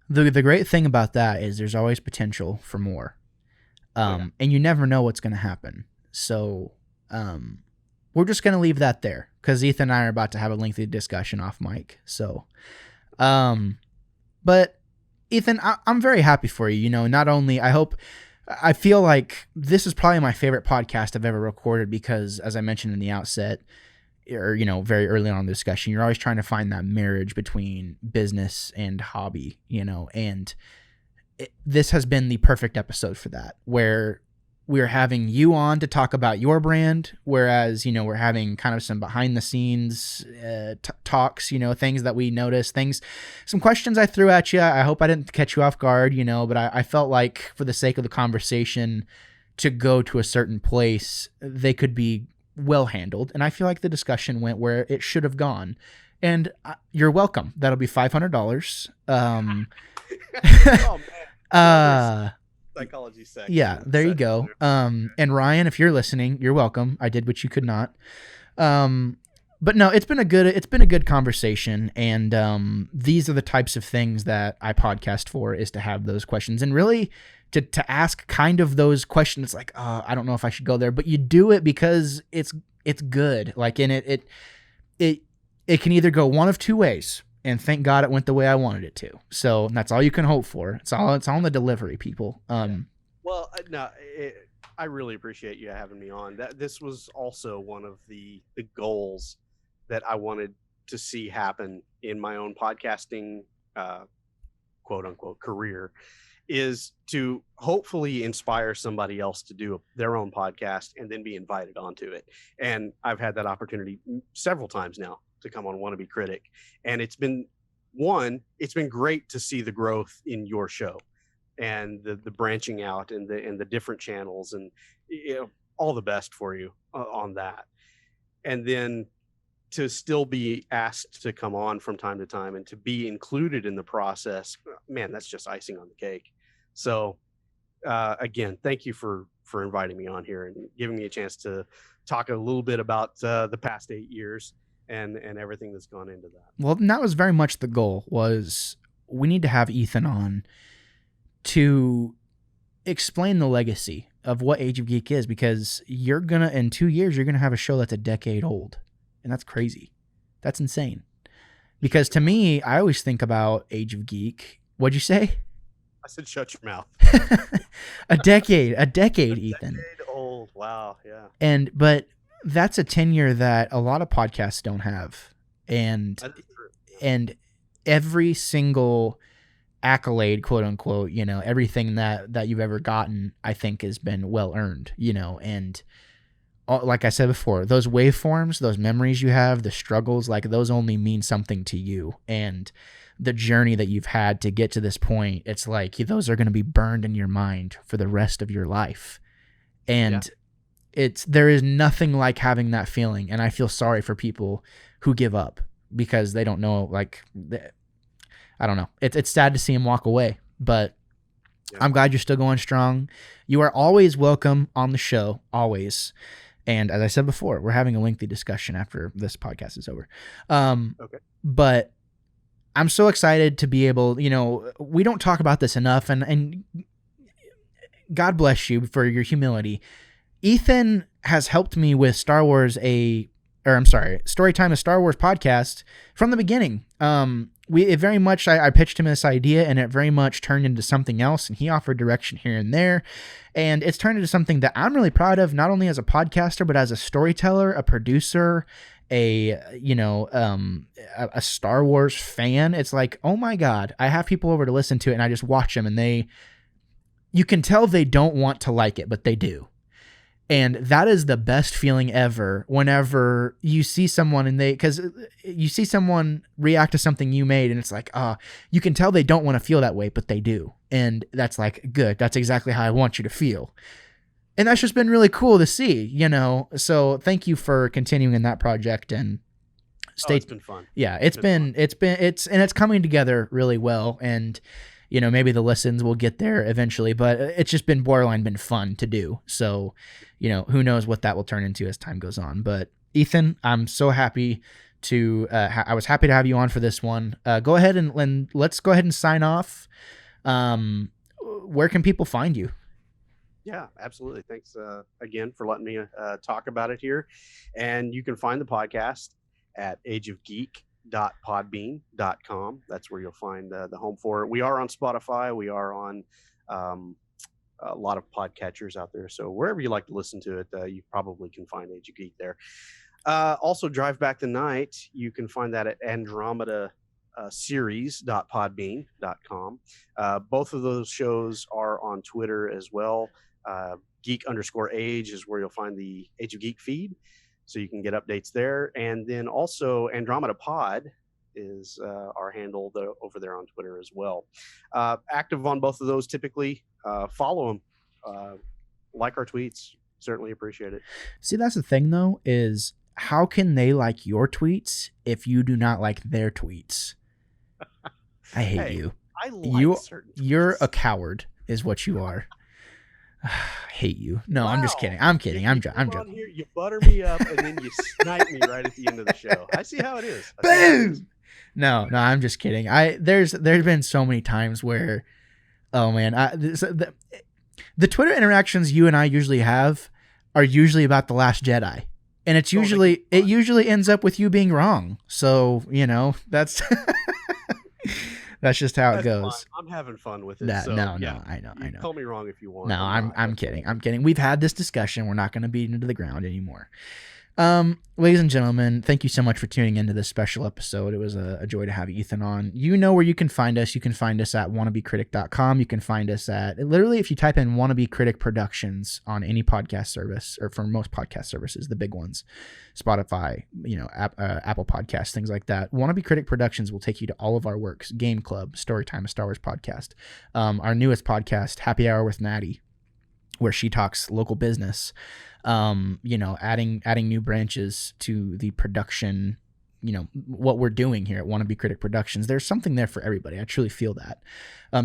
the great thing about that is there's always potential for more. And you never know what's going to happen. So we're just going to leave that there, because Ethan and I are about to have a lengthy discussion off mic. So, but Ethan, I'm very happy for you. Not only I feel like this is probably my favorite podcast I've ever recorded, because as I mentioned in the outset, or, very early on in the discussion, you're always trying to find that marriage between business and hobby, and this has been the perfect episode for that, where we're having you on to talk about your brand, whereas, you know, we're having kind of some behind the scenes talks, you know, things that we noticed, some questions I threw at you. I hope I didn't catch you off guard, you know, but I felt like for the sake of the conversation to go to a certain place, they could be well handled. And I feel like the discussion went where it should have gone. And you're welcome. That'll be $500. Oh man. Psychology section. Yeah, there you go. And Ryan, if you're listening, you're welcome. I did what you could not. But no, it's been a good conversation, and these are the types of things that I podcast for, is to have those questions and really to ask kind of those questions like, I don't know if I should go there, but you do it because it's good. Like, in it can either go one of two ways. And thank God it went the way I wanted it to. So that's all you can hope for. It's all in the delivery, people. Well, no, I really appreciate you having me on. This was also one of the goals that I wanted to see happen in my own podcasting, quote unquote, career, is to hopefully inspire somebody else to do their own podcast and then be invited onto it. And I've had that opportunity several times now to come on Wannabe Critic, and it's been great to see the growth in your show and the branching out and the different channels, and, you know, all the best for you on that. And then to still be asked to come on from time to time and to be included in the process, man, that's just icing on the cake. So again, thank you for inviting me on here and giving me a chance to talk a little bit about the past 8 years and everything that's gone into that. Well, and that was very much the goal, was we need to have Ethan on to explain the legacy of what Age of Geek is, because in 2 years, you're going to have a show that's a decade old. And that's crazy. That's insane. Because to me, I always think about Age of Geek. What'd you say? I said, shut your mouth. a decade, Ethan. Decade old. Wow. Yeah. But that's a tenure that a lot of podcasts don't have. And every single accolade, quote unquote, you know, everything that you've ever gotten, I think has been well earned, you know. And like I said before, those waveforms, those memories you have, the struggles, like, those only mean something to you. And the journey that you've had to get to this point, it's like those are going to be burned in your mind for the rest of your life. And there is nothing like having that feeling. And I feel sorry for people who give up because they don't know, like, I don't know. It's sad to see him walk away, but I'm glad you're still going strong. You are always welcome on the show, always. And as I said before, we're having a lengthy discussion after this podcast is over. Okay. But I'm so excited to be able, you know, we don't talk about this enough, and God bless you for your humility. Ethan has helped me with Storytime, a Star Wars podcast from the beginning. I pitched him this idea, and it very much turned into something else, and he offered direction here and there, and it's turned into something that I'm really proud of, not only as a podcaster, but as a storyteller, a producer, a Star Wars fan. It's like, oh my God, I have people over to listen to it, and I just watch them, and you can tell they don't want to like it, but they do. And that is the best feeling ever whenever you see someone because you see someone react to something you made, and it's like, you can tell they don't want to feel that way, but they do. And that's like, good. That's exactly how I want you to feel. And that's just been really cool to see, you know? So thank you for continuing in that project, and it's been fun. Yeah, it's coming together really well. And, you know, maybe the listens will get there eventually, but it's just been fun to do. So, you know, who knows what that will turn into as time goes on. But Ethan, I'm so happy I was happy to have you on for this one. Go ahead and let's go ahead and sign off. Where can people find you? Yeah, absolutely. Thanks again for letting me talk about it here. And you can find the podcast at ageofgeek.podbean.com. That's where you'll find the home for it. We are on Spotify. We are on a lot of podcatchers out there. So wherever you like to listen to it, you probably can find Age of Geek there. Also, Drive Back the Night. You can find that at Andromeda series.podbean.com. Both of those shows are on Twitter as well. Geek_age is where you'll find the Age of Geek feed, so you can get updates there. And then also Andromeda Pod is our handle over there on Twitter as well. Active on both of those typically. Follow them. Like our tweets. Certainly appreciate it. See, that's the thing though, is how can they like your tweets if you do not like their tweets? I hate you. I like certain tweets. You're a coward is what you are. I hate you. No, wow. I'm just kidding. I'm kidding. I'm joking. Here, you butter me up and then you snipe me right at the end of the show. I see how it is. Boom. No, I'm just kidding. There's been so many times where, oh man, the Twitter interactions you and I usually have are usually about The Last Jedi. And it usually ends up with you being wrong. So, that's that's just how it goes. Fun. I'm having fun with it. No, I know. Call me wrong if you want. No, I'm kidding. I'm kidding. We've had this discussion. We're not going to beat it into the ground anymore. Ladies and gentlemen, thank you so much for tuning into this special episode. It was a joy to have Ethan on. You know where you can find us. You can find us at wannabecritic.com. You can find us at, literally, if you type in Wannabe Critic Productions on any podcast service, or for most podcast services, the big ones, Spotify, Apple Podcasts, things like that. Wannabe Critic Productions will take you to all of our works: Game Club, Storytime, a Star Wars podcast, our newest podcast, Happy Hour with Natty, where she talks local business, adding new branches to the production, what we're doing here at Wannabe Critic Productions. There's something there for everybody. I truly feel that.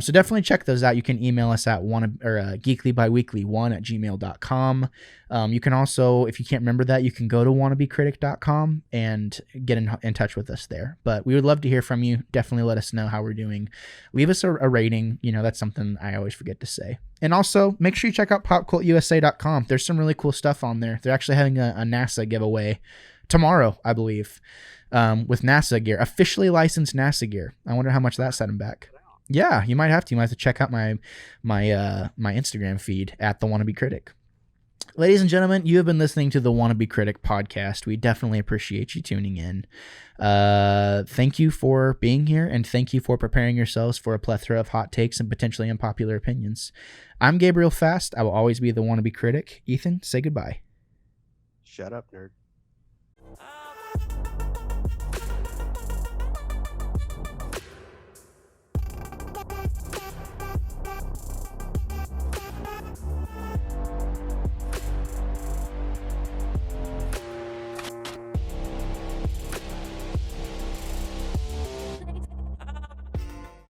So definitely check those out. You can email us at geeklybiweekly1@gmail.com. You can also, if you can't remember that, you can go to wannabecritic.com and get in touch with us there. But we would love to hear from you. Definitely let us know how we're doing. Leave us a rating. That's something I always forget to say. And also, make sure you check out popcultusa.com. There's some really cool stuff on there. They're actually having a NASA giveaway tomorrow, I believe, with NASA gear, officially licensed NASA gear. I wonder how much that set them back. Yeah, you might have to. You might have to check out my Instagram feed at The Wannabe Critic. Ladies and gentlemen, you have been listening to the Wannabe Critic podcast. We definitely appreciate you tuning in. Thank you for being here, and thank you for preparing yourselves for a plethora of hot takes and potentially unpopular opinions. I'm Gabriel Fast. I will always be the Wannabe Critic. Ethan, say goodbye. Shut up, nerd.